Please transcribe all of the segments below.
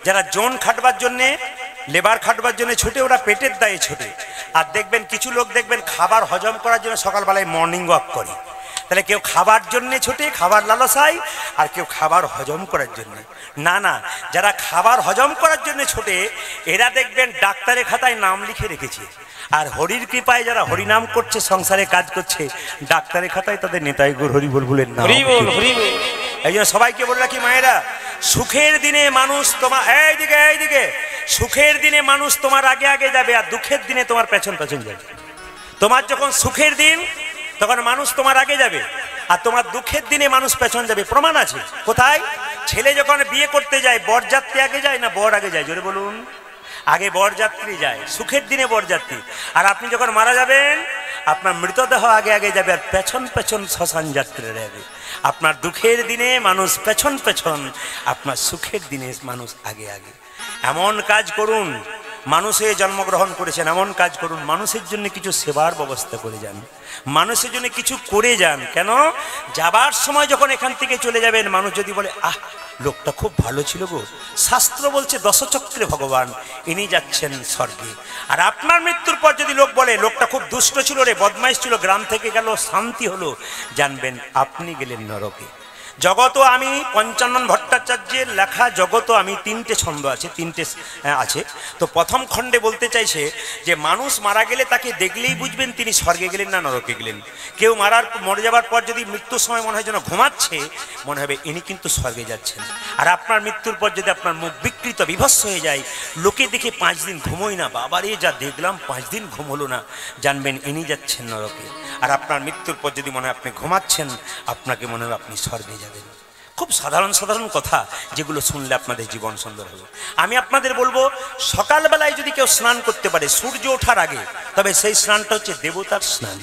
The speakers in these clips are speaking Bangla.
যারা জোন খাটবার জন্যে, লেবার খাটবার জন্য ছুটে, ওরা পেটের দায়ে ছুটে। আর দেখবেন কিছু লোক দেখবেন খাবার হজম করার জন্য সকালবেলায় মর্নিং ওয়াক করে। তাহলে কেউ খাবার জন্যে ছোটে, খাবার লালসায়, আর কেউ খাবার হজম করার জন্য। না না, যারা খাবার হজম করার জন্য ছোটে এরা দেখবেন ডাক্তারের খাতায় নাম লিখে রেখেছে। আর হরির কৃপায় যারা হরিনাম করছে, সংসারে কাজ করছে, ডাক্তারের খাতায় তাদের নেতাই গুরু হরি বল বলেন না। এই জন্য সবাইকে বলে রাখি মায়েরা, সুখের দিনে মানুষ তোমার এইদিকে সুখের দিনে মানুষ তোমার আগে আগে যাবে, আর দুঃখের দিনে তোমার পেছন পেছন যাবে। তোমার যখন সুখের দিন তখন মানুষ তোমার আগে যাবে, আর তোমার দুঃখের দিনে মানুষ পেছন যাবে। প্রমাণ আছে কোথায়? ছেলে যখন বিয়ে করতে যায় বরযাত্রী আগে যায় না বর আগে যায়? জোরে বলুন। আগে বরযাত্রী যায়, সুখের দিনে বরযাত্রী। আর আপনি যখন মারা যাবেন আপনার মৃতদেহ আগে আগে যাবে, আর পেছন পেছন শ্মশান যাত্রীরা যাবে। আপনার দুঃখের দিনে মানুষ পেছন পেছন, আপনার সুখের দিনে মানুষ আগে আগে। এমন কাজ করুন, মানুষে জন্মগ্রহণ করেছেন, এমন কাজ করুন মানুষের জন্য কিছু সেবার ব্যবস্থা করে যান, মানুষের জন্য কিছু করে যান। কেন? যাবার সময় যখন এখান থেকে চলে যাবেন, মানুষ যদি বলে আহ লোকটা খুব ভালো ছিল গো, শাস্ত্র বলছে দশচক্রে ভগবান, ইনি যাচ্ছেন স্বর্গে। আর আপনার মৃত্যুর পর যদি লোক বলে লোকটা খুব দুষ্ট ছিল রে, বদমাইশ ছিল, গ্রাম থেকে গেল শান্তি হলো, জানবেন আপনি গেলেন নরকে। জগত আমি পঞ্চানন ভট্টাচার্যের লেখা জগত আমি 3টে ছন্দ আছে, 3টে আছে। তো প্রথম খণ্ডে বলতে চাইছে যে মানুষ মারা গেলে তাকে দেখলেই বুঝবেন তিনি স্বর্গে গেলেন না নরকে গেলেন। কেউ মরে যাবার পর যদি মৃত্যুর সময় মনে হয় যেন ঘুমাচ্ছে, মনে হবে ইনি কিন্তু স্বর্গে যাচ্ছেন। আর আপনার মৃত্যুর পর যদি আপনার মুখ বিকৃত বিভৎস হয়ে যায়, লোকে দেখে 5 দিন ঘুমোই না, বাবারে যা দেখলাম 5 দিন ঘুম হলো না, জানবেন ইনি যাচ্ছেন নরকে। আর আপনার মৃত্যুর পর যদি মনে হয় আপনি ঘুমাচ্ছেন, আপনাকে মনে হবে আপনি স্বর্গে যাবেন। খুব সাধারণ সাধারণ কথা, যেগুলো শুনলে আপনাদের জীবন সুন্দর হবে। আমি আপনাদের বলবো, সকালবেলায় যদি কেউ স্নান করতে পারে সূর্য ওঠার আগে, তবে সেই স্নানটা হচ্ছে দেবতার স্নান।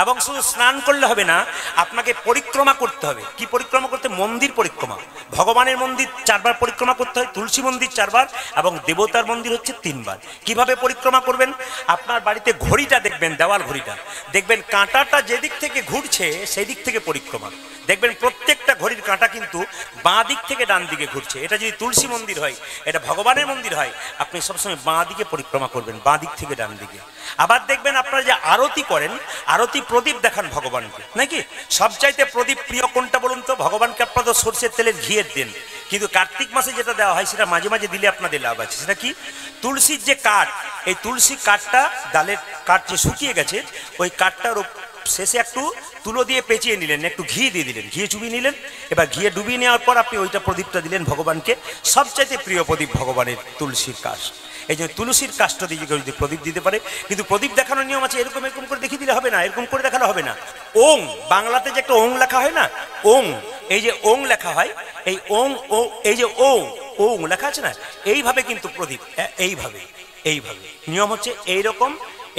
এবং শুধু স্নান করলে হবে না, আপনাকে পরিক্রমা করতে হবে। কি পরিক্রমা করতে? মন্দির পরিক্রমা। ভগবানের মন্দির 4 বার পরিক্রমা করতে হয়, তুলসী মন্দির 4 বার, এবং দেবতার মন্দির হচ্ছে 3 বার। কিভাবে পরিক্রমা করবেন? আপনার বাড়িতে ঘড়িটা দেখবেন, দেওয়াল ঘড়িটা দেখবেন, কাঁটাটা যেদিক থেকে ঘুরছে সেই দিক থেকে পরিক্রমা দেখবেন। প্রত্যেকটা ঘড়ির কাঁটা কিন্তু বাঁ দিক থেকে ডান দিকে ঘুরছে। এটা যদি তুলসী মন্দির হয়, এটা ভগবানের মন্দির হয়, আপনি সবসময় বাঁ দিকে পরিক্রমা করবেন, বাঁ দিক থেকে ডান দিকে। আবার দেখবেন আপনারা যে আরতি করেন, আরতি প্রদীপ দেখান ভগবানকে, নাকি? সবচাইতে প্রদীপ প্রিয় কোনটা বলুন তো? ভগবানকে আপনারা সরষের তেলের ঘিয়ের দেন, কিন্তু কার্তিক মাসে যেটা দেওয়া হয় সেটা মাঝে মাঝে দিলে আপনাদের লাভ আছে। সেটা কি? তুলসীর যে কাঠ, এই তুলসী কাঠটা, ডালের কাঠ যে শুকিয়ে গেছে, ওই কাঠটার শেষে একটু তুলো দিয়ে পেঁচিয়ে নিলেন, একটু ঘি দিয়ে দিলেন, ঘিয়ে চুবিয়ে নিলেন। এবার ঘিয়ে ডুবিয়ে নেওয়ার পর আপনি ওইটা প্রদীপটা দিলেন ভগবানকে। সবচাইতে প্রিয় প্রদীপ ভগবানের তুলসীর কাঠ। এই যে তুলসীর কাষ্ঠ দিয়ে যদি প্রদীপ দিতে পারে, কিন্তু প্রদীপ দেখানোর নিয়ম আছে। এরকম এরকম করে দেখিয়ে দিলে হবে না, এরকম করে দেখানো হবে না। ওং, বাংলাতে যে একটা ওং লেখা হয় না, ওং, এই যে ওং লেখা হয়, এই ওং, ও এই যে ওং, ওং লেখা আছে না, এইভাবে কিন্তু প্রদীপ, এইভাবে এইভাবে নিয়ম হচ্ছে এইরকম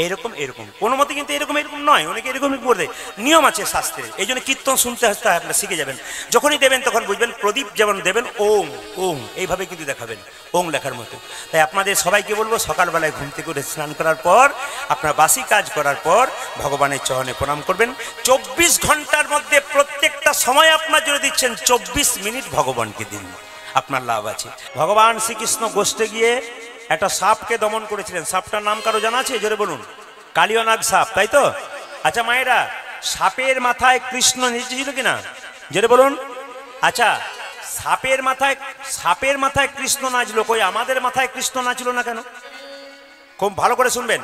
এইরকম এরকম। কোনো মতে কিন্তু এরকম এরকম নয়, অনেকে এরকম করে দেয়, নিয়ম আছে শাস্ত্রে। এই জন্য কীর্তন শুনতে আসতে আপনারা শিখে যাবেন। যখনই দেবেন তখন বুঝবেন প্রদীপ যেমন দেবেন ওং ওং এইভাবে কিন্তু দেখাবেন, ওং লেখার মতো। তাই আপনাদের সবাইকে বলবো, সকালবেলায় ঘুম থেকে উঠে স্নান করার পর, আপনার বাসি কাজ করার পর ভগবানের চরণে প্রণাম করবেন। 24 ঘন্টার মধ্যে প্রত্যেকটা সময় আপনার জন্য দিচ্ছেন, 24 মিনিট ভগবানকে দিন, আপনার লাভ আছে। ভগবান শ্রীকৃষ্ণ গোষ্ঠে গিয়ে একটা সাপকে দমন করেছিলেন। সাপটার নাম কারো জানা আছে? জোরে বলুন। কালিয়নাগ সাপ, তাই তো? আচ্ছা মায়েরা, সাপের মাথায় কৃষ্ণ নেচেছিল কিনা? জোরে বলুন। আচ্ছা, সাপের মাথায় কৃষ্ণ নাচলো, কই আমাদের মাথায় কৃষ্ণ নাচলো না কেন? খুব ভালো করে শুনবেন।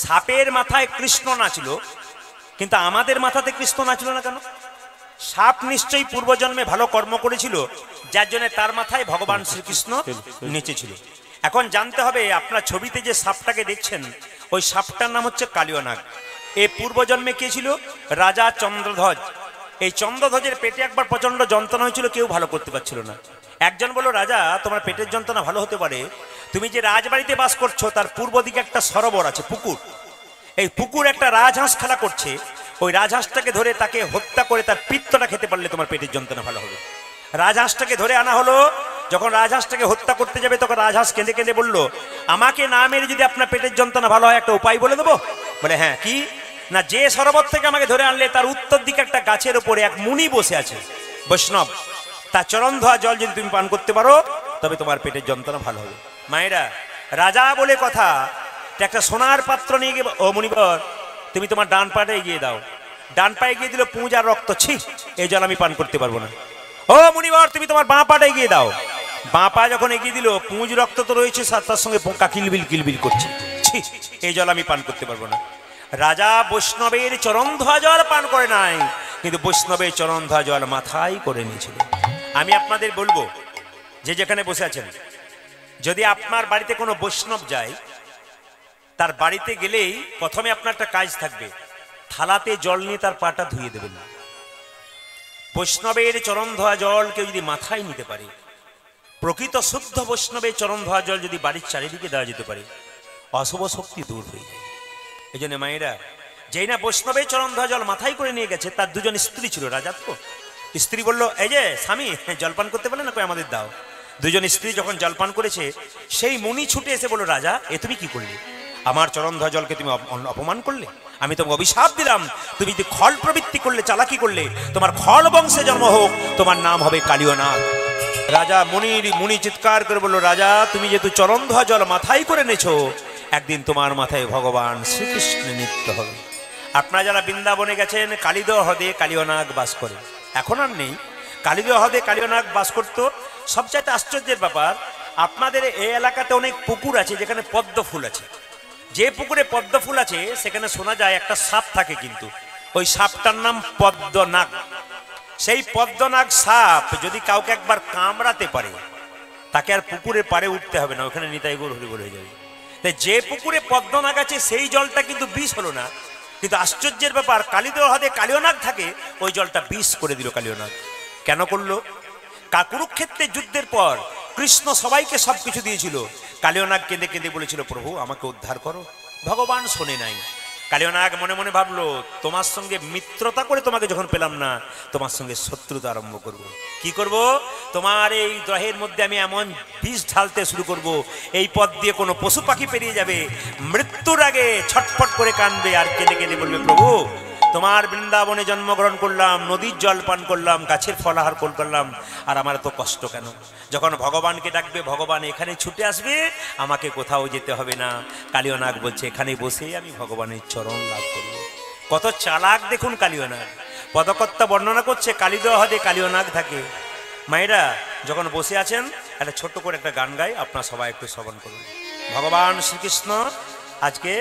সাপের মাথায় কৃষ্ণ নাচলো, কিন্তু আমাদের মাথাতে কৃষ্ণ নাচলো না কেন? সাপ নিশ্চয়ই পূর্বজন্মে ভালো কর্ম করেছিল, যার জন্য তার মাথায় ভগবান শ্রীকৃষ্ণ নেচেছিল। এখন জানতে হবে, আপনার ছবিতে যে সাপটাকে দেখছেন, ওই সাপটার নাম হচ্ছে কালিয়নাগ। এই পূর্বজন্মে কে ছিল? রাজা চন্দ্রধ্বজ। এই চন্দ্রধ্বজের পেটে একবার প্রচন্ড যন্ত্রণা হয়েছিল, কেউ ভালো করতে পারছিল না। একজন বলল, রাজা তোমার পেটের যন্ত্রণা ভালো হতে পারে, তুমি যে রাজবাড়িতে বাস করছো তার পূর্ব দিকে একটা সরোবর আছে, পুকুর। এই পুকুর একটা রাজহাঁস খেলা করছে, ওই রাজহাঁসটাকে ধরে তাকে হত্যা করে তার পিত্তটা খেতে পারলে তোমার পেটের যন্ত্রণা ভালো হবে। রাজহাঁসটাকে ধরে আনা হলো। যখন রাজহাঁসটাকে হত্যা করতে যাবে তখন রাজহাঁস কেঁদে কেঁদে বলল, আমাকে না মেরে যদি আপনার পেটের যন্ত্রণা ভালো হয় একটা উপায় বলে দেবো। বলে হ্যাঁ, কি? না, যে সরোবর থেকে আমাকে ধরে আনলে তার উত্তর দিকে একটা গাছের উপরে এক মুনি বসে আছে, বৈষ্ণব, তার চরণ ধোয়া জল যদি তুমি পান করতে পারো তবে তোমার পেটের যন্ত্রণা ভালো হবে। মায়েরা, রাজা বলে কথা, একটা সোনার পাত্র নিয়ে গিয়ে, ও মুনিবর তুমি তোমার ডান পাটা এগিয়ে দাও। ডান পা এগিয়ে দিল, পুঁজ আর রক্ত, ছি এই জল আমি পান করতে পারবো না। ও মুনিবর তুমি তোমার বাঁ পাটা এগিয়ে দাও। বাঁ পা যখন এগিয়ে দিল, পুঁজ রক্ত তো রয়েছে, তার সঙ্গে পোকা কিলবিল কিলবিল করছে, ছি এই জল আমি পান করতে পারবো না। রাজা বৈষ্ণবের চরণ ধোয়া জল পান করে নাই, কিন্তু বৈষ্ণবের চরণ ধোয়া জল মাথায় করে নিয়েছিল। আমি আপনাদের বলবো, যে যেখানে বসে আছেন, যদি আপনার বাড়িতে কোনো বৈষ্ণব যায়, তার বাড়িতে গেলেই প্রথমে আপনার একটা কাজ থাকবে, থালাতে জল নিয়ে তার পাটা ধুয়ে দেবেন। বৈষ্ণবের চরণ ধোয়া জল কেউ যদি মাথায় নিতে পারে, প্রকৃত শুদ্ধ বৈষ্ণবের চরণ ধোয়া জল যদি বাড়ির চারিদিকে দেওয়া যেতে পারে, অশুভ শক্তি দূর হয়ে যায়। এই জন্য মায়েরা, যেই না বৈষ্ণবের চরণ ধোয়া জল মাথায় করে নিয়ে গেছে, তার দুজন স্ত্রী ছিল। রাজা তো স্ত্রী বলল, এই যে স্বামী জলপান করতে পারলে না, কই আমাদের দাও। দুজন স্ত্রী যখন জলপান করেছে, সেই মুনি ছুটে এসে বলল, রাজা এ তুমি কি করলে? আমার চরণ ধোয়া জলকে তুমি অপমান করলে, আমি তোমাকে অভিশাপ দিলাম, তুমি যদি খল প্রবৃত্তি করলে, চালাকি করলে, তোমার খল বংশে জন্ম হোক, তোমার নাম হবে কালীয় নাগ। রাজা মুনি চিৎকার করে বলল, রাজা তুমি যেহেতু চরণ ধোয়া জল মাথায় করে নেছো, একদিন তোমার মাথায় ভগবান শ্রীকৃষ্ণের নৃত্য হবে। আপনারা যারা বৃন্দাবনে গেছেন, কালিদহ হ্রদে কালীয় নাগ বাস করে, এখন আর নেই। কালিদহ হ্রদে কালীয় নাগ বাস করতো। সবচাইতে আশ্চর্যের ব্যাপার, আপনাদের এই এলাকাতে অনেক পুকুর আছে যেখানে পদ্ম ফুল আছে। যে পুকুরে পদ্ম ফুল আছে সেখানে শোনা যায় একটা সাপ থাকে, কিন্তু ওই সাপটার নাম পদ্মনাগ। সেই পদ্মনাগ সাপ যদি কাউকে একবার কামড়াতে পারে, তাকে আর পুকুরে পাড়ে উঠতে হবে না, ওখানে নিতাই গৌর হরিবোল হয়ে যাবে। তাই যে পুকুরে পদ্মনাগ আছে সেই জলটা কিন্তু বিষ হলো না, কিন্তু আশ্চর্যের ব্যাপার, কালিদহ হ্রদে কালীয় নাগ থাকে, ওই জলটা বিষ করে দিল কালীয় নাগ। কেন করলো? কুরুক্ষেত্রের যুদ্ধের পর কৃষ্ণ সবাইকে সবকিছু দিয়েছিল, কালীয় নাগ কেঁদে কেঁদে বলেছিল, প্রভু আমাকে উদ্ধার করো। ভগবান শোনে নাই। কালীয় নাগ মনে মনে ভাবলো, তোমার সঙ্গে মিত্রতা করে তোমাকে যখন পেলাম না, তোমার সঙ্গে শত্রুতা আরম্ভ করব। কি করব? তোমার এই দেহের মধ্যে আমি এমন বিষ ঢালতে শুরু করব, এই পথ দিয়ে কোনো পশু পাখি পেরিয়ে যাবে, মৃত্যুর আগে ছটফট করে কাঁদবে আর কেঁদে কেঁদে বলবে, প্রভু তোমার বৃন্দাবনে জন্মগ্রহণ করলাম, নদীর জল পান করলাম, গাছের ফলাহার করলাম, আর আমার তো কষ্ট কেন? যখন ভগবানকে ডাকবে, ভগবান এখানে ছুটে আসবে, আমাকে কোথাও যেতে হবে না। কালীয় নাগ বলছে, এখানে বসেই আমি ভগবানের চরণ লাভ করব। কত চালাক দেখুন কালীয় নাগ। পদকর্তা বর্ণনা করছে, কালিদহ হ্রদে কালীয় নাগ থাকে। মায়েরা যখন বসে আছেন, একটা ছোট্ট করে একটা গান গাই, আপনারা সবাই একটু শ্রবণ করুন। ভগবান শ্রীকৃষ্ণ আজকে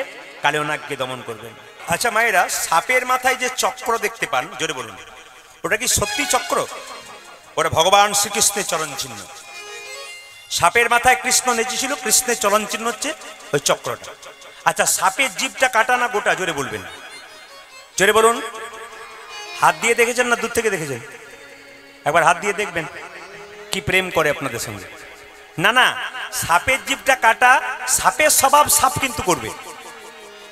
কালীয় নাগকে দমন করবেন। আচ্ছা মায়েরা, সাপের মাথায় যে চক্র দেখতে পান, জোরে বলুন, ওটা কি সত্যি চক্র? ওটা ভগবান শ্রীকৃষ্ণের চরণ চিহ্ন। সাপের মাথায় কৃষ্ণ নেচেছিল, কৃষ্ণের চরণ চিহ্ন হচ্ছে ওই চক্রটা। আচ্ছা, সাপের জিভটা কাটা না গোটা? জোরে বলবেন, জোরে বলুন। হাত দিয়ে দেখেছেন না দূর থেকে দেখেছেন? একবার হাত দিয়ে দেখবেন কি প্রেম করে আপনাদের সঙ্গে। না না, সাপের জিভটা কাটা। সাপের স্বভাব সাপ কিন্তু করবে,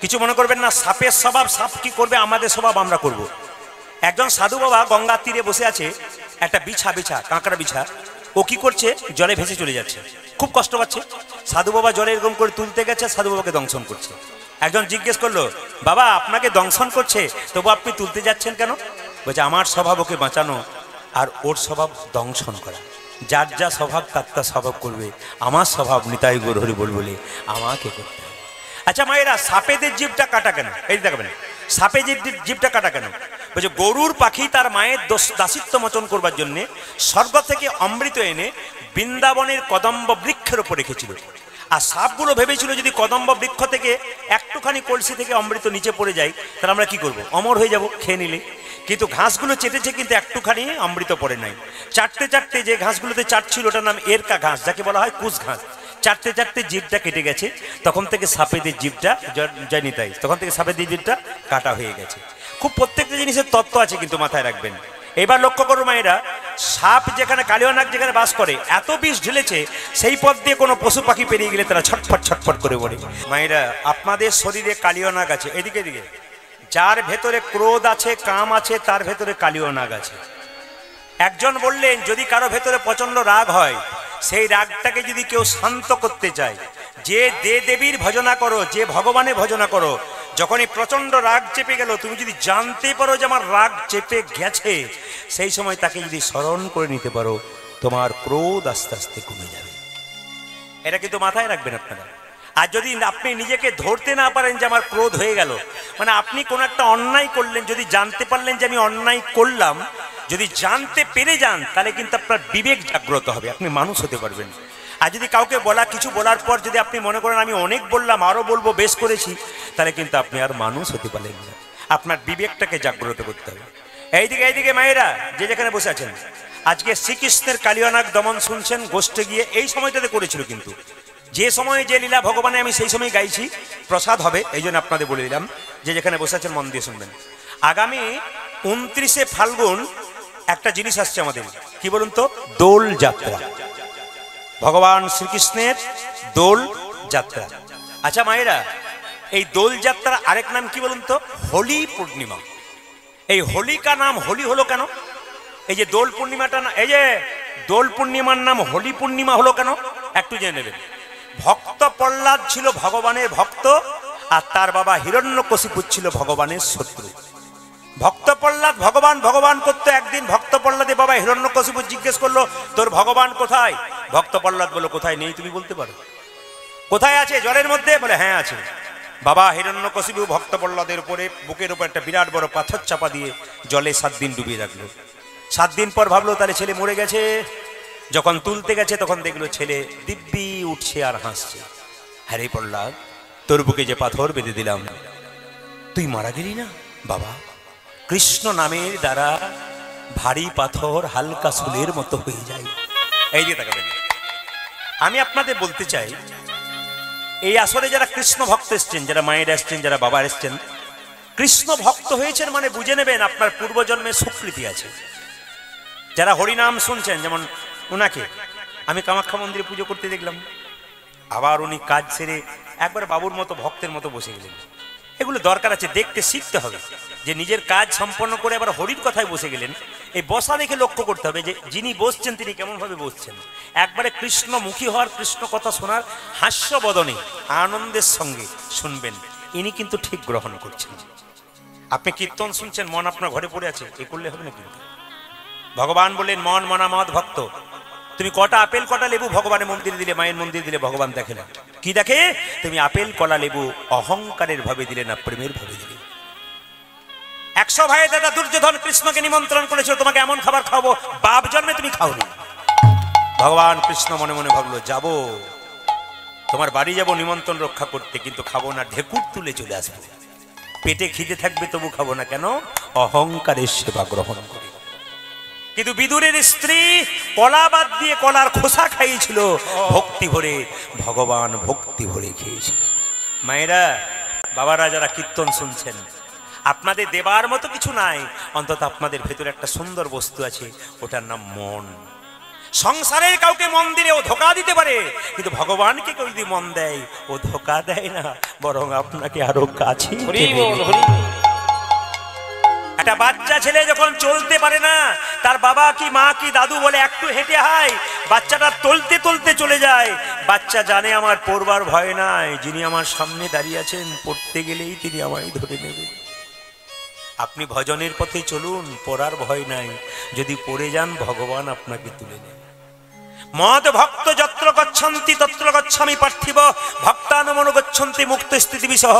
কিছু মনে করবেন না। সাপের স্বভাব সাপ কি করবে, আমাদের স্বভাব আমরা করব। একজন সাধু বাবা গঙ্গার তীরে বসে আছে, একটা বিছা কাঁকড়া বিছা, ও কি করছে, জলে ভেসে চলে যাচ্ছে, খুব কষ্ট পাচ্ছে। সাধু বাবা জলে এরকম করে তুলতে গেছে, সাধু বাবাকে দংশন করছে। একজন জিজ্ঞেস করলো, বাবা আপনাকে দংশন করছে, তবু আপনি তুলতে যাচ্ছেন কেন? বলছে, আমার স্বভাব ওকে বাঁচানো, আর ওর স্বভাব দংশন করা। যার যা স্বভাব তার তা স্বভাব করবে, আমার স্বভাব নিতাই গৌর হরিবোল বলে আমাকে করতে হবে। আচ্ছা মায়েরা, সাপেদের জিভটা কাটা কেন? এই দেখাবেন, সাপে জিভটা কাটা কেন? বলছে, গরুর পাখি তার মায়ের দাসিত্ব মোচন করবার জন্য স্বর্গ থেকে অমৃত এনে বৃন্দাবনের কদম্ব বৃক্ষের উপর রেখেছিল। আর সাপগুলো ভেবেছিল, যদি কদম্ব বৃক্ষ থেকে একটুখানি কলসি থেকে অমৃত নিচে পড়ে যায়, তাহলে আমরা কি করব? অমর হয়ে যাব খেয়ে নিলে। কিন্তু ঘাসগুলো চেটেছে, কিন্তু একটুখানি অমৃত পড়ে নাই। চাটতে চাটতে যে ঘাসগুলোতে চাটছিল, ওটার নাম এরকা ঘাস, যাকে বলা হয় কুশ ঘাস। চাটতে চাটতে জিভটা কেটে গেছে, তখন থেকে সাপেদের জিভটা জানি তাই, তখন থেকে সাপেদের জিভটা কাটা হয়ে গেছে। খুব প্রত্যেকটা জিনিসের তত্ত্ব আছে, কিন্তু মাথায় রাখবেন। এবার লক্ষ্য করো মায়েরা, সাপ যেখানে, কালীয় নাগ যেখানে বাস করে, এত বিষ ঢেলেছে, সেই পথ দিয়ে কোনো পশু পাখি পেরিয়ে গেলে তারা ছটফট ছটফট করে বলে। মায়েরা, আপনাদের শরীরে কালীয় নাগ আছে, এদিকে এদিকে। যার ভেতরে ক্রোধ আছে, কাম আছে, তার ভেতরে কালীয় নাগ আছে। একজন বললেন, যদি কারো ভেতরে প্রচন্ড রাগ হয়, সেই রাগটাকে যদি কেউ শান্ত করতে চায়, যে দেবীর ভজনা করো, যে ভগবানের ভজনা করো, যখনই প্রচন্ড রাগ চেপে গেল, তুমি যদি জানতে পারো যে আমার রাগ চেপে গেছে, সেই সময় তাকে যদি স্মরণ করে নিতে পারো, তোমার ক্রোধ আস্তে আস্তে কমে যাবে। এটা কিন্তু মাথায় রাখবেন আপনারা। আর যদি আপনি নিজেকে ধরতে না পারেন যে আমার ক্রোধ হয়ে গেল, মানে আপনি কোন একটা অন্যায় করলেন, যদি জানতে পারলেন যে আমি অন্যায় করলাম, যদি জানতে পেরে যান, তাহলে কিন্তু আপনার বিবেক জাগ্রত হবে, আপনি মানুষ হতে পারবেন। আর যদি কাউকে কিছু বলার পর যদি আপনি মনে করেন আমি অনেক বললাম, আরো বলবো, বেশ করেছি, তাহলে কিন্তু আপনি আর মানুষ হতে পারলেন না। আপনার বিবেকটাকে জাগ্রত করতে হবে। এইদিকে মায়েরা যে যেখানে বসে আছেন, আজকে শ্রীকৃষ্ণের কালিয়ানাগ দমন শুনছেন, গোষ্ঠে গিয়ে এই সময়টাতে করেছিল, কিন্তু যে সময়ে যে লীলা ভগবানে আমি সেই সময় গাইছি, প্রসাদ হবে, এই জন্য আপনাদের বলে দিলাম যে যেখানে বসে আছেন মন দিয়ে শুনবেন। আগামী 29শে ফাল্গুন একটা জিনিস আসছে আমাদের, কি বলুন তো, দোল যাত্রা। ভগবান শ্রীকৃষ্ণের দোল যাত্রা। আচ্ছা মায়েরা, এই দোল যাত্রার আরেক নাম কি বলুন তো, হোলি পূর্ণিমা। এই হোলিকা নাম হোলি হলো কেন? এই যে দোল পূর্ণিমাটা, এই যে দোল পূর্ণিমার নাম হোলি পূর্ণিমা হলো কেন, একটু জেনে নেবেন। ভক্ত প্রহ্লাদ ছিল ভগবানের ভক্ত, আর তার বাবা হিরণ্যকশিপু ছিল ভগবানের শত্রু। ভক্ত প্রহ্লাদ ভগবান করতো। একদিন ভক্ত প্রহ্লাদের বাবা হিরণ্যকশিপু জিজ্ঞেস করলো, তোর ভগবান কোথায়? ভক্ত প্রহ্লাদ বলল, কোথায় নেই, তুমি বলতে পারো? কোথায় আছে? জলের মধ্যে? বলে হ্যাঁ আছে। বাবা হিরণ্যকশিপু ভক্ত প্রহ্লাদের উপরে বুকের উপর একটা বিরাট বড় পাথর চাপা দিয়ে জলে 7 দিন ডুবিয়ে রাখলো। 7 দিন পর ভাবলো তাহলে ছেলে মরে গেছে। যখন তুলতে গেছে তখন দেখলো ছেলে দিব্যি উঠছে আর হাসছে। হ্যারে প্রহ্লাদ, তোর বুকে যে পাথর বেঁধে দিলাম, তুই মারা গেলি না বাবা? কৃষ্ণ নামের দ্বারা ভারী পাথর হালকা সুলের মতো হয়ে যায়। এই দিয়ে তাকাবেন। আমি আপনাদের বলতে চাই, এই আসরে যারা কৃষ্ণ ভক্ত এসছেন, যারা মায়ের এসছেন, যারা বাবা এসছেন, কৃষ্ণ ভক্ত হয়েছেন মানে বুঝে নেবেন আপনার পূর্বজন্মের স্বীকৃতি আছে। যারা হরিনাম শুনছেন, যেমন ওনাকে আমি কামাখ্যা মন্দিরে পুজো করতে দেখলাম, আবার উনি কাজ ছেড়ে একবার বাবুর মতো ভক্তের মতো বসে গেলেন। এগুলো দরকার আছে, দেখতে শিখতে হবে যে নিজের কাজ সম্পন্ন করে আবার হরির কথায় বসে গেলেন। এই বসা দেখে লক্ষ্য করতে হবে যে যিনি বসছেন তিনি কেমন ভাবে বসছেন। একবারে কৃষ্ণমুখী হওয়ার, কৃষ্ণ কথা শোনার হাস্য বদনে আনন্দের সঙ্গে শুনবেন, ইনি কিন্তু ঠিক গ্রহণ করছেন। আপনি কীর্তন শুনছেন, মন আপনার ঘরে পড়ে আছে, এ করলে হবে না। কিন্তু ভগবান বললেন, মন মনামত ভক্ত, তুমি কটা আপেল কটা লেবু ভগবানের মন্দিরে দিলে, মায়ের মন্দিরে দিলে, ভগবান দেখে না। কি দেখে? তুমি আপেল কলা লেবু অহংকারের ভাবে দিলে না প্রেমের ভাবে দিলে। 100 ভাইয়ের দাদা দুর্যোধন কৃষ্ণকে নিমন্ত্রণ করেছিল, তোমাকে এমন খাবার খাওয়াবো, বাপ জন্মে তুমি খাওনি। ভগবান কৃষ্ণ মনে মনে ভাবলো, যাবো তোমার বাড়ি যাবো নিমন্ত্রণ রক্ষা করতে, কিন্তু খাবো না, ঢেকুর তুলে চলে আসবো। পেটে খিদে থাকবে তবু খাবো না, কেন? অহংকারের সেবা গ্রহণ করে। কিন্তু বিদুরের স্ত্রী কলা বাদ দিয়ে কলার খোসা খাইয়েছিল ভক্তি ভরে, ভগবান ভক্তি ভরে খেয়েছিল। মায়েরা বাবারা যারা কীর্তন শুনছেন, আপনাদের দেবার মতো কিছু নাই, অন্তত আপনাদের ভেতরে একটা সুন্দর বস্তু আছে, ওটার নাম মন। সংসারের কাউকে মন দিলে ও ধোকা দিতে পারে, কিন্তু ভগবানকে কেউ যদি মন দেয়, ও ধোকা দেয় না, বরং আপনাকে আরো কাছে। একটা বাচ্চা ছেলে যখন চলতে পারে না, তার বাবা কি মা কি দাদু বলে একটু হেঁটে হাই, বাচ্চাটা তলতে তলতে চলে যায়। বাচ্চা জানে আমার পড়বার ভয় নাই, যিনি আমার সামনে দাঁড়িয়ে আছেন, পড়তে গেলেই তিনি আমায় ধরে নেবেন। আপনি ভজনের পথে চলুন, পড়ার ভয় নাই, যদি পড়ে যান ভগবান আপনাকে তুলে নেন। মদ ভক্ত যত্র গচ্ছন্তি তত্র গচ্ছামি পার্থিব, ভক্তানুমনো গচ্ছন্তি মুক্ত স্থিতি বিসহ।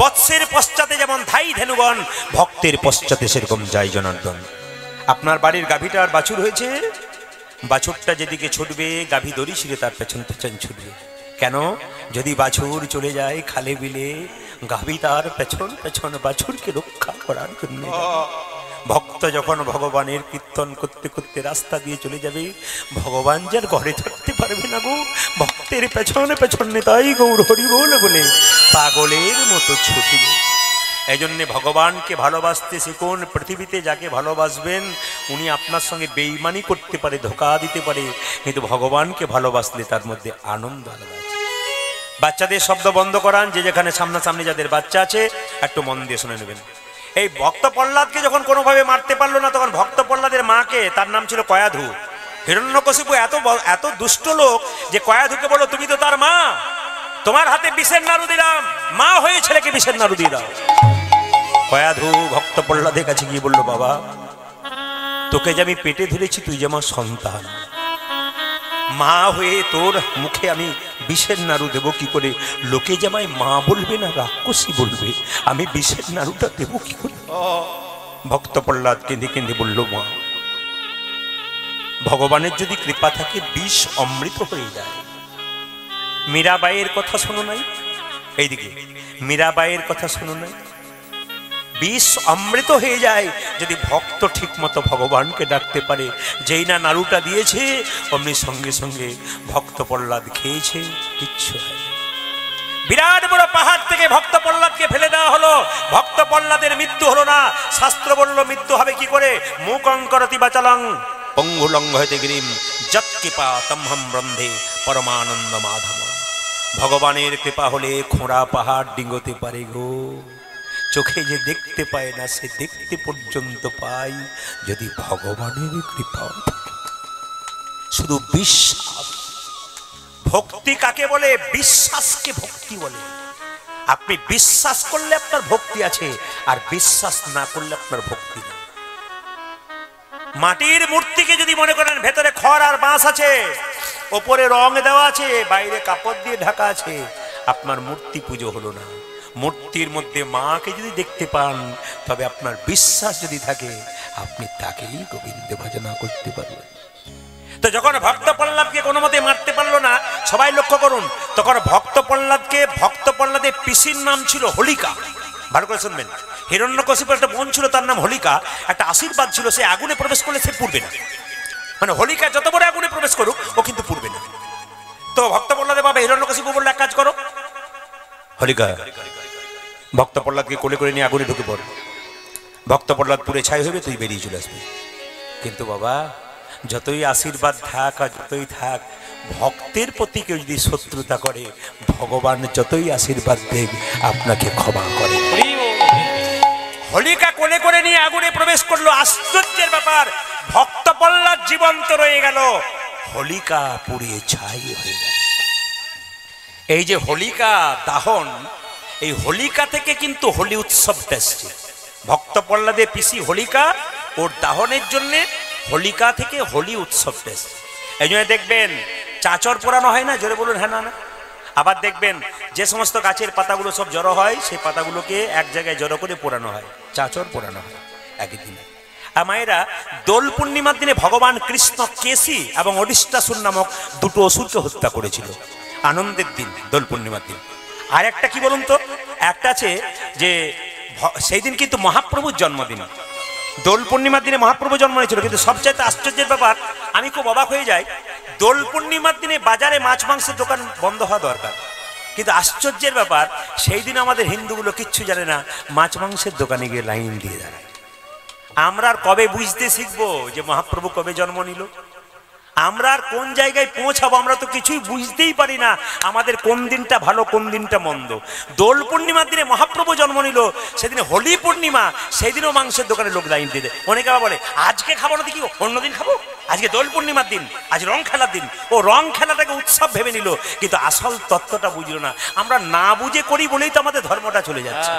বৎসের পশ্চাতে যেমন ধাই ধেনুগণ, ভক্তের পশ্চাতে সেরকম যায় জনার্দন। আপনার বাড়ির গাভীটার বাছুর হয়েছে, বাছুরটা যেদিকে ছুটবে গাভী দড়ি ছিঁড়ে তার পেছন পেছন ছুটবে। কেন? যদি বাছুর চলে যায় খালে বিলে, গাভী তার পেছন পেছন বাছুরকে রক্ষা করার জন্য। ভক্ত যখন ভগবানের কীর্তন করতে করতে রাস্তা দিয়ে চলে যাবে, ভগবান যার ঘরে থাকতে পারবে না গো, ভক্তের পেছনে পেছনে তাই গৌর হরি বলে পাগলের মতো ছুটবে। এই জন্যে ভগবানকে ভালোবাসতে শিখুন। পৃথিবীতে যাকে ভালোবাসবেন উনি আপনার সঙ্গে বেইমানি করতে পারে, ধোকা দিতে পারে, কিন্তু ভগবানকে ভালোবাসলে তার মধ্যে আনন্দ আলাদা আছে। বাচ্চাদের শব্দ বন্ধ করান, যে যেখানে সামনাসামনি যাদের বাচ্চা আছে একটু মন দিয়ে শুনে নেবেন। এই ভক্ত প্রহ্লাদকে যখন কোনোভাবে মারতে পারলো না, তখন ভক্ত প্রহ্লাদের মাকে, তার নাম ছিল কয়াধু, হিরণ্যকশিপু এত দুষ্ট লোক যে কয়াধুকে বলল, তুমি তো তার মা, তোমার হাতে বিষের নাড়ু দিলাম, মা হয়ে ছেলেকে বিষের নাড়ু দিয়ে দাও। কয়াধু ভক্ত প্রহ্লাদের কাছে গিয়ে বলল, বাবা তোকে যে আমি পেটে ধরেছি, তুই যে আমার সন্তান, মা হয়ে তোর মুখে আমি বিষের নাড়ু দেবো কি করে? লোকে যে আমায় মা বলবে না রাক্ষসী বলবে, আমি বিষের নাড়ুটা দেবো কি করে? ভক্ত প্রহ্লাদ কেঁদে কেঁদে বলল, মা, ভগবানের যদি কৃপা থাকে বিষ অমৃত হয়ে যায়। মীরাবাইয়ের কথা শোনো নাই? এইদিকে মীরাবাইয়ের কথা শোনো নাই? বিষ অমৃত হয়ে যায় যদি ভক্ত ঠিক মতো ভগবানকে ডাকতে পারে। যেই না নাড়ুটা দিয়েছে অমনি সঙ্গে সঙ্গে ভক্ত প্রহ্লাদ খেয়েছে, কিচ্ছু হয়। বিরাট বড় পাহাড় থেকে ভক্ত প্রহ্লাদকে ফেলে দেওয়া হলো। ভক্ত প্রহ্লাদের মৃত্যু হলো না। শাস্ত্র বলল মৃত্যু হবে কি করে? মুকং করতি বাচালং পঙ্গুলঙ্গ হইতে গিরিম যৎকৃপা তমহম ব্রন্ধে পরমানন্দ মাধব। ভগবানের কৃপা হলে খোঁড়া পাহাড় ডিঙ্গতে পারে গো। চোখে যে দেখতে পায় না সে দেখতে পর্যন্ত পাই যদি ভগবানের কৃপা। শুধু বিশ্বাস। ভক্তি কাকে বলে? বিশ্বাসকে ভক্তি বলে। আপনি বিশ্বাস করলে আপনার ভক্তি আছে, আর বিশ্বাস না করলে আপনার ভক্তি নেই। মাটির মূর্তিকে যদি মনে করেন ভেতরে খড় আর বাঁশ আছে, ওপরে রং দেওয়া আছে, বাইরে কাপড় দিয়ে ঢাকা আছে, আপনার মূর্তি পুজো হলো না। মূর্তির মধ্যে মাকে যদি দেখতে পান, তবে আপনার বিশ্বাস যদি থাকে, আপনি তাকেই গোবিন্দ ভজনা করতে পারবেন। তো যখন ভক্ত প্রহ্লাদকে কোনো মতে মারতে পারলো না, সবাই লক্ষ্য করুন, তখন ভক্ত প্রহ্লাদের পিসির নাম ছিল হোলিকা। ভালো করে শুনবেন। হিরণ্যকশিপুর একটা বোন ছিল, তার নাম হোলিকা। একটা আশীর্বাদ ছিল, সে আগুনে প্রবেশ করলে সে পুড়বে না। মানে হোলিকা যত বড় আগুনে প্রবেশ করুক, ও কিন্তু পুড়বে না। তো ভক্ত প্রহ্লাদের বাবা হিরণ্যকশিপু বললো, এক কাজ করো, হোলিকা ভক্ত প্রহ্লাদকে কোলে করে নিয়ে আগুনে ঢুকে পড়। ভক্ত প্রহ্লাদ পুড়ে ছাই হবে, তুই বেরিয়ে চলে আসবি। কিন্তু বাবা, যতই আশীর্বাদ থাক আর যতই থাক, ভক্তের প্রতি কেউ যদি শত্রুতা করে, ভগবান যতই আশীর্বাদ দেব আপনাকে ক্ষমা করে। হোলিকা কোলে করে নিয়ে আগুনে প্রবেশ করলো। আশ্চর্যের ব্যাপার, ভক্ত প্রহ্লাদ জীবন্ত রয়ে গেল, হোলিকা পুড়িয়ে ছাই হয়ে গেল। এই যে হোলিকা দাহন, এই হোলিকা থেকে কিন্তু হোলি উৎসবটা এসছে। ভক্ত প্রহ্লাদের পিসি হোলিকা, ওর দাহনের জন্য হোলিকা থেকে হোলি উৎসবটা এসছে। এই জন্য দেখবেন চাচর পোড়ানো হয় না, জোরে বলুন হ্যাঁ না না। আবার দেখবেন যে সমস্ত গাছের পাতাগুলো সব জড়ো হয়, সেই পাতাগুলোকে এক জায়গায় জড়ো করে পোড়ানো হয়, চাচর পোড়ানো হয় একই দিনে। আর মায়েরা, দোল পূর্ণিমার দিনে ভগবান কৃষ্ণ কেশী এবং অরিষ্টাসুর নামক দুটো অসুরকে হত্যা করেছিল। আনন্দের দিন দোল পূর্ণিমার দিন। আর একটা কি বলুন তো, একটা আছে যে সেই দিন কিন্তু মহাপ্রভুর জন্মদিন। দোল পূর্ণিমার দিনে মহাপ্রভু জন্ম হয়েছিল। কিন্তু সবচাইতে আশ্চর্যের ব্যাপার, আমি খুব অবাক হয়ে যাই, দোল পূর্ণিমার দিনে বাজারে মাছ মাংসের দোকান বন্ধ হওয়া দরকার, কিন্তু আশ্চর্যের ব্যাপার সেই দিন আমাদের হিন্দুগুলো কিচ্ছু জানে না, মাছ মাংসের দোকানে গিয়ে লাইন দিয়ে দাঁড়ায়। আমরা আর কবে বুঝতে শিখবো যে মহাপ্রভু কবে জন্ম নিল? আমরা আর কোন জায়গায় পৌঁছাবো? আমরা তো কিছুই বুঝতেই পারি না আমাদের কোন দিনটা ভালো কোন দিনটা মন্দ। দোল পূর্ণিমার দিনে মহাপ্রভু জন্ম নিল, সেদিনে হোলি পূর্ণিমা, সেই দিনও মাংসের দোকানে লোক লাইন দিয়ে দেয়। অনেকে আবার বলে আজকে খাবো না, দেখি অন্যদিন খাবো, আজকে দোল পূর্ণিমার দিন, আজ রং খেলার দিন। ও রং খেলাটাকে উৎসব ভেবে নিল, কিন্তু আসল তত্ত্বটা বুঝলো না। আমরা না বুঝে করি বলেই তো আমাদের ধর্মটা চলে যাচ্ছে।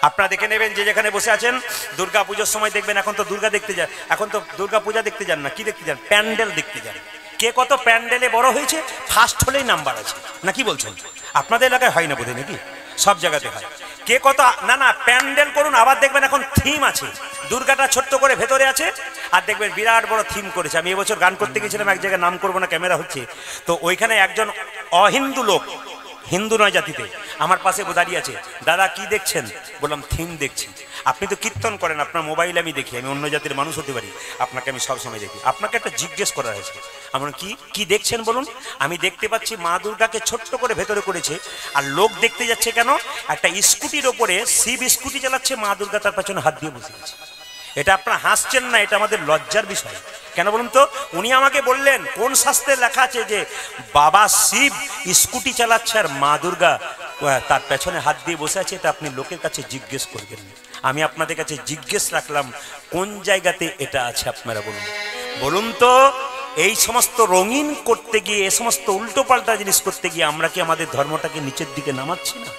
আপনারা দেখে নেবেন, যে যেখানে বসে আছেন, দুর্গা পুজোর সময় দেখবেন, এখন তো দুর্গা দেখতে যান, এখন তো দুর্গা পূজা দেখতে যান না, কি দেখতে যান? প্যান্ডেল দেখতে যান। কে কত প্যান্ডেলে বড় হয়েছে, ফার্স্ট হলেই নাম্বার আছে, না কি বলছেন? আপনাদের এলাকায় হয় না বোধহয়, নাকি সব জায়গাতে হয়? কে কত না না প্যান্ডেল করুন। আবার দেখবেন এখন থিম আছে, দুর্গাটা ছোট্ট করে ভেতরে আছে, আর দেখবেন বিরাট বড় থিম করেছে। আমি এবছর গান করতে গেছিলাম এক জায়গায়, নাম করবো না, ক্যামেরা হচ্ছে, তো ওইখানে একজন অহিন্দু লোক, হিন্দু নয় জাতিতে, আমার পাশে দাঁড়িয়ে আছে। দাদা কি দেখছেন? বললাম থিম দেখছি। আপনি তো কীর্তন করেন, আপনার মোবাইলে আমি দেখি, আমি অন্য জাতির মানুষ হতে পারি, আপনাকে আমি সবসময় দেখি, আপনাকে একটা জিজ্ঞেস করা হয়েছে। আমার কি দেখছেন বলুন? আমি দেখতে পাচ্ছি মা দুর্গাকে ছোট্ট করে ভেতরে করেছে, আর লোক দেখতে যাচ্ছে কেন? একটা স্কুটির ওপরে শিব স্কুটি চালাচ্ছে, মা দুর্গা তার পেছনে হাত দিয়ে বসে আছে। এটা আপনারা হাসছেন না, এটা আমাদের লজ্জার বিষয়। কেন বলুন তো? উনি আমাকে বললেন কোন শাস্ত্রে লেখা আছে যে বাবা শিব স্কুটি চালাচ্ছে আর মা দুর্গা তার পেছনে হাত দিয়ে বসে আছে? এটা আপনি লোকের কাছে জিজ্ঞেস করবেন। আমি আপনাদের কাছে জিজ্ঞেস রাখলাম, কোন জায়গাতে এটা আছে আপনারা বলুন। বলুন তো, এই সমস্ত রঙিন করতে গিয়ে, এই সমস্ত উল্টো পাল্টা জিনিস করতে গিয়ে আমরা কি আমাদের ধর্মটাকে নিচের দিকে নামাচ্ছি না?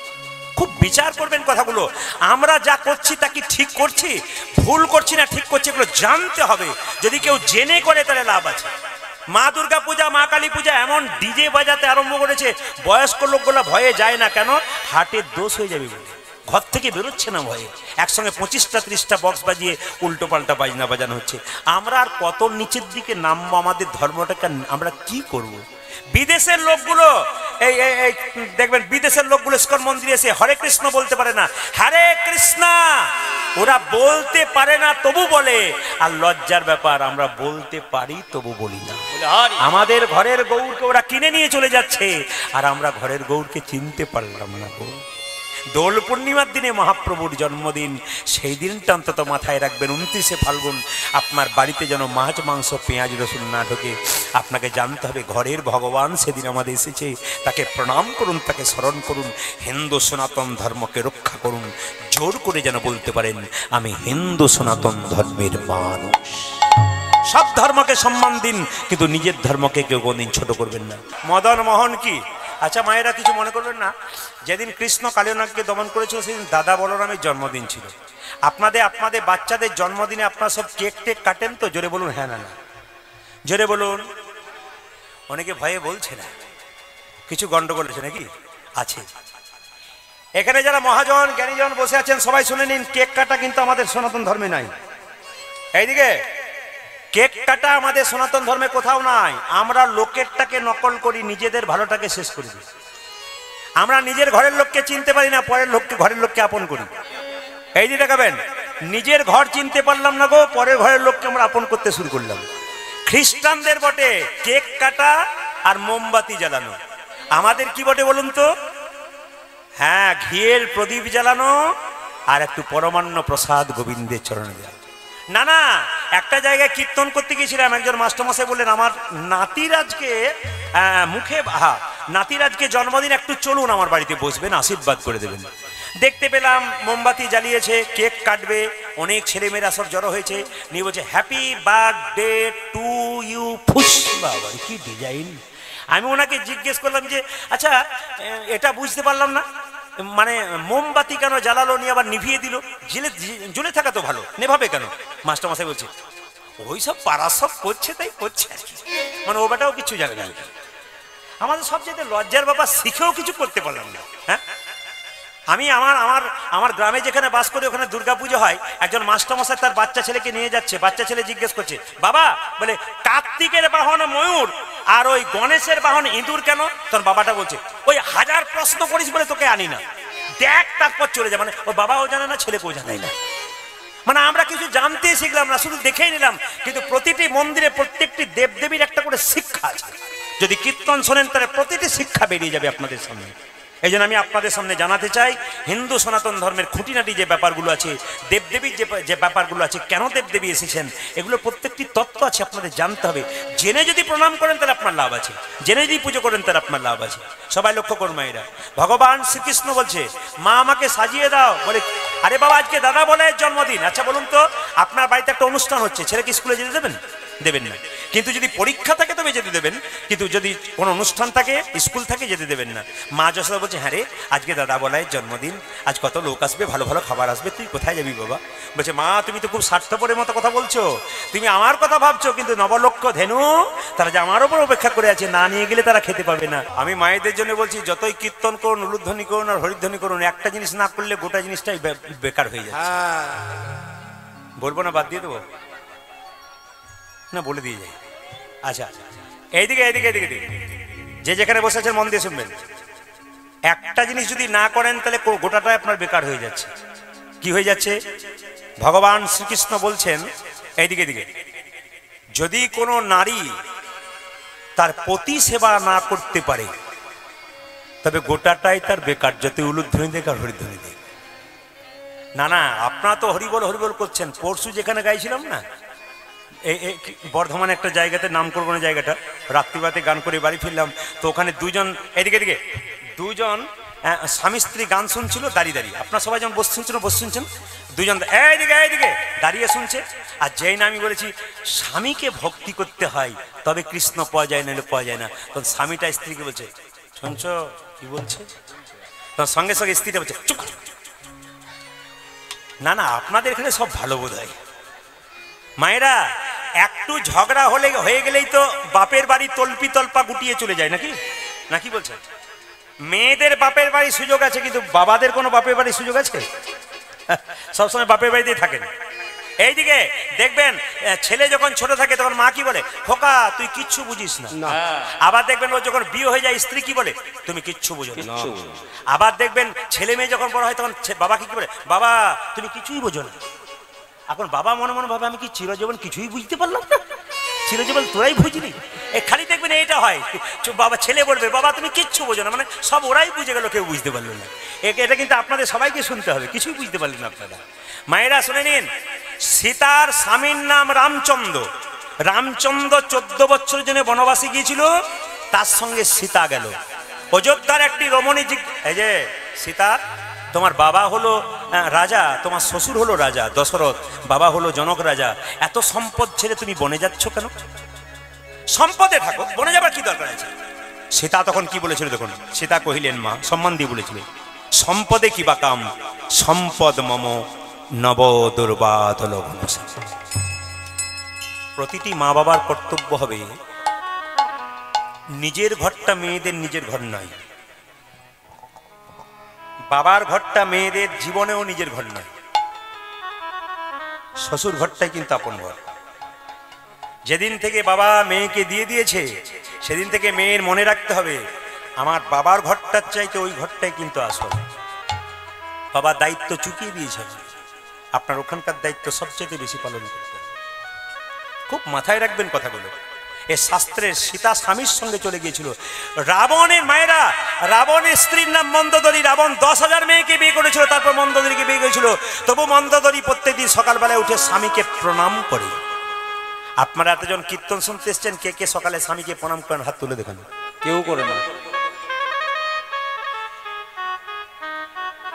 খুব বিচার করবেন কথাগুলো। আমরা যা করছি তা কি ঠিক করছি, ভুল করছি না ঠিক করছি, এগুলো জানতে হবে। যদি কেউ জেনে করে তাহলে লাভ আছে। মা দুর্গা পূজা, মা কালী পূজা এমন ডিজে বাজাতে আরম্ভ করেছে, বয়স্ক লোকগুলো ভয়ে যায় না। কেন? হার্টের দোষ হয়ে যাবে বলে ঘর থেকে বেরোচ্ছে না ভয়ে। একসঙ্গে 25টা 30টা বক্স বাজিয়ে উল্টো পাল্টা বাজনা বাজানো হচ্ছে। আমরা আর কত নিচের দিকে নামবো? আমাদের ধর্মটাকে আমরা কি করব? বিদেশের লোকগুলো এই দেখবেন, বিদেশের লোকগুলো ইস্কন মন্দিরে এসে হরে কৃষ্ণ বলতে পারে না, হরে কৃষ্ণ ওরা বলতে পারে না তবু বলে। আর লজ্জার ব্যাপার, আমরা বলতে পারি তবু বলি না। আমাদের ঘরের গৌরকে ওরা কিনে নিয়ে চলে যাচ্ছে, আর আমরা ঘরের গৌরকে চিনতে পারলাম না গো। দোল পূর্ণিমার দিনে মহাপ্রভুর জন্মদিন, সেই দিনটা অন্তত মাথায় রাখবেন। 29শে ফাল্গুন আপনার বাড়িতে যেন মাছ মাংস পেঁয়াজ রসুন না ঢোকে। আপনাকে জানতে হবে ঘরের ভগবান সেদিন আমাদের এসেছে, তাকে প্রণাম করুন, তাকে স্মরণ করুন, হিন্দু সনাতন ধর্মকে রক্ষা করুন। জোর করে যেন বলতে পারেন, আমি হিন্দু সনাতন ধর্মের মানুষ। সব ধর্মকে সম্মান দিন, কিন্তু নিজের ধর্মকে কেউ কোনদিন ছোট করবেন না। মদন মোহন কি? আচ্ছা মায়েরা কিছু মনে করবেন না, যেদিন কৃষ্ণ কালিয়ানাগকে দমন করেছিল সেদিন দাদা বলরামের জন্মদিন ছিল। আপনাদের বাচ্চাদের জন্মদিনে আপনারা সব কেক টেক কাটেন তো? জোরে বলুন হ্যাঁ না না, জোরে বলুন। অনেকে ভয়ে বলছে না, কিছু গন্ডগোল আছে নাকি? আছে। এখানে যারা মহাজন জ্ঞানীজন বসে আছেন সবাই শুনে নিন, কেক কাটা কিন্তু আমাদের সনাতন ধর্মে নাই। এইদিকে কেক কাটা আমাদের সনাতন ধর্মে কোথাও নাই। আমরা লোকেরটাকে নকল করি, নিজেদের ভালোটাকে শেষ করি। আমরা নিজের ঘরের লোককে চিনতে পারি না, পরের ঘরের লোককে আপন করি। এই যে দেখাবেন, নিজের ঘর চিনতে পারলাম না গো, পরের ঘরের লোককে আমরা আপন করতে শুরু করলাম। খ্রিস্টানদের বটে কেক কাটা আর মোমবাতি জ্বালানো, আমাদের কি বটে বলুন তো? হ্যাঁ, ঘিয়ের প্রদীপ জ্বালানো আর একটু পরমান্ন প্রসাদ গোবিন্দের চরণে দেওয়া। না না, একটা জায়গায় কীর্তন করতে গিয়েছিলাম, একজন মাস্টারমশাই বললেন আমার নাতিরাজকে নাতিরাজকে জন্মদিন, একটু চলুন আমার বাড়িতে বসবেন, আশীর্বাদ করে দেবেন। দেখতে পেলাম মোমবাতি জ্বালিয়েছে, কেক কাটবে, অনেক ছেলেমেয়েরা সব জড়ো হয়েছে, নিয়ে বলছে হ্যাপি বার্থডে টু ইউ। ফুস, বাবা কি ডিজাইন! আমি ওনাকে জিজ্ঞেস করলাম যে আচ্ছা এটা বুঝতে পারলাম না, মানে মোমবাতি কেন জ্বালালো, নিয়ে আবার নিভিয়ে দিল? জ্বলে থাকা তো ভালো, নেভাবে কেন? মাস্টারমশাই বলছে ওই সব পাড়া সব করছে তাই করছে, মানে ও বেটাও কিছু জানে না। আমাদের সবচেয়ে লজ্জার ব্যাপার, শিখেও কিছু করতে পারলাম না। হ্যাঁ, আমি আমার গ্রামে যেখানে বাস করি ওখানে দুর্গাপুজো হয়। একজন মাস্টারমশাই তার বাচ্চা ছেলেকে নিয়ে যাচ্ছে, বাচ্চা ছেলে জিজ্ঞেস করছে বাবা, বলে কার্তিকের বাহন ময়ূর আর ওই গণেশের বাহন ইঁদুর কেন? তোর বাবাটা বলছে ওই 1000 প্রশ্ন করিস বলে তোকে আনি না, দেখ তারপর চলে যা। মানে ওর বাবাও জানে না, ছেলেকেও জানাই না। মানে আমরা কিছু জানতে শিখলাম না, শুধু দেখেই নিলাম। কিন্তু প্রতিটি মন্দিরে প্রত্যেকটি দেবদেবীর একটা করে শিক্ষা আছে। যদি কীর্তন শোনেন তাহলে প্রতিটি শিক্ষা বেরিয়ে যাবে আপনাদের সামনে। এই জন্য আমি আপনাদের সামনে জানাতে চাই, হিন্দু সনাতন ধর্মের খুঁটিনাটি যে ব্যাপারগুলো আছে, দেবদেবীর যে ব্যাপারগুলো আছে, কেন দেবদেবী এসেছেন, এগুলো প্রত্যেকটি তত্ত্ব আছে, আপনাদের জানতে হবে। জেনে যদি প্রণাম করেন তাহলে আপনার লাভ আছে, জেনে যদি পুজো করেন তাহলে আপনার লাভ আছে। সবাই লক্ষ্য করুন মায়েরা, ভগবান শ্রীকৃষ্ণ বলছে মা আমাকে সাজিয়ে দাও। বলে আরে বাবা আজকে দাদা বলাইয়ের জন্মদিন। আচ্ছা বলুন তো, আপনার বাড়িতে একটা অনুষ্ঠান হচ্ছে, ছেলেকে স্কুলে যেতে দেবেন? দেবেন না। কিন্তু যদি পরীক্ষা থাকে তবে যেতে দেবেন, কিন্তু যদি কোনো অনুষ্ঠান থাকে, স্কুল থাকে, যেতে দেবেন না। মা যশোদা বলছে হ্যাঁ রে আজকে দাদা বলাইয়ের জন্মদিন, আজ কত লোক আসবে, ভালো ভালো খাবার আসবে, তুই কোথায় যাবি বাবা? বলছে মা তুমি তো খুব স্বার্থপরের মতো কথা বলছো, তুমি আমার কথা ভাবছো, কিন্তু নবলক্ষ ধেনু তারা যে আমার ওপর অপেক্ষা করে আছে, না নিয়ে গেলে তারা খেতে পাবে না। আমি মায়েদের জন্য বলছি যতই কীর্তন করুন, উলুধ্বনি করুন আর হরিধ্বনি করুন, একটা জিনিস না করলে গোটা জিনিসটাই বেকার হয়ে যায়। বলবো না, বাদ দিয়ে দেবো না, বলে দিয়ে যাই। আচ্ছা এইদিকে এইদিকে এইদিকে যে যেখানে বসে আছেন মন দিয়ে শুনবেন, একটা জিনিস যদি না করেন তাহলে গোটাটাই আপনার বেকার হয়ে যাচ্ছে। কি হয়ে যাচ্ছে? ভগবান শ্রীকৃষ্ণ বলছেন এইদিকে দিকে, যদি কোনো নারী তার পতি সেবা না করতে পারে তবে গোটাটাই তার বেকার, যত উলুধ্বনি দেখ আর হরিধ্বনি দেখ। না না, আপনারা তো হরিবল হরিবল করছেন। পরশু যেখানে গাইছিলাম না, বর্ধমানে একটা জায়গাতে, নাম করবো না জায়গাটা, রাত্রিবাতে গান করে বাড়ি ফিরলাম, তো ওখানে দুজন স্বামী স্ত্রী গান শুনছিল দাঁড়িয়ে দাঁড়িয়ে। আপনার সবাই যখন বস শুনছেন দুজন এইদিকে দাঁড়িয়ে শুনছে। আর যেই না আমি বলেছি স্বামীকে ভক্তি করতে হয় তবে কৃষ্ণ পাওয়া যায়, না পাওয়া যায় না, তখন স্বামীটা স্ত্রীকে বলছে শুনছ কি বলছে, তখন সঙ্গে সঙ্গে স্ত্রীটা বলছে চুপ। না না, আপনাদের এখানে সব ভালো বোধ হয়। মায়েরা একটু ঝগড়া হয়ে গেলেই তো বাপের বাড়ি তল্পি তল্পা গুটিয়ে চলে যায় নাকি, নাকি বলছেন? মেয়েদের বাপের বাড়ির সুযোগ আছে, কিন্তু বাবাদের কোনো বাপের বাড়ির সুযোগ আছে? সবসময় বাপের বাড়িতেই থাকেন। এইদিকে দেখবেন ছেলে যখন ছোট থাকে তখন মা কি বলে, খোকা তুই কিচ্ছু বুঝিস না। আবার দেখবেন ও যখন বিয়ে হয়ে যায় স্ত্রী কি বলে, তুমি কিচ্ছু বুঝো না। আবার দেখবেন ছেলে মেয়ে যখন বড় হয় তখন বাবা কি বলে, বাবা তুমি কিছুই বোঝো না। এখন বাবা মনে মনে ভাবে আমি কি চিরজীবন কিছুই বুঝতে পারলাম না, চিরজীবন তোরাই বুঝলি। খালি দেখবেন এইটা হয়, বাবা ছেলে বলবে বাবা তুমি কিচ্ছু বোঝো না, মানে সব ওরাই বুঝে গেল, কেউ বুঝতে পারলো না। এটা কিন্তু আপনাদের সবাইকে শুনতে হবে, কিছুই বুঝতে পারলেন আপনারা। মায়েরা শুনে নিন, সীতার স্বামীর নাম রামচন্দ্র। রামচন্দ্র 14 বছর জন্য বনবাসে গিয়েছিল, তার সঙ্গে সীতা গেল। অযোধ্যার একটি রমণী, এই যে সীতা তোমার বাবা হলো রাজা, তোমার শ্বশুর হলো রাজা দশরথ, বাবা হলো জনক রাজা, এত সম্পদ ছেড়ে তুমি বনে যাচ্ছ কেন? সম্পদে থাকো, বনে যাবার কি দরকার আছে? সীতা তখন কি বলেছিল দেখুন, সীতা কহিলেন, মা সম্মান দিয়ে বলেছিলেন, সম্পদে কি বা কাম, সম্পদ মম নব দুর্বাদল। প্রতিটি মা বাবার কর্তব্য হবে, নিজের ঘরটা মেয়েদের নিজের ঘর নয়, বাবার ঘরটা মেয়েদের জীবনেও নিজের ঘর নয়, শ্বশুর ঘরটাই কিন্তু আপন ঘর। যেদিন থেকে বাবা মেয়েকে দিয়ে দিয়েছে সেদিন থেকে মেয়ের মনে রাখতে হবে, আমার বাবার ঘরটার চাইতে ওই ঘরটাই কিন্তু আসল। বাবা দায়িত্ব চুকিয়ে দিয়েছে, আপনার ওখানকার দায়িত্ব সবচেয়ে বেশি পালন করতে হবে। খুব মাথায় রাখবেন কথাগুলো। এ শাস্ত্রের সীতা স্বামীর সঙ্গে চলে গিয়েছিল। রাবণের মায়েরা, রাবণের স্ত্রীর নাম মন্দোদরী। রাবণ 10,000 মেয়েকে বিয়ে করেছিল, তারপর মন্দোদরীকে বিয়ে করেছিল। তবু মন্দোদরী প্রত্যেকদিন সকালবেলায় উঠে স্বামীকে প্রণাম করে। আপনারা এতজন কীর্তন শুনতে এসছেন, কে কে সকালে স্বামীকে প্রণাম করেন? হাত তুলে দেখান। কেউ করে না।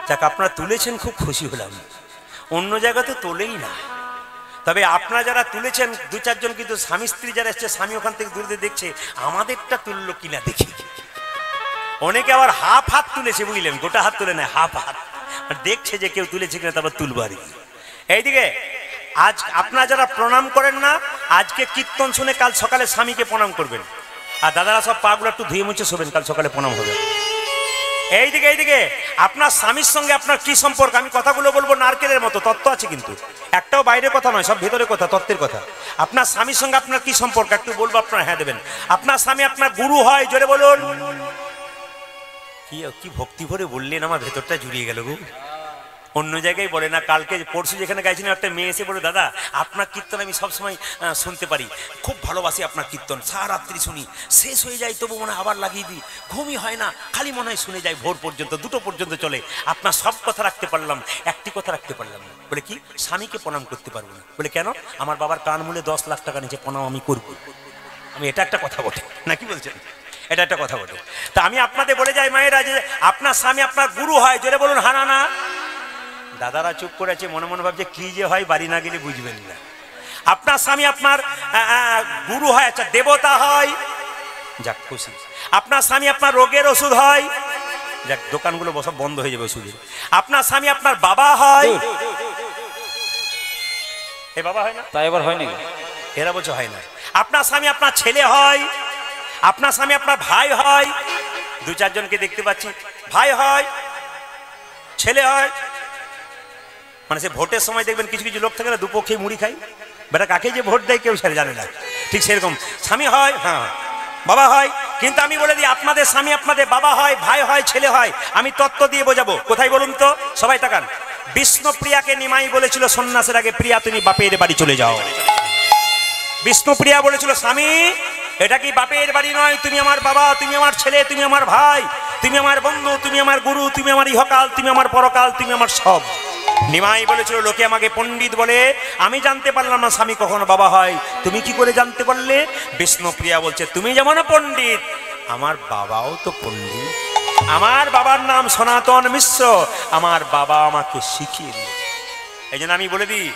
যাক, আপনারা তুলেছেন, খুব খুশি হলাম। অন্য জায়গাতে তোলেই না, তবে আপনারা যারা তুলেছেন 2-4 জন, কিন্তু স্বামী স্ত্রী যারা এসছে, স্বামী ওখান থেকে দূরে দেখছে আমাদেরটা তুললো কিনা দেখি। অনেকে আবার হাফ হাত তুলেছে, বুঝলেন, গোটা হাত তুলে নেয়, হাফ হাত দেখছে যে কেউ তুলেছে কিনা, তারপর তুলবো আর কি। এইদিকে আজ আপনারা যারা প্রণাম করেন না, আজকে কীর্তন শুনে কাল সকালে স্বামীকে প্রণাম করবেন। আর দাদারা সব পাগুলো একটু ধুয়ে মুছে শোবেন, কাল সকালে প্রণাম হবে। এইদিকে আপনার স্বামীর সঙ্গে আপনার কি সম্পর্ক, আমি কথাগুলো বলবো নারকেলের মতো, তত্ত্ব আছে কিন্তু, একটাও বাইরের কথা নয়, সব ভেতরের কথা, তত্ত্বের কথা। আপনার স্বামীর সঙ্গে আপনার কি সম্পর্ক একটু বলবো, আপনারা হ্যাঁ দেবেন। আপনার স্বামী আপনার গুরু হয়, জোরে বলুন। কি ভক্তি ভরে বললেন, আমার ভেতরটা জুড়িয়ে গেল গো। অন্য জায়গায় বলে না। কালকে পরশু যেখানে গাইছিলেন, একটা মেয়ে এসে বলে, দাদা আপনার কীর্তন আমি সবসময় শুনতে পারি, খুব ভালোবাসি আপনার কীর্তন, সারা রাত্রি শুনি, শেষ হয়ে যায় তবু মনে হয় আবার লাগিয়ে দিই, ঘুমই হয় না, খালি মনে হয় শুনে যায় ভোর পর্যন্ত, 2টো পর্যন্ত চলে। আপনার সব কথা রাখতে পারলাম, একটি কথা রাখতে পারলাম না। বলে কি? স্বামীকে প্রণাম করতে পারবো না। বলে কেন? আমার বাবার কান মূলে 10 লাখ টাকা নিচে প্রণাম আমি করবো। আমি এটা একটা কথা বটে নাকি বলছেন? এটা একটা কথা বটে। তা আমি আপনাদের বলে যাই মায়েরা, যে আপনার স্বামী আপনার গুরু হয়, জোরে বলুন হা না না। দাদারা চুপ করেছে, মনে মনে ভাবছে কি যে হয়, বাড়ি না গেলে বুঝবেন না। আপনার স্বামী আপনার গুরু হয়, আচ্ছা দেবতা হয়, যাক খুশি। আপনার স্বামী আপনার রোগের ওষুধ হয়, যাক দোকানগুলো সব বন্ধ হয়ে যাবে ওষুধের। আপনার স্বামী আপনার বাবা হয়, এ বাবা হয় না, তাই এবার হয় নাকি? এরা বলছে হয় না। আপনার স্বামী আপনার ছেলে হয়, আপনার স্বামী আপনার ভাই হয়। 2-4 জনকে দেখতে পাচ্ছি, ভাই হয়, ছেলে হয়। মানে সে ভোটের সময় দেখবেন কিছু কিছু লোক থাকে না, দুপক্ষেই মুড়ি খাই, বেটা কাকে যে ভোট দেয় কেউ সেটা জানে না। ঠিক সেরকম স্বামী হয়, হ্যাঁ বাবা হয়। কিন্তু আমি বলে দিই, আপনাদের স্বামী আপনাদের বাবা হয়, ভাই হয়, ছেলে হয়। আমি তত্ত্ব দিয়ে বোঝাবো। কোথায় বলুন তো, সবাই তাকান। বিষ্ণুপ্রিয়াকে নিমাই বলেছিল সন্ন্যাসের আগে, প্রিয়া তুমি বাপের বাড়ি চলে যাও। বিষ্ণুপ্রিয়া বলেছিল, স্বামী এটা কি বাপের বাড়ি নয়, তুমি আমার বাবা, তুমি আমার ছেলে, তুমি আমার ভাই, তুমি আমার বন্ধু, তুমি আমার গুরু, তুমি আমার ইহকাল, তুমি আমার পরকাল, তুমি আমার সব। নিমাই বলেছিল, লোকে আমাকে পণ্ডিত বলে, আমি জানতে পারলাম না স্বামী কখনো বাবা হয়, তুমি কি করে জানতে পারলে? বিষ্ণুপ্রিয়া বলছে, তুমি যেমন পণ্ডিত, আমার বাবাও তো পণ্ডিত। আমার বাবার নাম সনাতন মিশ্র, আমার বাবা আমাকে শিখিয়ে দিয়েছে। এই জন্য আমি বলে দিই,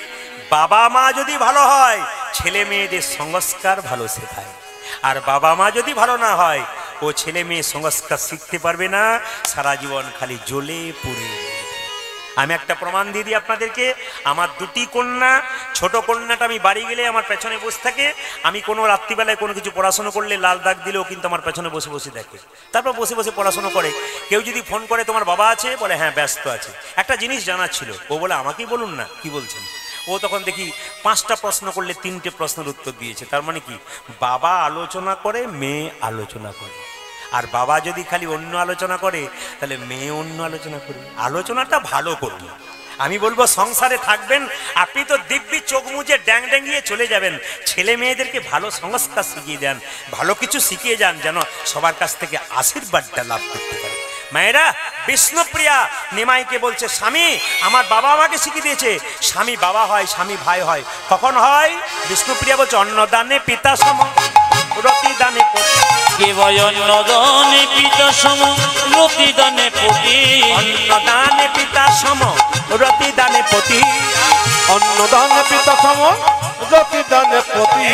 বাবা মা যদি ভালো হয়, ছেলে মেয়েদের সংস্কার ভালো শেখায়। আর বাবা মা যদি ভালো না হয়, ও ছেলে মেয়ে সংস্কার শিখতে পারবে না, সারা জীবন খালি জ্বলে পুড়ে। আমি একটা প্রমাণ দিয়ে দিই আপনাদেরকে। আমার দুটি কন্যা, ছোট কন্যাটা আমি বাড়ি গেলে আমার পেছনে বসে থাকে। আমি কোনো রাত্রিবেলায় কোনো কিছু পড়াশোনা করলে লাল দাগ দিলেও কিন্তু আমার পেছনে বসে বসে দেখে, তারপর বসে বসে পড়াশোনা করে। কেউ যদি ফোন করে তোমার বাবা আছে, বলে হ্যাঁ ব্যস্ত আছে। একটা জিনিস জানার ছিল, ও বলে আমাকেই বলুন না কি বলছেন। ও তখন দেখি 5টা প্রশ্ন করলে 3টে প্রশ্নের উত্তর দিয়েছে। তার মানে কি, বাবা আলোচনা করে, মেয়ে আলোচনা করে। আর বাবা যদি খালি অন্য আলোচনা করে, তাহলে মেয়ে অন্য আলোচনা করে। আলোচনাটা ভালো করুন। আমি বলবো সংসারে থাকবেন, আপনি তো দিব্যি চোখ মুজে ড্যাং ড্যাঙ্গিয়ে চলে যাবেন। ছেলে মেয়েদেরকে ভালো সংস্কার শিখিয়ে দেন, ভালো কিছু শিখিয়ে যান, যেন সবার কাছ থেকে আশীর্বাদটা লাভ করতে পারে। মায়েরা, বিষ্ণুপ্রিয়া নিমাইকে বলছে, স্বামী আমার বাবা আমাকে শিখিয়ে দিয়েছে। স্বামী বাবা হয়, স্বামী ভাই হয়। কখন হয়? বিষ্ণুপ্রিয়া বলছে, অন্নদানে পিতা সম, রতিদানে পতি। কেবল অন্নদানে পিতা সম, রতিদানে পতি। অন্নদানে পিতা সম, রতিদানে পতি। অন্নদানে পিতা সম, রতিদানে পতি।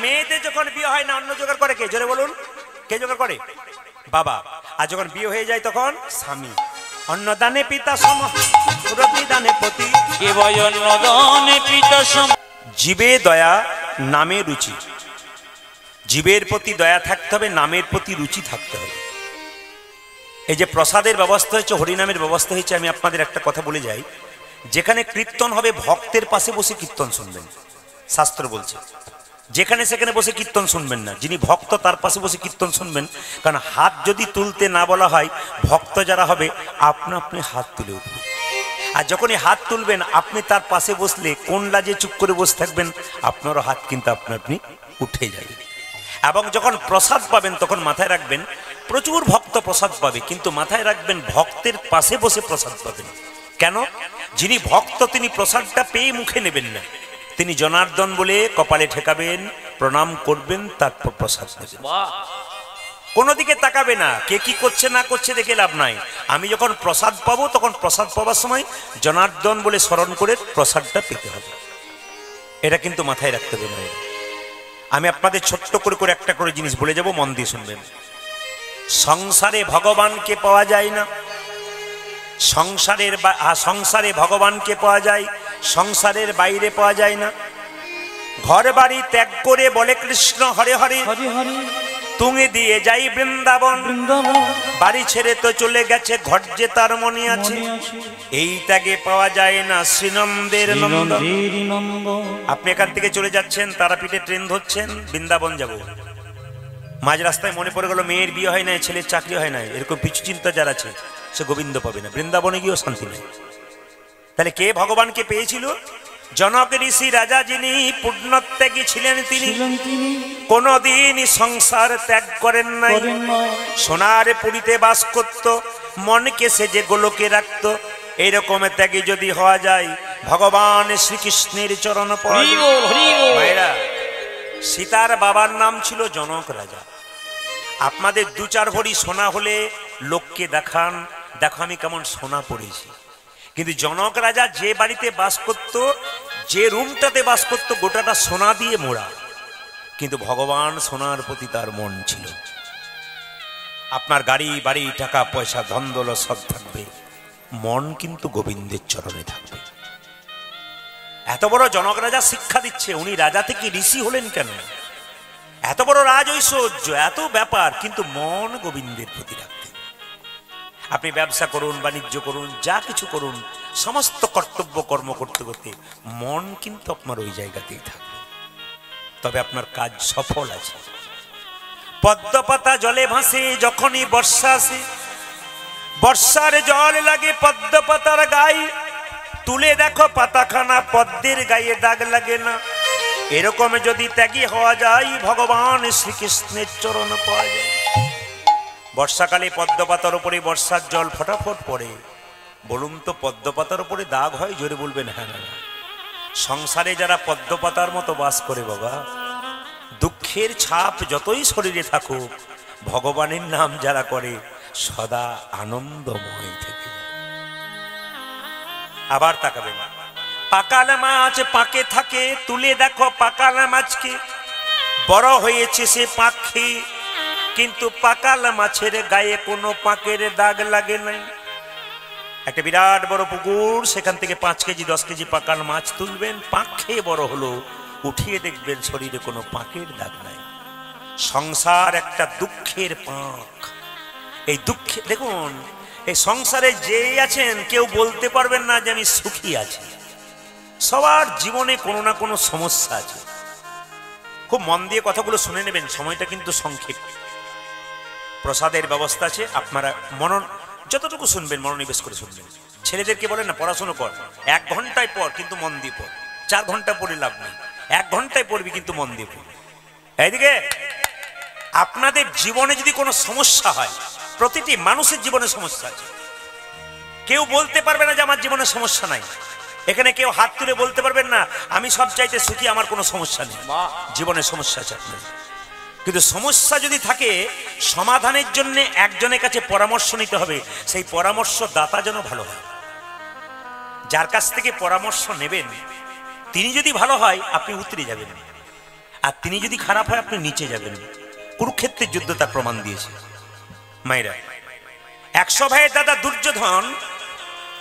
মেয়েদের যখন বিয়ে হয় না, অন্ন জোগাড় করে কে? জোরে বলুন, কে জোগাড় করে? বাবা। আর যখন বিয়ে হয়ে যায় তখন স্বামী। অন্নদানে পিতা সম, রতিদানে পতি। কেবল অন্নদানে পিতা সম। জীবে দয়া, নামে রুচি। জীবের প্রতি দয়া থাকতে হবে, নামের প্রতি রুচি থাকতে হবে। এই যে প্রসাদের ব্যবস্থা হয়েছে, হরিনামের ব্যবস্থা হয়েছে, আমি আপনাদের একটা কথা বলে যাই। যেখানে কীর্তন হবে, ভক্তের পাশে বসে কীর্তন শুনবেন। শাস্ত্র বলছে যেখানে সেখানে বসে কীর্তন শুনবেন না। যিনি ভক্ত তার পাশে বসে কীর্তন শুনবেন। কারণ হাত যদি তুলতে না বলা হয়, ভক্ত যারা হবে আপনা আপনি হাত তুলে উঠবে। আর যখনই হাত তুলবেন, আপনি তার পাশে বসলে কোন লাজে চুপ করে বসে থাকবেন, আপনারও হাত কিন্তু আপনি উঠে যাবে। এবং যখন প্রসাদ পাবেন, তখন মাথায় রাখবেন প্রচুর ভক্ত প্রসাদ পাবে, কিন্তু মাথায় রাখবেন ভক্তের পাশে বসে প্রসাদ পাবেন। কেন? যিনি ভক্ত তিনি প্রসাদটা পেয়ে মুখে নেবেন না, তিনি জনার্দন বলে কপালে ঠেকাবেন, প্রণাম করবেন, তারপর প্রসাদ নেবেন। কোনো দিকে তাকাবে না, কে কি করছে না করছে দেখে লাভ নাই। আমি যখন প্রসাদ পাবো, তখন প্রসাদ পাওয়ার সময় জনার্দন বলে স্মরণ করে প্রসাদটা পেতে হবে। এটা কিন্তু মাথায় রাখতে হবে না। আমি আপনাদের ছোট্ট করে করে একটা করে জিনিস বলে যাব, মন দিয়ে শুনবেন। সংসারে ভগবানকে পাওয়া যায় না। সংসারে ভগবানকে পাওয়া যায়, সংসারের বাইরে পাওয়া যায় না। ঘর বাড়ি ত্যাগ করে বলে কৃষ্ণ হরে হরে, হরি হরি। তুমি দিয়ে যাই বৃন্দাবন। বৃন্দাবন। বাড়ি ছেড়ে তো চলে গেছে, ঘর যে তার মনে আছে। এই ত্যাগে পাওয়া যায় না শ্রীনন্দের নন্দন। আপনি এখান থেকে চলে যাচ্ছেন, তারাপীঠে ট্রেন ধরছেন, বৃন্দাবন যাব। মাঝ রাস্তায় মনে পড়ে গেল মেয়ের বিয়ে হয় নাই, ছেলের চাকরি হয় নাই, এরকম পিছু চিন্তা যার আছে, সে গোবিন্দ পাবে না, বৃন্দাবনে গিয়েও শান্তি নেই। তাহলে কে ভগবানকে পেয়েছিল? জনক ঋষি রাজা, যিনি পুণ্যত্যাগী ছিলেন, তিনি কোনদিন সংসার ত্যাগ করেন নাই। সোনার পুরীতে বাস করত, মনকে সে যে গোলকে রাখত। এইরকম ত্যাগী যদি হওয়া যায়, ভগবান শ্রীকৃষ্ণের চরণ পাওয়া যায়। সীতার বাবার নাম ছিল জনক রাজা। আপনাদের 2-4 ভরি সোনা হলে লোককে দেখান, দেখো আমি কেমন সোনা পড়েছি। কিন্তু জনক রাজা যে বাড়িতে বাস করত, যে রুমটাতে বাস করত, গোটাটা সোনা দিয়ে মোড়া, কিন্তু ভগবান সোনার প্রতি তার মন ছিল। আপনার গাড়ি বাড়ি টাকা পয়সা ধন দৌলত সব থাকবে, মন কিন্তু গোবিন্দের চরণে থাকবে। এত বড় জনক রাজা শিক্ষা দিচ্ছে, উনি রাজা থেকে ঋষি হলেন কেন? এত বড় রাজ ঐশ্বর্য, এত ব্যাপার, কিন্তু মন গোবিন্দের প্রতি রাখতেন। আপনি ব্যবসা করুন, বাণিজ্য করুন, যা কিছু করুন, সমস্ত কর্তব্য কর্ম করতে করতে মন কিন্তু আপনার ওই জায়গাতেই থাকবে, তবে আপনার কাজ সফল আছে। পদ্মপাতা জলে ভাসে, যখনই বর্ষা আসে, বর্ষার জল লাগে পদ্মপাতার গায়ে, তুলে দেখো পাতাখানা, পদ্মের গায়ে দাগ লাগে না। এরকম যদি ত্যাগী হওয়া যায়, ভগবান শ্রীকৃষ্ণের চরণ পাওয়া যায়। বর্ষাকালে পদ্মপাতার উপরে বর্ষার জল ফটাফট পড়ে। বলুন তো, পদ্মপাতার উপরে দাগ হয়? জোরে বলবেন হ্যাঁ না। সংসারে যারা পদ্মপাতার মতো বাস করে বাবা, দুঃখের ছাপ যতই শরীরে থাকুক, ভগবানের নাম যারা করে সদা আনন্দময় থেকে যায়। আবার তাকাবেন, পাকাল মাছ পাকে থাকে, তুলে দেখো পাকাল মাছকে, বড় হয়েছে সে পাখি, কিন্তু পাকাল মাছের গায়ে কোনো পাকের দাগ লাগে নাই। একটা বিরাট বড় পুকুর, সেখান থেকে 5 কেজি 10 কেজি পাকার মাছ তুলবেন, পাক খেয়ে বড় হলো, উঠিয়ে দেখবেন শরীরে কোনো পাকের দাগ নাই। সংসার একটা দুঃখের পাক। এই দুঃখে দেখুন, এই সংসারে যে আছেন কেউ বলতে পারবেন না যে আমি সুখী আছি। সবার জীবনে কোনো না কোনো সমস্যা আছে। খুব মন দিয়ে কথাগুলো শুনে নেবেন, সময়টা কিন্তু সংক্ষেপ। প্রসাদের ব্যবস্থা আছে, আপনারা যতটুকু শুনবেন মনোনিবেশ করে শুনবেন। ছেলেদেরকে বলেন না পড়াশুনো কর, 1 ঘন্টায় পর, কিন্তু মন দিয়ে পড়। 4 ঘন্টা পড়ে লাভ নেই, 1 ঘন্টায় পড়বি কিন্তু মন দিয়ে পড়। এইদিকে আপনাদের জীবনে যদি কোনো সমস্যা হয়, প্রতিটি মানুষের জীবনে সমস্যা আছে। কেউ বলতে পারবে না যে আমার জীবনে সমস্যা নাই। এখানে কেউ হাত তুলে বলতে পারবেন না আমি সব চাইতে সুখী, আমার কোনো সমস্যা নেই। জীবনে সমস্যা আছে আপনার। কিন্তু সমস্যা যদি থাকে, সমাধানের জন্য একজনের কাছে পরামর্শ নিতে হবে। সেই পরামর্শ দাতা যেন ভালো হয়। যার কাছ থেকে পরামর্শ নেবেন তিনি যদি ভালো হয় আপনি উতরে যাবেন, আর তিনি যদি খারাপ হয় আপনি নিচে যাবেন। কুরুক্ষেত্রের যুদ্ধ তার প্রমাণ দিয়েছে। মায়েরা, 100 ভাইয়ের দাদা দুর্যোধন,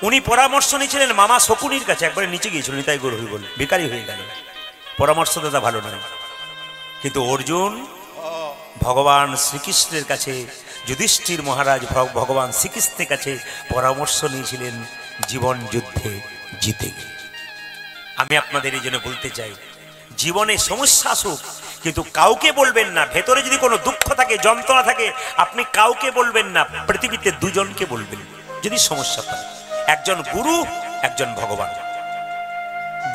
উনি পরামর্শ নিয়েছিলেন মামা শকুনির কাছে। একবারে নিচে গিয়েছিল, নিতাই গৌর হয়ে বল, বেকারি হয়ে গেল, পরামর্শ দাদা ভালো নয়। কিন্তু অর্জুন ভগবান শ্রীকৃষ্ণের কাছে, যুধিষ্ঠির মহারাজ ভগবান শ্রীকৃষ্ণের কাছে পরামর্শ নিয়েছিলেন জীবন যুদ্ধে জিতে গিয়ে। আমি আপনাদের এই জন্য বলতে চাই, জীবনে সমস্যা আসুক কিন্তু কাউকে বলবেন না। ভেতরে যদি কোনো দুঃখ থাকে, যন্ত্রণা থাকে, আপনি কাউকে বলবেন না। পৃথিবীতে 2 জনকে বলবেন যদি সমস্যা পায়, একজন গুরু, একজন ভগবান।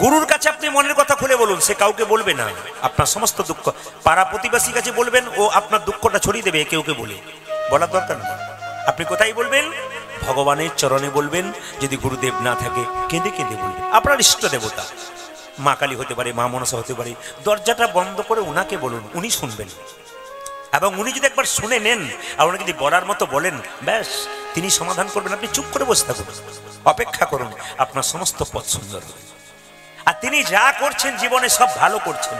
গুরুর কাছে আপনি মনের কথা খুলে বলুন, সে কাউকে বলবে না। আপনার সমস্ত দুঃখ পাড়া প্রতিবেশীর কাছে বলবেন, ও আপনার দুঃখটা ছড়িয়ে দেবে। কেউ বলে বলার দরকার না। আপনি কোথায় বলবেন? ভগবানের চরণে বলবেন। যদি গুরুদেব না থাকে কেঁদে কেঁদে বলবেন। আপনার ইষ্ট দেবতা মা কালী হতে পারে, মা মনসা হতে পারে, দরজাটা বন্ধ করে ওনাকে বলুন, উনি শুনবেন। এবং উনি যদি একবার শুনে নেন আর উনি যদি বলার মতো বলেন, ব্যাস তিনি সমাধান করবেন। আপনি চুপ করে বসে থাকুন, অপেক্ষা করুন, আপনার সমস্ত পথ সুন্দর হবে। আর তিনি যা করছেন জীবনে সব ভালো করছেন।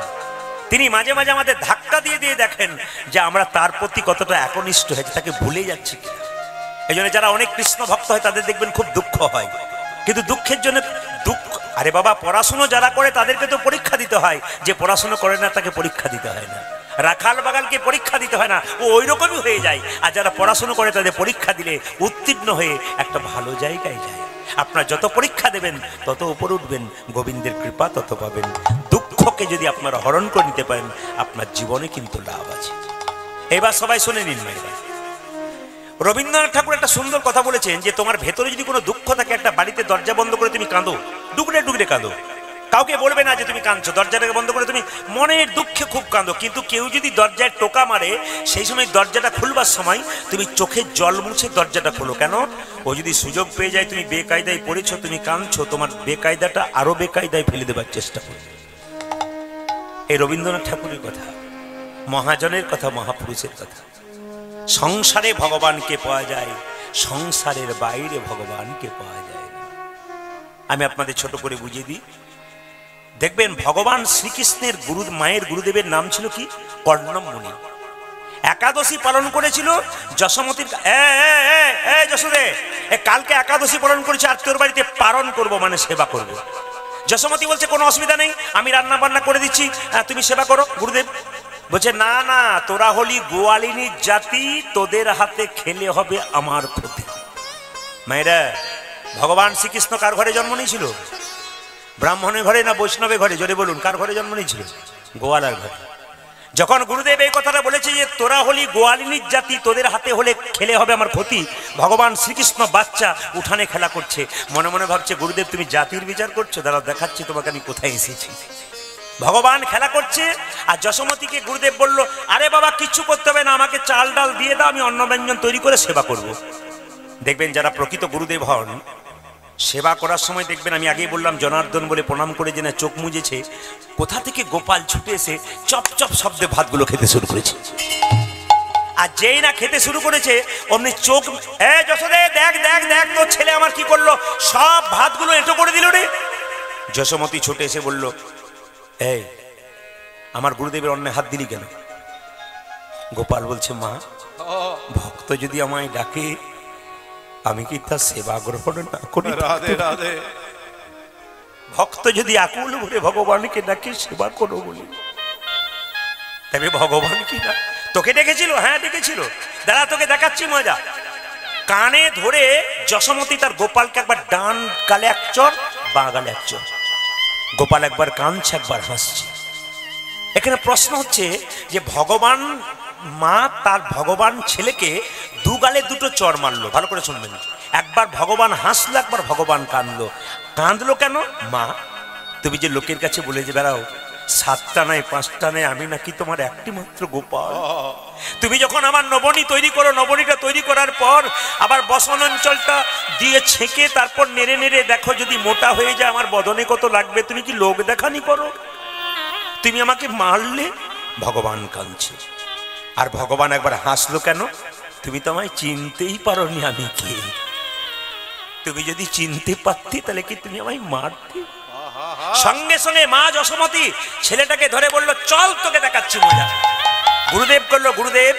তিনি মাঝে মাঝে আমাদের ধাক্কা দিয়ে দিয়ে দেখেন যে আমরা তার প্রতি কতটা একনিষ্ঠ হয়েছে, তাকে ভুলে যাচ্ছি কিনা। এই জন্য যারা অনেক কৃষ্ণ ভক্ত হয় তাদের দেখবেন খুব দুঃখ হয়। কিন্তু দুঃখের জন্য দুঃখ, আরে বাবা পড়াশুনো যারা করে তাদেরকে তো পরীক্ষা দিতে হয়, যে পড়াশুনো করে না তাকে পরীক্ষা দিতে হয় না। রাখাল বাগালকে পরীক্ষা দিতে হয় না, ও ওই রকমই হয়ে যায়। আর যারা পড়াশুনো করে তাদের পরীক্ষা দিলে উত্তীর্ণ হয়ে একটা ভালো জায়গায় যায়। আপনার যত পরীক্ষা দেবেন তত উপরে উঠবেন, গোবিন্দের কৃপা তত পাবেন। দুঃখকে যদি আপনারা হরণ করে নিতে পারেন আপনার জীবনে কিন্তু লাভ আছে। এবার সবাই শুনে নিন। রবীন্দ্রনাথ ঠাকুর একটা সুন্দর কথা বলেছেন যে তোমার ভেতরে যদি কোনো দুঃখ থাকে, একটা বাড়িতে দরজা বন্ধ করে তুমি কাঁদো, ডুগরে ডুগরে কাঁদো। কাউকে বলবে না যে তুমি কাঁদছো, দরজাটাকে বন্ধ করে তুমি মনের দুঃখে খুব কাঁদো। কিন্তু কেউ যদি দরজায় টোকা মারে, সেই সময় দরজাটা খুলবার সময় তুমি চোখের জল মুছে দরজাটা খোলো। কেন? ও যদি সুযোগ পেয়ে যায় তুমি বেকায়দায় পড়েছো, তুমি কাঁদছো, তোমার বেকায়দাটা আরো বেকায়দায় ফেলে দেবার চেষ্টা করবে। এই রবীন্দ্রনাথ ঠাকুরের কথা, মহাজনের কথা, মহাপুরুষের কথা। সংসারে ভগবানকে পাওয়া যায়, সংসারের বাইরে ভগবানকে পাওয়া যায় না। আমি আপনাদের ছোট করে বুঝিয়ে দিই। দেখবেন ভগবান শ্রীকৃষ্ণের মায়ের গুরুদেবের নাম ছিল কি? কর্ণম মুনি। একাদশী পালন করেছিল যশোমতীর। যশোদে, কালকে একাদশী পালন করেছে আর তোর বাড়িতে পালন করব, মানে সেবা করব। যশোমতী বলছে কোনো অসুবিধা নেই, আমি রান্না বান্না করে দিচ্ছি, তুমি সেবা করো। গুরুদেব বলছে না না, তোরা হলি গোয়ালিনীর জাতি, তোদের হাতে খেলে হবে আমার ক্ষতি। মায়েরা, ভগবান শ্রীকৃষ্ণ কার ঘরে জন্ম নিয়েছিল? ব্রাহ্মণের ঘরে না বৈষ্ণবের ঘরে? জোরে বলুন, কার ঘরে জন্ম নিয়েছিল? গোয়ালার ঘরে। যখন গুরুদেব এই কথাটা বলেছে যে তোরা হলি গোয়ালিনীর জাতি, তোদের হাতে হলে খেলে হবে আমার ক্ষতি, ভগবান শ্রীকৃষ্ণ বাচ্চা উঠানে খেলা করছে, মনে মনে ভাবছে গুরুদেব তুমি জাতির বিচার করছো, দাঁড়াও দেখাচ্ছি তোমাকে আমি কোথায় এসেছি। ভগবান খেলা করছে আর যশোমতীকে গুরুদেব বলল, আরে বাবা কিচ্ছু করতে হবে না, আমাকে চাল ডাল দিয়ে দাও, আমি অন্ন ব্যঞ্জন তৈরি করে সেবা করব। দেখবেন যারা প্রকৃত গুরুদেব হন, সেবা করার সময় দেখবেন, আমি আগেই বললাম জনার্দন বলে প্রণাম করে যে না চোখ মুজেছে, কোথা থেকে গোপাল ছুটে এসে চপ চপ শব্দে ভাতগুলো খেতে শুরু করেছে। আর যেই না খেতে শুরু করেছে অমনি চোখ, যশোদে দেখ দেখ দেখ তোর ছেলে আমার কি করলো, সব ভাতগুলো এঁটো করে দিল রে। যশোমতী ছুটে এসে বলল, এই আমার গুরুদেবের অন্নে হাত দিলি কেন? গোপাল বলছে, মা ভক্ত যদি আমায় ডাকে আমি কি তার সেবা গ্রহণ না করি? রাধে রাধে। ভক্ত যদি আকুল ভরে ভগবানকে ডাকে সেবা করো বলি, তবে ভগবান কি না তোকে ডেকেছিল? হ্যাঁ ডেকেছিল। দাদা তোকে দেখাচ্ছি মজা। কানে ধরে যশোমতী তার গোপালকে একবার ডান গালে এক চর, বাঁ গালে এক চর। গোপাল একবার কাঁদছে, একবার হাসছে। এখানে প্রশ্ন হচ্ছে যে ভগবান মা তার ভগবান ছেলেকে দু গালে দুটো চর মারলো। ভালো করে শুনবেন, একবার ভগবান হাসলো, একবার ভগবান কাঁদলো। কাঁদলো কেন? মা তুমি যে লোকের কাছে বলে যে বেড়াও 7টা নাই 5টা নাই, আমি নাকি তোমার একটি মাত্র গোপাল। তুমি যখন আমার নবনী তৈরি করো, নবনীটা তৈরি করার পর আবার বসন অঞ্চলটা দিয়ে ছেঁকে তারপর নেড়ে নেড়ে দেখো যদি মোটা হয়ে যায় আমার বদনে কত লাগবে, তুমি কি লোক দেখানি করো? তুমি আমাকে মারলে। ভগবান কাঁদছে। আর ভগবান একবার হাসলো কেন? তুমি তো আমায় চিনতেই পারোনি আমি কে। তুমি যদি চিনতে পারতে তাহলে কি তুমি আমায় মারতে? সঙ্গে সঙ্গে মা যশোমতী ছেলেটাকে ধরে বললো চল তোকে দেখাচ্ছি মজা। গুরুদেব করলো, গুরুদেব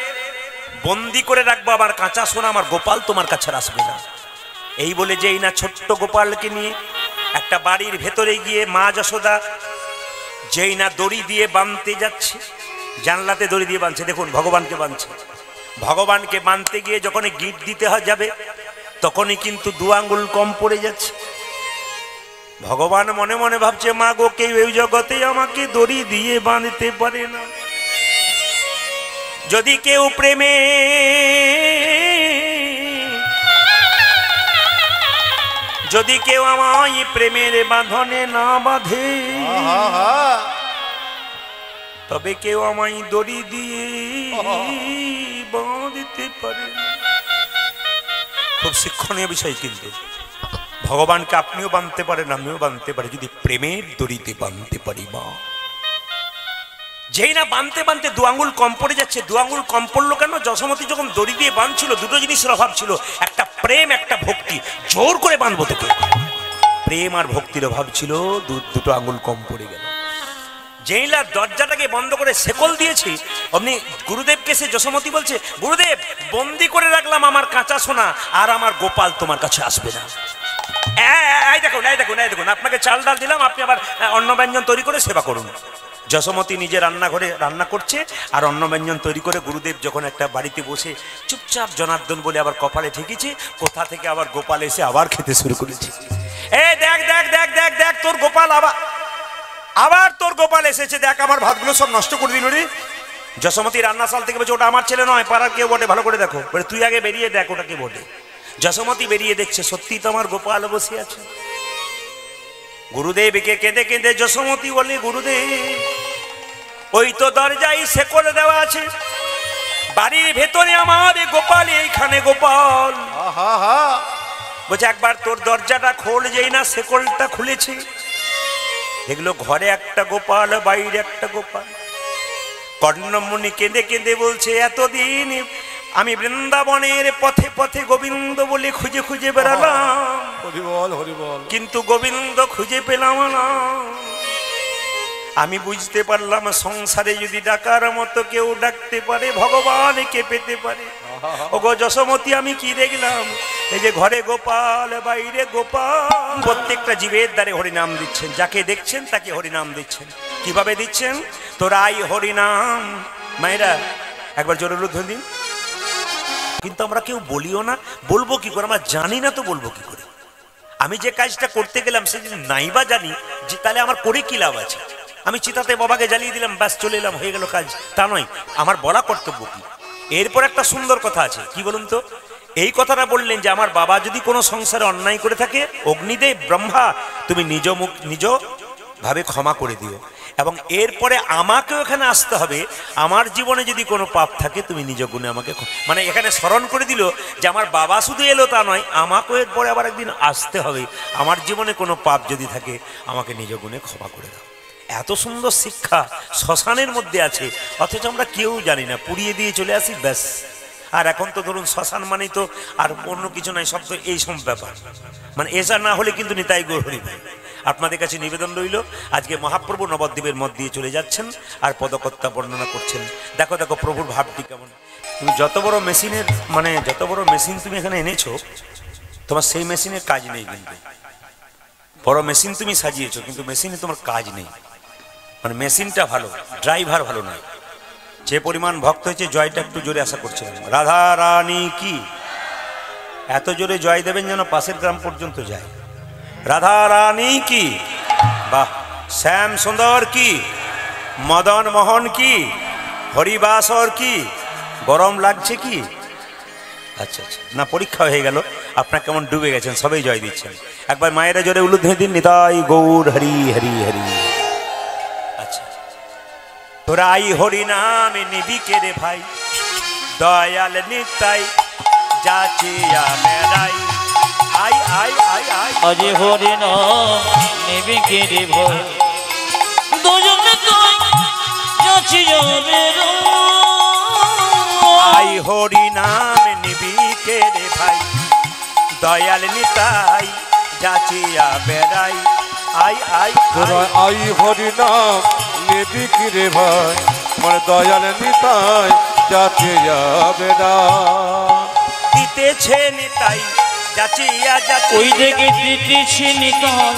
বন্দি করে রাখবো আমার কাঁচা সোনা, আমার গোপাল তোমার কাছে আসবে না। এই বলে যেই না ছোট্ট গোপালকে নিয়ে একটা বাড়ির ভেতরে গিয়ে মা যশোদা যেই না দড়ি দিয়ে বাঁধতে যাচ্ছে, জানলাতে দড়ি দিয়ে বাঁধছে, দেখুন ভগবানকে বাঁধছে। ভগবানকে বাঁধতে গিয়ে যখন গিট দিতে যাবে তখনই কিন্তু 2 আঙ্গুল কম পড়ে যাচ্ছে। ভগবান মনে মনে ভাবছে মা গো কেউ এই জগতে আমাকে দড়ি দিয়ে বাঁধতে পারে না। যদি কেউ প্রেমে যদি কেউ আমায় প্রেমের বাঁধনে না বাঁধে, তবে কেউ আমায় দড়ি দিয়ে বাঁধতে পারে না। খুব শিক্ষণীয় বিষয় কিন্তু। ভগবানকে আপনিও বাঁধতে পারেন, আমিও বাঁধতে পারি যদি প্রেমের দড়িতে বাঁধতে পারি। মা যেই না বাঁধতে বাঁধতে 2 আঙ্গুল কম পড়ে যাচ্ছে। 2 আঙ্গুল কম পড়লো কেন? যশোমতী যখন দড়ি দিয়ে বাঁধছিল দুটো জিনিসের অভাব ছিল, একটা প্রেম, একটা ভক্তি। জোর করে বাঁধবো তোকে, প্রেম আর ভক্তির অভাব ছিল, দুটো আঙ্গুল কম পড়ে গেল। যেই না দরজাটাকে বন্ধ করে শেকল দিয়েছি অমনি গুরুদেবকে সে যশোমতী বলছে, গুরুদেব বন্দি করে রাখলাম আমার কাঁচা সোনা, আর আমার গোপাল তোমার কাছে আসবে না। এই দেখুন এই দেখুন এই দেখুন, আপনাকে চাল ডাল দিলাম, আপনি আবার অন্ন ব্যঞ্জন তৈরি করে সেবা করুন। যশোমতী নিজে রান্নাঘরে রান্না করছে আর অন্ন ব্যঞ্জন তৈরি করে গুরুদেব যখন একটা বাড়িতে বসে চুপচাপ জনার্দন বলে আবার কপালে ঠেকেছে, কোথা থেকে আবার গোপাল এসে আবার খেতে শুরু করেছে। এই দেখ দেখ দেখ দেখ দেখ তোর গোপাল আবার তোর গোপাল এসেছে, দেখ আমার ভাতগুলো সব নষ্ট করে দিল রে। যশোমতী রান্নাশাল থেকে বলছে ওটা আমার ছেলে নয়, পাড়ার কেউ বটে, ভালো করে দেখো। বলে তুই আগে বেরিয়ে দেখ ওটা কে বটে। যশোমতী বেরিয়ে দেখছে সত্যি তো আমার গোপাল বসে আছে। গুরুদেবকে কেঁদে কেঁদে যশোমতী বলে, গুরুদেব ওই তো দরজায় শেকল দেওয়া আছে, বাড়ির ভেতরে আমার গোপাল, এইখানে গোপাল। বলছে একবার তোর দরজাটা খোল। যেই না শেকলটা খুলেছে দেখলো ঘরে একটা গোপাল, বাইরে একটা গোপাল। কর্ণমণি কেঁদে কেঁদে বলছে এতদিন আমি বৃন্দাবনের পথে পথে গোবিন্দ বলে খুঁজে খুঁজে বেড়ালাম, কিন্তু গোবিন্দ খুঁজে পেলাম না। আমি বুঝতে পারলাম সংসারে যদি ডাকার মতো কেউ ডাকতে পারে ভগবানকে পেতে পারে। ওগো যশোমতী আমি কি দেখলাম, এই যে ঘরে গোপাল বাইরে গোপাল, প্রত্যেকটা জীবের দ্বারে হরিনাম দিচ্ছেন, যাকে দেখছেন তাকে হরিনাম দিচ্ছেন। কিভাবে দিচ্ছেন? তোরাই হরিনাম। মায়েরা একবার জোরে উদ্বোধন দিন। কিন্তু আমরা কেউ বলিও না, বলবো কি করে? আমরা জানি না তো বলবো কি করে? আমি যে কাজটা করতে গেলাম সে যদি নাইবা জানি যে তাহলে আমার করে কি লাভ আছে? আমি চিতাতে বাবাকে জ্বালিয়ে দিলাম, ব্যাস চলে এলাম, হয়ে গেল কাজ, তা নয়। আমার বলা কর্তব্য কি? এরপর একটা সুন্দর কথা আছে, কি বলুন তো? এই কথাটা বললেন যে আমার বাবা যদি কোনো সংসারে অন্যায় করে থাকে, অগ্নিদেব ব্রহ্মা তুমি নিজ ভাবে ক্ষমা করে দিও। এবং এরপরে আমাকেও এখানে আসতে হবে, আমার জীবনে যদি কোনো পাপ থাকে তুমি নিজ গুণে আমাকে, মানে এখানে স্মরণ করে দিল যে আমার বাবা শুধু এলো তা নয়, আমাকেও এরপরে আবার একদিন আসতে হবে। আমার জীবনে কোনো পাপ যদি থাকে আমাকে নিজ গুণে ক্ষমা করে দাও। এত সুন্দর শিক্ষা শ্মশানের মধ্যে আছে, অথচ আমরা কেউ জানি না, পুড়িয়ে দিয়ে চলে আসি ব্যাস। আর এখন তো ধরুন শ্মশান মানেই তো আর অন্য কিছু নাই, সব তো এই সব ব্যাপার। মানে এসা না হলে কিন্তু নিতাই গৌর হরি ভাই। আপনাদের কাছে নিবেদন রইল, আজকে মহাপ্রভু নবদ্বীপের মধ্যে দিয়ে চলে যাচ্ছেন আর পদকর্তা বর্ণনা করছেন। দেখো দেখো প্রভুর ভাবটি কেমন। তুমি যত বড় মেশিনের, মানে যত বড় মেশিন তুমি এখানে এনেছো, তোমার সেই মেশিনের কাজ নেই, কিন্তু বড় মেশিন তুমি সাজিয়েছো কিন্তু মেশিনে তোমার কাজ নেই। মানে মেশিনটা ভালো, ড্রাইভার ভালো নয়। যে পরিমাণ ভক্ত হয়েছে জয়টা একটু জোরে আশা করছিলাম। রাধা রানী কি, এত জোরে জয় দেবেন যেন পাশের গ্রাম পর্যন্ত যায়। রাধা রানী কি, বাহ। শ্যাম সুন্দর কি, মদন মোহন কি, হরিবাসর কি। গরম লাগছে কি? আচ্ছা আচ্ছা, না পরীক্ষা হয়ে গেল, আপনার কেমন ডুবে গেছেন, সবাই জয় দিচ্ছেন। একবার মায়েরা জোরে উলুধ্বনি দিন, নিতাই গৌর হরি হরি হরি। আচ্ছা, তোরা আই হরি নামে নিবি কে রে ভাই, দয়াল নিতাই যাচিয়া মেরাই। আই আই আই আই আজ হরি নাম নেবে কে রে ভাই, দুজনে তুই যাচিয়া মেরাই। আই হরি নাম নিবি কে রে ভাই, দয়াল নিতাই যাচিয়া বেড়াই। আই আই তোরা আই হরি নাম নেবি কি রে ভাই, আমার দয়াল নিতাই যাচ্ছে যাবে না। দিতেছে নিতাই যাচিয়া ওই যাচিয়া, দেখে দিতেছে নিতাই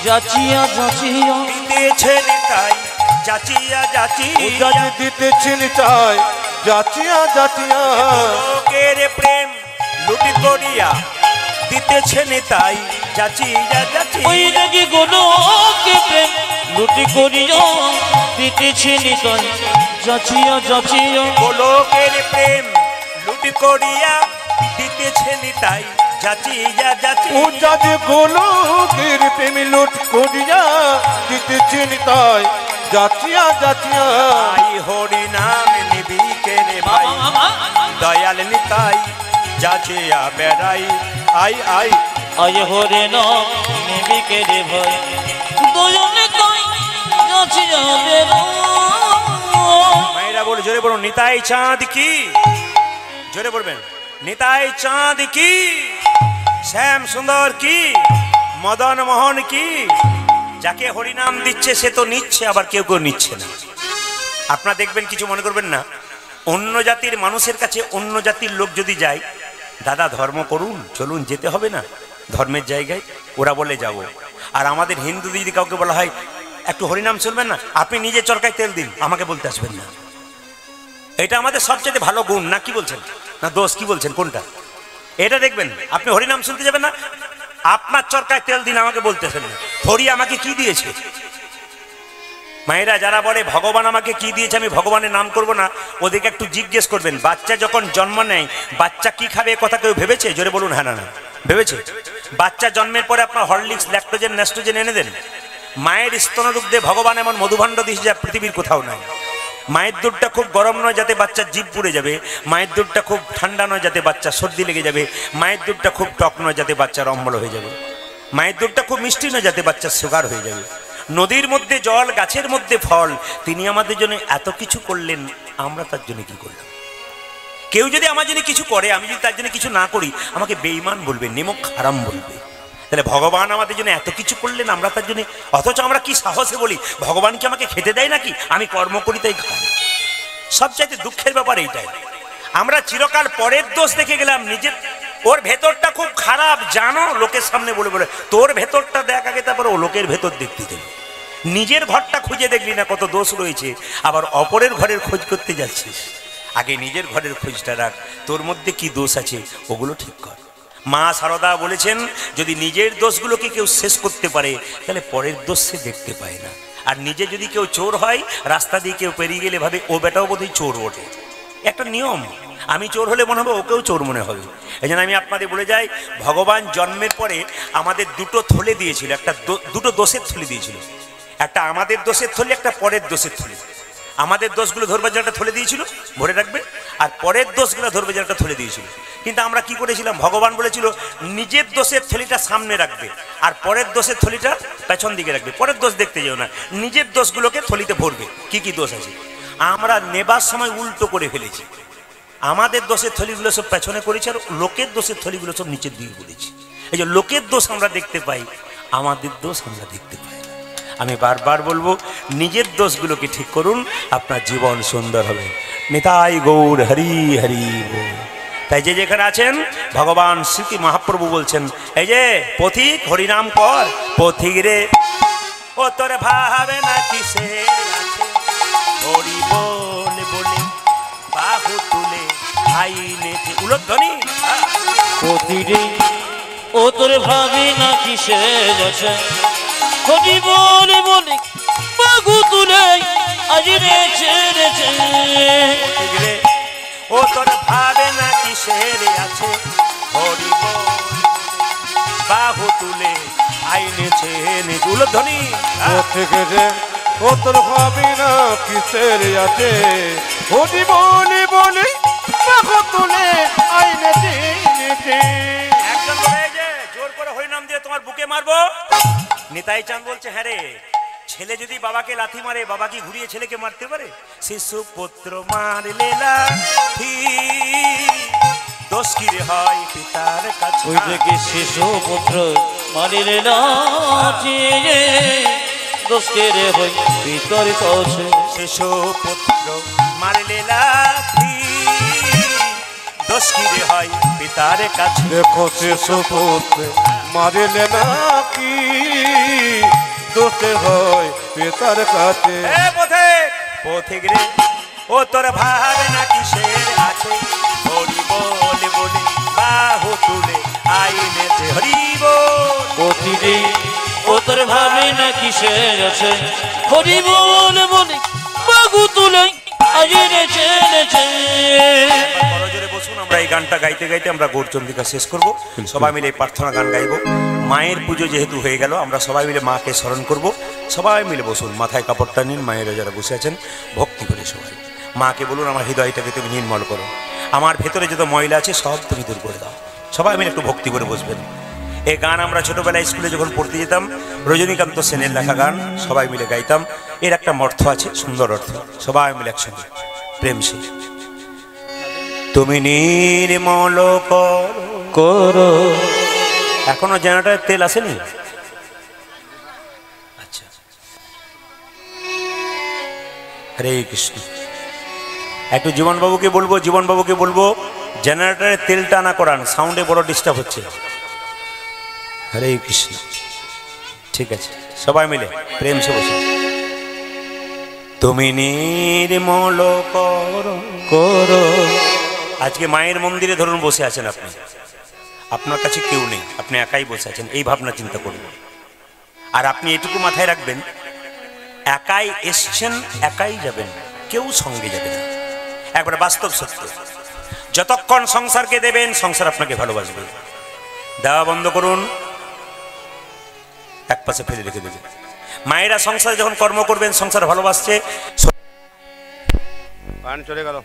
যাচিয়া যাচিয়া। দিতেছে নিতাই যাচিয়া যাচিয়া। দিতেছি নিতাই যাচিয়া যাচিয়া, লোকের প্রেম লুটি করিয়া দিতেছে নিতাই যাচিয়া যাচিয়া। ওই দেখে গোলকে প্রেম লুটি করিয়া দিতেছে নিতাই যাচিয়া যাচিয়া। লোকের প্রেম লুটি করিয়া দিতেছে নিতাই যাচিয়া যাচিয়া। উজাজে গোলকের প্রেম লুট করিয়া দিতেছি নিতাই যাচিয়া যাচিয়া। আই হরি নাম নিবি কে রে ভাই, দয়াল নিতাই যাচিয়া বেড়াই। আই আই আজ হরে নাম নেবে কে রে ভাই, দুজনে তুই যাচিয়া বেড়াই। মায়েরা বলে জোরে বলুন, নিতাই চাঁদ কি, জোরে বলবেন, নিতাই চাঁদ কি, শ্যাম সুন্দর কি, মদন মোহন কি। যাকে হরিনাম দিচ্ছে সে তো নিচ্ছে, আবার কেউ কেউ নিচ্ছে না। আপনারা দেখবেন, কিছু মনে করবেন না, অন্য জাতির মানুষের কাছে অন্য জাতির লোক যদি যায়, দাদা ধর্ম করুন, চলুন, যেতে হবে না ধর্মের জায়গায়, ওরা বলে যাব। আর আমাদের হিন্দু দিদি কাউকে বলা হয় একটু হরিনাম শুনবেন না, আপনি নিজে চরকায় তেল দিন, আমাকে বলতে আসবেন না। এটা আমাদের সবচেয়ে ভালো গুণ, না কি বলছেন, না দোষ, কি বলছেন কোনটা? এটা দেখবেন, আপনি হরিনাম শুনতে যাবেন না, আপনার চরকায় তেল দিন, আমাকে বলতে আসবেন না। হরি আমাকে কি দিয়েছে? মায়েরা যারা বলে ভগবান আমাকে কি দিয়েছে, আমি ভগবানের নাম করব না, ওদেরকে একটু জিজ্ঞেস করবেন, বাচ্চা যখন জন্ম নেয় বাচ্চা কি খাবে, কথা কেউ ভেবেছে? জোরে বলুন হ্যাঁ না না, ভেবেছে? বাচ্চা জন্মের পরে আপনার হরলিক্স, ল্যাকটোজেন, ন্যাস্টোজেন এনে দেন। মায়ের স্তনরূপ দিয়ে ভগবান এমন মধুভাণ্ড দিয়েছে যা পৃথিবীর কোথাও নাই। মায়ের দুধটা খুব গরম নয় যাতে বাচ্চার জিভ পুড়ে যাবে, মায়ের দুধটা খুব ঠান্ডা নয় যাতে বাচ্চা সর্দি লেগে যাবে, মায়ের দুধটা খুব টক নয় যাতে বাচ্চার অম্বল হয়ে যাবে, মায়ের দুধটা খুব মিষ্টি নয় যাতে বাচ্চার সুগার হয়ে যাবে। নদীর মধ্যে জল, গাছের মধ্যে ফল, তিনি আমাদের জন্য এত কিছু করলেন, আমরা তার জন্য কি করলাম? কেউ যদি আমার জন্য কিছু করে, আমি যদি তার জন্য কিছু না করি, আমাকে বেঈমান বলবে, নেমক হারাম বলবে। তাহলে ভগবান আমাদের জন্য এত কিছু করলেন, আমরা তার জন্য, অথচ আমরা কি সাহসে বলি ভগবান কি আমাকে খেতে দেয় নাকি, আমি কর্ম করি তাই খাই। সবচাইতে দুঃখের ব্যাপার এইটাই, আমরা চিরকাল পরের দোষ দেখে গেলাম, নিজের ওর ভেতরটা খুব খারাপ জানো, লোকের সামনে বলে বলে তোর ভেতরটা দেখ আগে, তারপরে ও লোকের ভেতর দেখতে দেবে। নিজের ঘরটা খুঁজে দেখলি না কত দোষ রয়েছে, আবার অপরের ঘরের খোঁজ করতে যাচ্ছিস। আগে নিজের ঘরের খোঁজটা রাখ, তোর মধ্যে কি দোষ আছে ওগুলো ঠিক কর। মা সারদা বলেছেন, যদি নিজের দোষগুলোকে কেউ শেষ করতে পারে তাহলে পরের দোষ সে দেখতে পায় না। আর নিজে যদি কেউ চোর হয়, রাস্তা দিয়ে কেউ পেরিয়ে গেলে ভাবে ও বেটাও বোধহয় চোর ওঠে, একটা নিয়ম। আমি চোর হলে মনে হবে ওকেও চোর মনে হবে। এই জন্য আমি আপনাদের বলে যাই, ভগবান জন্মের পরে আমাদের দুটো থলে দিয়েছিল, একটা দুটো দোষের থলি দিয়েছিল, একটা আমাদের দোষের থলি, একটা পরের দোষের থলি। আমাদের দোষগুলো ধরবার জন্য একটা থলে দিয়েছিল, ভরে রাখবে, আর পরের দোষগুলো ধরবার জন্য একটা থলে দিয়েছিল। কিন্তু আমরা কি করেছিলাম, ভগবান বলেছিল নিজের দোষের থলিটা সামনে রাখবে আর পরের দোষের থলিটা পেছন দিকে রাখবে, পরের দোষ দেখতে যেও না, নিজের দোষগুলোকে থলিতে ভরবে। কি কি দোষ আছে আমরা নেবার সময় উল্টো করে ফেলেছি, আমাদের দোষের থলিগুলো সব পেছনে করেছি, আর লোকের দোষের থলিগুলো সব নিচের দিকে করেছি। এই যে লোকের দোষ আমরা দেখতে পাই, আমাদের দোষ আমরা দেখতে পাই। আমি বারবার বলবো, নিজের দোষগুলোকে ঠিক করুন, আপনার জীবন সুন্দর হবে। নিতাই গৌর হরি হরি বল। তাই যে যেখানে আছেন ভগবান শ্রী মহাপ্রভু বলছেন, এই যে পথিক হরিনাম কর, পথিক রে ও তোর ভাবে না কিসের আছে, হরি বল বলে বাহু তুলে আইনেছে উলধ্বনি। প্রতিটি ও তোর ভাবি না কিসের আছে, হরি বলে বলে বাহু তুলে আইনেছে। পথিক রে ও তোর ভাবে না কিসের আছে, হরি বল বাহু তুলে আইনেছে উলধ্বনি। থেকে যে ও তোর ভাবি না কিসের আছে, হরি বলে বলে বাহু তুলে আইনেছে। একজন বলে যে জোর করে হরিনাম দিয়ে তোমার বুকে মারবো। নিতাই চাঁদ বলছে, হ্যাঁ রে, ছেলে যদি বাবাকে লাথি মারে, বাবা কি ঘুরিয়ে ছেলেকে মারতে পারে? শিশু পুত্র মারলে লাথি, দোষ কি রে হয় পিতার কাছে। ওই থেকে শিশু পুত্র মারিলে লাঠি, দোষকে রে হই পিতার কাছে। শিশু পুত্র মারলে লাথি, দোষ কি রে হয় পিতার কাছে। দেখো শিশু পুত্র মারিলে নাকি, দোষে হয় পিতার কাছে। পথিক রে ও তোর ভাবে না কিসের আছে, হরি বল বলে বাহু তুলে আইনেছে। হরি বল। প্রতিটি ও তোর ভাবে না কিসের আছে, হরি বলে বলে বাহু তুলে আইনেছে। করজোরে বসুন, আমরা এই গানটা গাইতে গাইতে আমরা গৌরচন্দ্রিকা শেষ করব। সবাই মিলে এই প্রার্থনা গান গাইব। মায়ের পুজো যেহেতু হয়ে গেল, আমরা সবাই মিলে মাকে স্মরণ করব। সবাই মিলে বসুন, মাথায় কাপড়টা নিন, মায়েরা যারা বসে আছেন ভক্তি করে সবাই মাকে বলুন, আমার হৃদয়টাকে তুমি নির্মল করো, আমার ভেতরে যত ময়লা আছে সব তুমি দূর করে দাও। সবাই মিলে একটু ভক্তি করে বসবেন। এই গান আমরা ছোটবেলায় স্কুলে যখন পড়তে যেতাম, রজনীকান্ত সেনের লেখা গান, সবাই মিলে গাইতাম। এর একটা অর্থ আছে, সুন্দর অর্থ, সবাই মিলে একসঙ্গে প্রেম সে। তুমি নির্মল করো। এখনো জেনারেটরের তেল আসেনি? আচ্ছা, হরে কৃষ্ণ। একটু জীবনবাবুকে বলবো জেনারেটরের তেলটা না করান, সাউন্ডে বড় ডিস্টার্ব হচ্ছে। হরে কৃষ্ণ। ঠিক আছে, সবাই মিলে প্রেম সে বসে। তুমি নির্মল করো। আজকে মায়ের মন্দিরে ধরুন বসে আছেন আপনি, আপনার কাছে কেউ নেই, আপনি একাই বসে আছেন, এই ভাবনা চিন্তা করুন। আর আপনি এটুকু মাথায় রাখবেন, একাই এসছেন একাই যাবেন, কেউ সঙ্গে যাবে না। একবার বাস্তব সত্য, যতক্ষণ সংসারকে দেবেন সংসার আপনাকে ভালোবাসবে। দেওয়া বন্ধ করুন, এক পাশে ফেলে রেখে দেবেন। মায়েরা সংসারে যখন কর্ম করবেন, সংসার ভালোবাসছে। গান চলে গেল।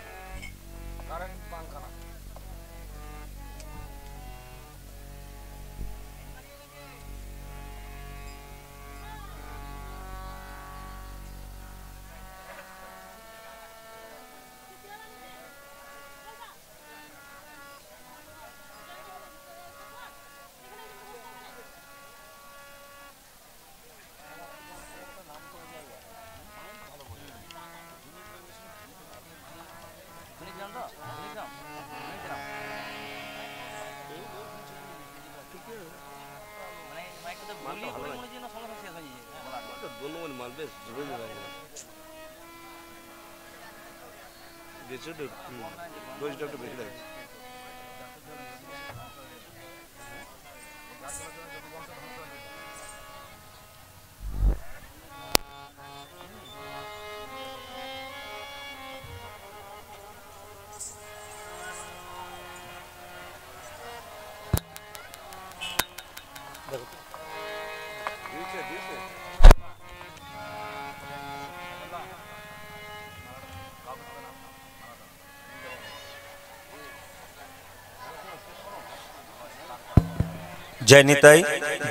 जय निताई,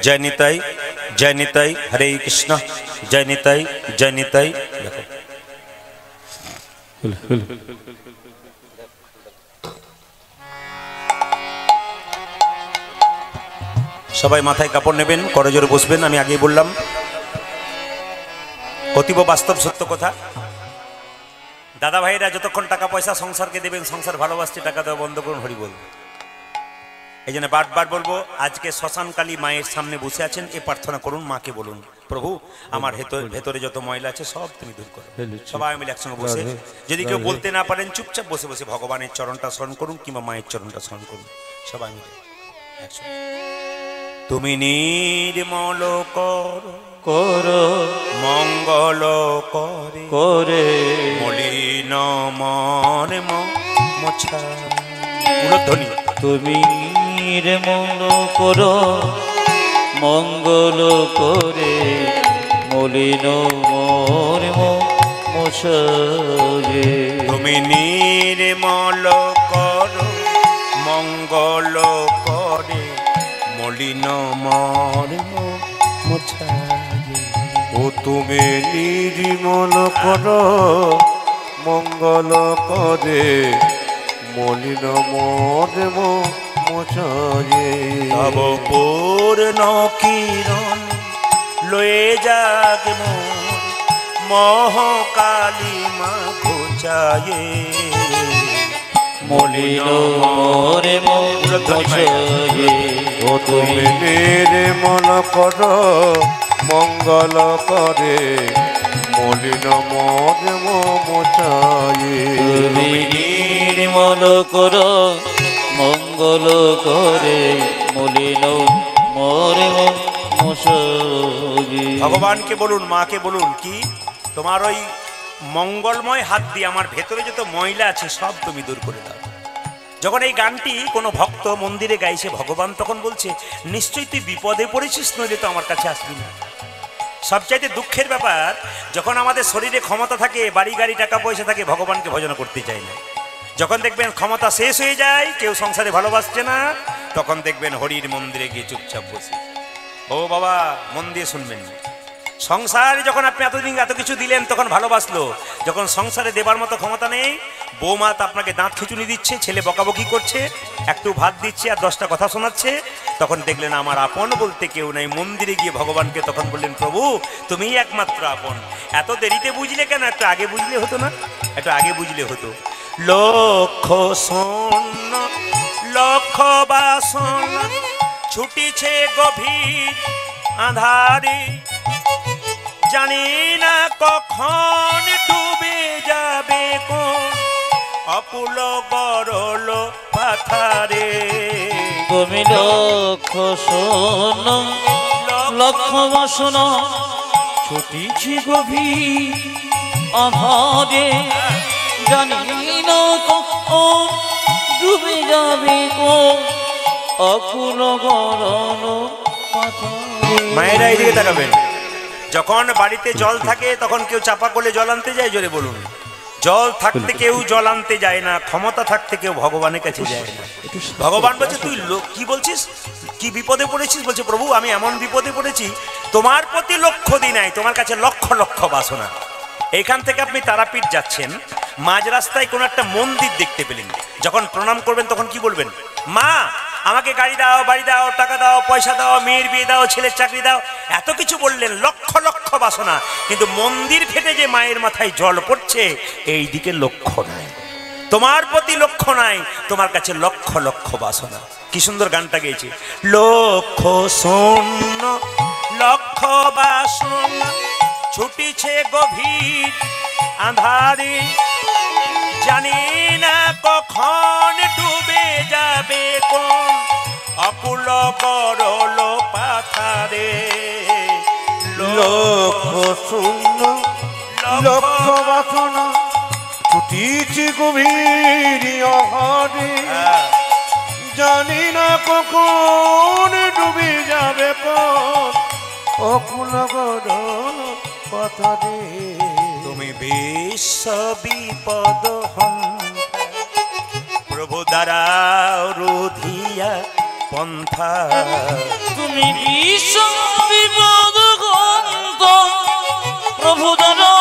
जय निताई, जय निताई, हरे कृष्ण। जय निताई, जय निताई। সবাই মাথায় কাপড় নেবেন, করজোরে বসবেন। আমি আগেই বললাম, অতীব বাস্তব সত্য কথা। দাদা ভাইরা যতক্ষণ টাকা পয়সা সংসারকে দেবেন, সংসার ভালোবাসতে টাকা দেওয়া বন্ধ করুন, হরি বল। এই জন্য বারবার বলবো, আজকে শ্মশানকালী মায়ের সামনে বসে আছেন, এ প্রার্থনা করুন, মাকে বলুন, প্রভু আমার ভেতরে যত ময়লা আছে সব তুমি দূর করো। সবাই মিলে একসঙ্গে বসে, যদি কেউ বলতে না পারেন চুপচাপ বসে বসে ভগবানের চরণটা স্মরণ করুন কিংবা মায়ের চরণটা স্মরণ করুন, সবাই মিলে একসঙ্গে। তুমি নির্মল করো করো মঙ্গল করে করে মলিন মন মোছা। উলধ্বনি। তুমি নির্মল করো মঙ্গল করে মলিন মোর মোছায়ে। তুমি নির্মল করো মঙ্গল করে মলিন মন মোছায়ে। ও তুমি নির্মল করো মঙ্গল করে মলিন মন মোছায়ে। তব পূর্ণ কিরণ লয়ে যাগ মহাকালী মা ঘোচায়ে। মলিন মোর মোছায়ে। ও তুমি নির্মল করো মঙ্গল করে মলিন মন মোছায়ে। তুমি নির্মল করো মঙ্গল করে মলিন মোর মোছায়ে। ভগবানকে বলুন, মাকে বলুন, কি তোমার ওই মঙ্গলময় হাত দিয়ে আমার ভেতরে যত ময়লা আছে সব তুমি দূর করে দাও। যখন এই গানটি কোনো ভক্ত মন্দিরে গাইছে, ভগবান তখন বলছে নিশ্চয়ই তুই বিপদে পড়েছিস, নইলে তো আমার কাছে আসবি না। সবচাইতে দুঃখের ব্যাপার, যখন আমাদের শরীরে ক্ষমতা থাকে, বাড়ি গাড়ি টাকা পয়সা থাকে, ভগবানকে ভজন করতে চাই না। যখন দেখবেন ক্ষমতা শেষ হয়ে যায়, কেউ সংসারে ভালোবাসছে না, তখন দেখবেন হরির মন্দিরে গিয়ে চুপচাপ বসে। ও বাবা, মন দিয়ে শুনবেন, সংসারে যখন আপনি এতদিন এত কিছু দিলেন তখন ভালোবাসলো, যখন সংসারে দেবার মতো ক্ষমতা নেই, বৌমা আপনাকে দাঁত খিচুনি দিচ্ছে, ছেলে বকাবকি করছে, একটু ভাত দিচ্ছে আর 10টা কথা শোনাচ্ছে, তখন দেখলেন আমার আপন বলতে কেউ নাই। মন্দিরে গিয়ে ভগবানকে তখন বললেন, প্রভু তুমিই একমাত্র আপন। এত দেরিতে বুঝলে কেন? একটু আগে বুঝলে হতো না? একটু আগে বুঝলে হতো। লক্ষ শূন্য লক্ষ বাসন ছুটিছে গভীর আধারে, জানি না কখন ডুবে যাবে কোন অপুল গরল পাথারে। তুমি লক্ষ শোন লক্ষ বাসন ছুটিছি গভীর আধারে, জানি না কখন ডুবে যাবে কোন অকুল গরল পাথারে। মায়েরা এইদিকে তাকাবেন, যখন বাড়িতে জল থাকে তখন কেউ চাপা করলে জল আনতে যায়, জোরে বলুন। জল থাকতে কেউ জল আনতে যায় না, ক্ষমতা থাকতে কেউ ভগবানের কাছে যায় না। ভগবান বলছে তুই কি বলছিস, কি বিপদে পড়েছিস? বলছে প্রভু আমি এমন বিপদে পড়েছি, তোমার প্রতি লক্ষ্য দিই নাই, তোমার কাছে লক্ষ লক্ষ বাসনা। এইখান থেকে আপনি তারাপীঠ যাচ্ছেন, মাঝ রাস্তায় কোনো একটা মন্দির দেখতে পেলেন, যখন প্রণাম করবেন তখন কি বলবেন? মা আমাকে গাড়ি দাও, বাড়ি দাও, টাকা দাও, পয়সা দাও, মেয়ের বিয়ে দাও, ছেলের চাকরি দাও, এত কিছু বললেন, লক্ষ লক্ষ বাসনা। কিন্তু মন্দির ফেটে যে মায়ের মাথায় জল পড়ছে, এই দিকে লক্ষ্য নাই, তোমার প্রতি লক্ষ্য নাই, তোমার কাছে লক্ষ লক্ষ বাসনা। কি সুন্দর গানটা গেয়েছে, লক্ষ শূন্য লক্ষ বাসনা ছুটিছে গভীর আধারে, জানি না কখন ডুবে যাবে কোন অকুল গরল পাথারে। লক্ষ শূন্য লক্ষ বাসনা ছুটিছি গভীর আধারে, জানি না কখন ডুবে যাবে কোন অকুল গরল পাথারে। তুমি বিশ্ব বিপদ হন্তা, প্রভু দ্বারা রুধিয়া পন্থা। তুমি বিশ্ব বিপদ গন্ত, প্রভু দ্বারা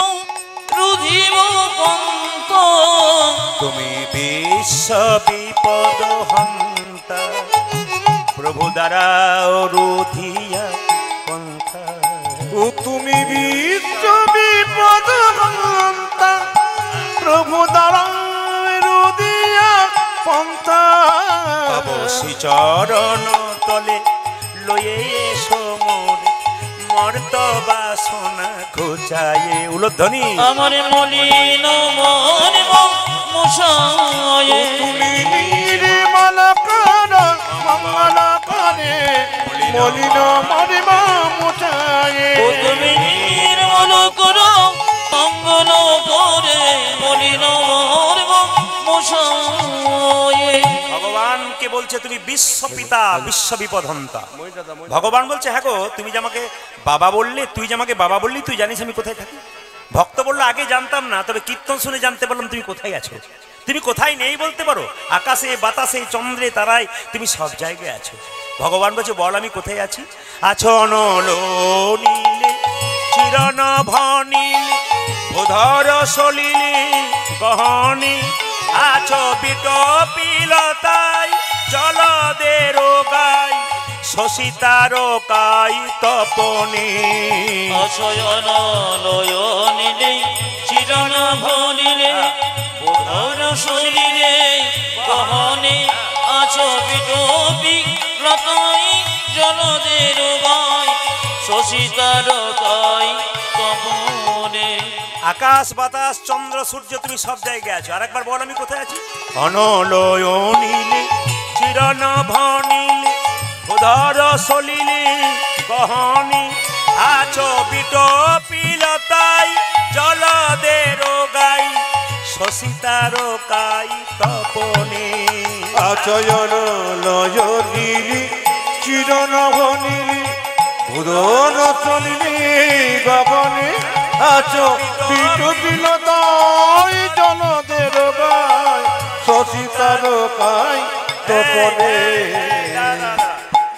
রুধিব পন্ত। তুমি বিশ্ব বিপদ হন্তা, প্রভু দ্বারা রুধিয়া পন্থা। ও তুমি বিশ্ব বিপদ হন্তা, প্রভু দাঁড়ায় রুদিয়া পন্থা শ্রী চরণ তলে লয়ে এসো মোরে মর্ত বাসনা ঘুচায়ে উলধ্বনি আমার মলিন মন মশায়ে তুমি নির্মলা কার মঙ্গল করে মলিন মরিমা মুছায়ে ও তুমি নির্মল করো মঙ্গল করে মলিন মশায়ে ভগবানকে বলছে তুমি বিশ্বপিতা বিশ্ব বিপদহন্তা ভগবান বলছে হ্যাঁ গো তুমি যে আমাকে বাবা বললে তুই যে আমাকে বাবা বললি তুই জানিস আমি কোথায় থাকি ভক্ত বললো আগে জানতাম না তবে কীর্তন শুনে জানতে পারলাম তুমি কোথায় আছো তুমি কোথায় নেই বলতে পারো আকাশে বাতাসে চন্দ্রে তারায় তুমি সব জায়গায় আছো ভগবান বলছে বল আমি কোথায় আছি আছো অনলো নীলে চিরন ভনীলে উধর সলিলে গহনে আছো বিটপিলতাই জলদের গাই শশিতার কাই তপনে অশয়ন লয়নিলে চিরণ ভনিলে ওধর শরীরে গহনে আছো বিটপি লতাই জলদের গাই শশিতার কাই তপনে আকাশ বাতাস চন্দ্র সূর্য তুমি সব জায়গায় আছো আরেকবার বল আমি কোথায় আছি অনলয় নীলে চিরন ভনিলে উধর সলিলে গহনে আছো বিটপিলতাই জলদের গাই শশিতার কাই তপনে আচয়ন লয় নীলি চিরন নীলি উদর চলিলি গগনে আছো পিটু বিলতাই জলদের গায় শশিতার কাই তপনে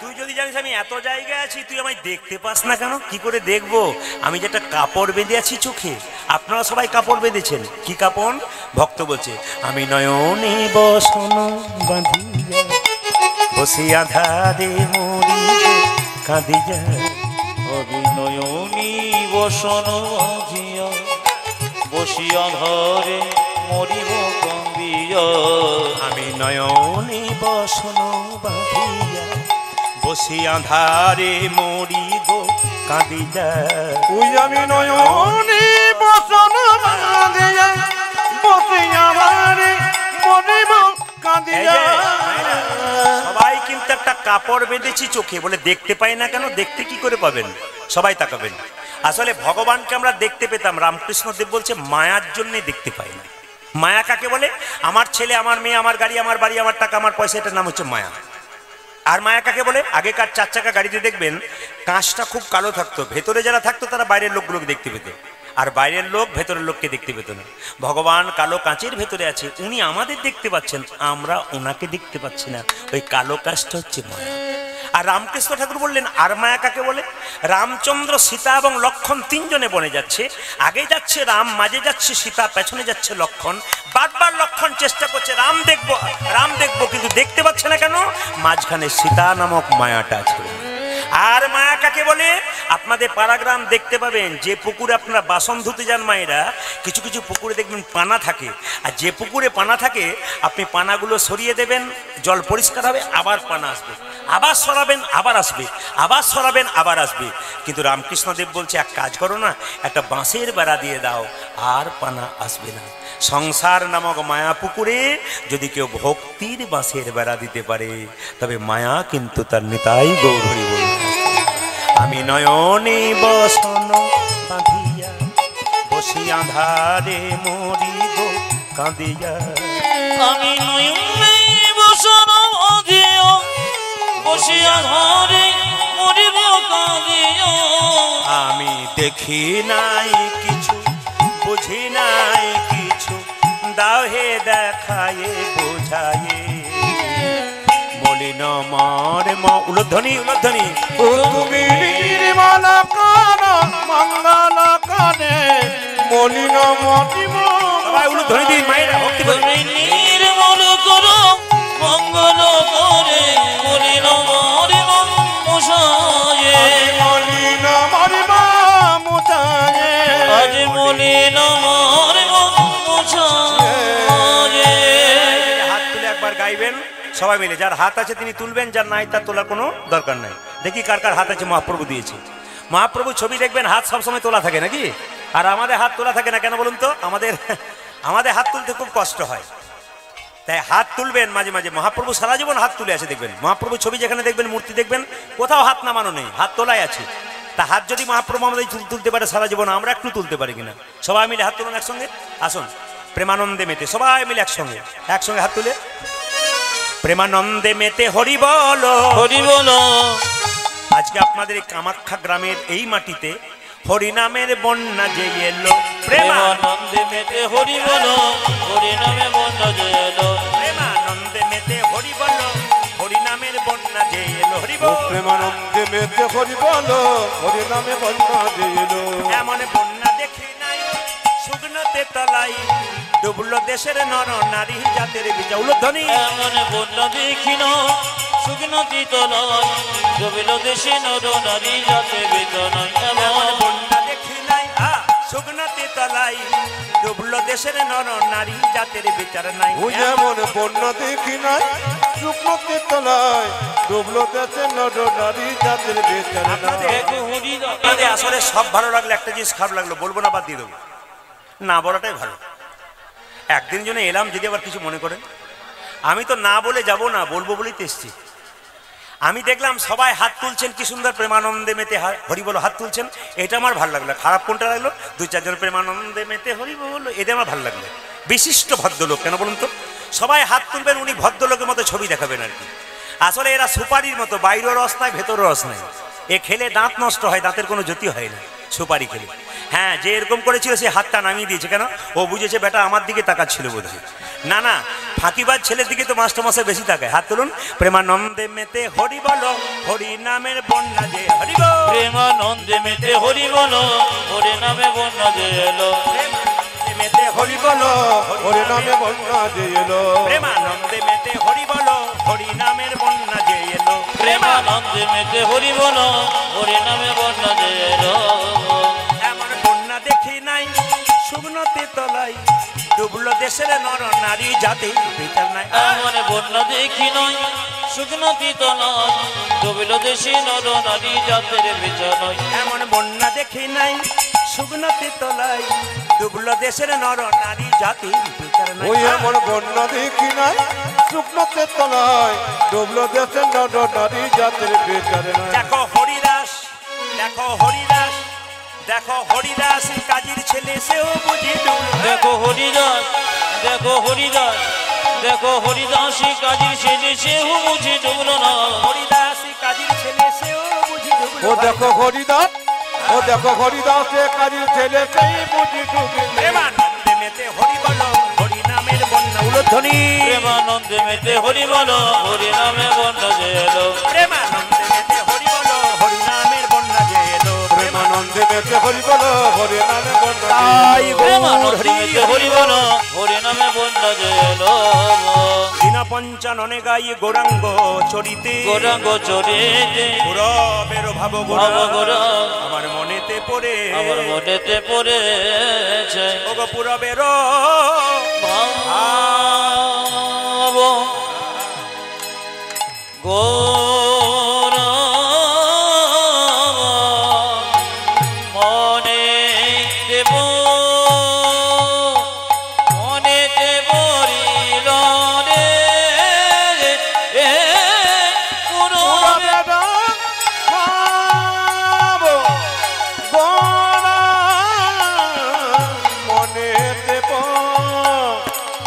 তুই যদি জানিস আমি এত জায়গায় আছি তুই আমায় দেখতে পাস না কেন কি করে দেখবো আমি যেটা কাপড় বেঁধে আছি চোখে আপনারা সবাই কাপড় বেঁধেছেন কি কাপড় ভক্ত বলছে আমি নয়নে বসন বাঁধিয়া বসে আধারে মরি কাঁদিয়া অভিনয়নী বসন বাঁধিয়া বসিয়া ঘরে মরিব কান্দিয়া আমি নয়নে বসন বাঁধিয়া বসে আধারে মরি গো কাঁদিয়া ওই আমি নয়নে বসন বাঁধিয়া বসে আমারে মরিব কাঁদিয়া সবাই কিন্তু একটা কাপড় বেঁধেছি চোখে বলে দেখতে পাই না কেন দেখতে কি করে পাবেন সবাই তাকাবেন আসলে ভগবানকে আমরা দেখতে পেতাম রামকৃষ্ণ দেব বলছে মায়ার জন্য দেখতে পাই না মায়া কাকে বলে আমার ছেলে আমার মেয়ে আমার গাড়ি আমার বাড়ি আমার টাকা আমার পয়সা এটার নাম হচ্ছে মায়া আর মায়া কাকে বলে আগেকার 4 চাকা গাড়িতে দেখবেন কাঁচটা খুব কালো থাকতো ভেতরে যারা থাকতো তারা বাইরের লোকগুলোকে দেখতে পেত আর বাইরের লোক ভেতরের লোককে দেখতে পেত না ভগবান কালো কাঁচের ভেতরে আছে উনি আমাদের দেখতে পাচ্ছেন আমরা ওনাকে দেখতে পাচ্ছি না ওই কালো কাঁচটা হচ্ছে মায়া আর রামকৃষ্ণ ঠাকুর বললেন আর মায়া কাকে বলে রামচন্দ্র সীতা এবং লক্ষণ 3 জনে বনে যাচ্ছে আগে যাচ্ছে রাম মাঝে যাচ্ছে সীতা পেছনে যাচ্ছে লক্ষণ বারবার লক্ষণ চেষ্টা করছে রাম দেখবো কিন্তু দেখতে পাচ্ছে না কেন মাঝখানে সীতা নামক মায়াটা আছে আর মায়া কাকে বলে আপনাদের পাড়াগ্রাম দেখতে পাবেন যে পুকুরে আপনারা বাসন ধুতে যান মায়েরা কিছু কিছু পুকুরে দেখবেন পানা থাকে আর যে পুকুরে পানা থাকে আপনি পানাগুলো সরিয়ে দেবেন জল পরিষ্কার হবে আবার পানা আসবে আবার সরাবেন আবার আসবে আবার সরাবেন আবার আসবে কিন্তু রামকৃষ্ণদেব বলছে এক কাজ করো না একটা বাঁশের বেড়া দিয়ে দাও আর পানা আসবে না সংসার নামক মায়া পুকুরে যদি কেউ ভক্তির বাঁশের বেড়া দিতে পারে তবে মায়া কিন্তু তার নিতাই গৌরী বলে আমি নয়নে বসন বাঁধিয়া বসি আধারে মরি গো কাঁদিয়া আমি নয়নে বসন বাঁধিয়া বসিয়া ঘরে মরিব কাঁদিয়া আমি দেখি নাই কিছু বুঝি নাই কিছু দাও হে দেখায়ে বোঝায়ে মলিন মর উলধ্বনি উলধ্বনি তুমি নির্মলা কার মঙ্গল করে মলিন মরিব সবাই উলধ্বনি দিন মায়েরা ভক্তি করে তুমি নির্মল করো মঙ্গল করে মলিন মরিব মশায়ে মলিন মরিব মুছায়ে আজ মলিন মরিব ছাড়ে। হাত তুলে একবার গাইবেন সবাই মিলে, যার হাত আছে তিনি তুলবেন, যার নাই তার তোলার কোনো দরকার নাই। দেখি কার কার হাত আছে মহাপ্রভু দিয়েছে। মহাপ্রভু ছবি দেখবেন হাত সবসময় তোলা থাকে নাকি, আর আমাদের হাত তোলা থাকে না কেন বলুন তো? আমাদের হাত তুলতে খুব কষ্ট হয়, তাই হাত তুলবেন মাঝে মাঝে। মহাপ্রভু সারা জীবন হাত তুলে আছে দেখবেন, মহাপ্রভু ছবি যেখানে দেখবেন, মূর্তি দেখবেন, কোথাও হাত নামানো নেই, হাত তোলাই আছে। তা হাত যদি মহাপ্রভু আমাদের তুলতে পারে সারা জীবন, আমরা একটু তুলতে পারি কিনা? সবাই মিলে হাত তুলুন একসঙ্গে, আসুন প্রেমানন্দে মেতে সবাই মিলে একসঙ্গে হাত তুলে প্রেমানন্দে মেতে হরি বলো হরি বলো। আজকে আপনাদের এই কামাখ্যা গ্রামের এই মাটিতে হরি নামের বন্যা যে এলো, প্রেমানন্দে মেতে হরি বলো, হরি নামে বন্যা যে এলো। প্রেমানন্দে মেতে হরি বলো, হরি নামের বন্যা যে এলো, হরি ও বল। প্রেমানন্দে মেতে হরি বলো, হরি নামে বন্যা যে এলো। এমন বন্যা দেখি নাই শুকনোতে তলাই, ডুবলো দেশের নর নারী জাতের বিজৌল ধ্বনি। এমন বন্যা দেখি না শুকনো তলায়, ডুবিল দেশে নর নারী জাতে বেদনায়। এমন বন্যা দেখি নাই শুকনোতে তলাই, ডুবলো দেশের নর নারী জাতের বিচার নাই। ও যেমন বন্যা দেখি নাই শুকনোতে তলায়, ডুবলো দেশে নর নারী জাতের বেচার নাই। আপনাদের আসলে সব ভালো লাগলো, একটা জিনিস খারাপ লাগলো, বলবো না, বাদ দিয়ে দেবো, না বলাটাই ভালো। একদিন জন্য এলাম, যদি আবার কিছু মনে করেন, আমি তো না বলে যাব না, বলবো বলেই তো এসছি। আমি দেখলাম সবাই হাত তুলছেন, কি সুন্দর প্রেমানন্দে মেতে হরি বলো হাত তুলছেন, এটা আমার ভালো লাগলো। খারাপ কোনটা লাগলো? দু চারজন প্রেমানন্দে মেতে হরি বলো, এটা আমার ভালো লাগলো। বিশিষ্ট ভদ্রলোক কেন বলুন তো? সবাই হাত তুলবেন, উনি ভদ্রলোকের মতো ছবি দেখাবেন আর কি। আসলে এরা সুপারির মতো, বাইরেও রস নাই ভেতরেও রস নাই। এ খেলে দাঁত নষ্ট হয়, দাঁতের কোনো জ্যোতি হয় না সুপারি খেলে। হ্যাঁ, যে এরকম করেছিল সে হাতটা নামিয়ে দিয়েছে, কেন? ও বুঝেছে বেটা আমার দিকে তাকাচ্ছিল বোধ হয়। না না, ফাঁকিবাজ ছেলের দিকে তো মাস্টারমশাই বেশি তাকায়। হাত তুলুন, প্রেমানন্দে মেতে হরি বলো, হরি নামের বন্যা যে হরি বল। প্রেমানন্দে মেতে হরি বলো, হরি নামে বন্যা যে এলো। প্রেমানন্দে মেতে হরি বলো, হরি নামে বন্যা যে এলো। প্রেমানন্দে মেতে হরি বলো, হরি নামের বন্যা যে এলো। প্রেমানন্দে মেতে হরি বলো, হরি নামে বন্যা যে এলো। এমন বন্যা দেখি নাই শুকনোতে তলাই, ডুবলো দেশের নর নারী জাতি বিচার নাই। এমন বন্যা দেখি নয় শুকনো তলায়, ডুবিল দেশে নর নারী জাতের বিচার নয়। এমন বন্যা দেখি নাই শুকনোতে তলাই, ডুবলো দেশের নর নারী জাতি বিচার নাই। ওই এমন বন্যা দেখি নাই শুকনোতে তলায়, ডুবলো দেশের নর নারী জাতের বেচার নাই। দেখো হরিদাস, দেখো হরিদাস, দেখো হরিদাস কাজীর ছেলে, সেও বুঝি ডুবলো। দেখো হরিদাস, দেখো হরিদাস, দেখো হরিদাস কাজীর ছেলে, সেও বুঝি ডুবলো না। হরিদাস কাজীর ছেলে, সেও বুঝি ডুবলো। ও দেখো হরিদাস, ও দেখো হরিদাস কাজীর ছেলে, সেই বুঝি ডুবে। প্রেমানন্দে মেতে হরি বলো, হরি নামের বন্যা উলধ্বনি। প্রেমানন্দে মেতে হরি বলো, হরি নামে বন্যা যে এলো। প্রেমানন্দে মেতে হরি বলো, হরি নামের বন্যা যে এলো। প্রেমানন্দে মেতে হরি বলো, হরি নামে বন্যা যে তাই এলো। প্রেমানন্দে মেতে হরি বলো, হরি নামে বন্যা যে এলো। দিনা পঞ্চাননে গাই গৌরাঙ্গ চরিতে, গৌরাঙ্গ চরিতে পুরবের ভাব ভাব গোরা গোরা আমার মনেতে পড়ে, আমার মনেতে পড়েছে। ওগো পুরবের ভাব গোরা মনেতে মনেতে পড়িল রে পুরবের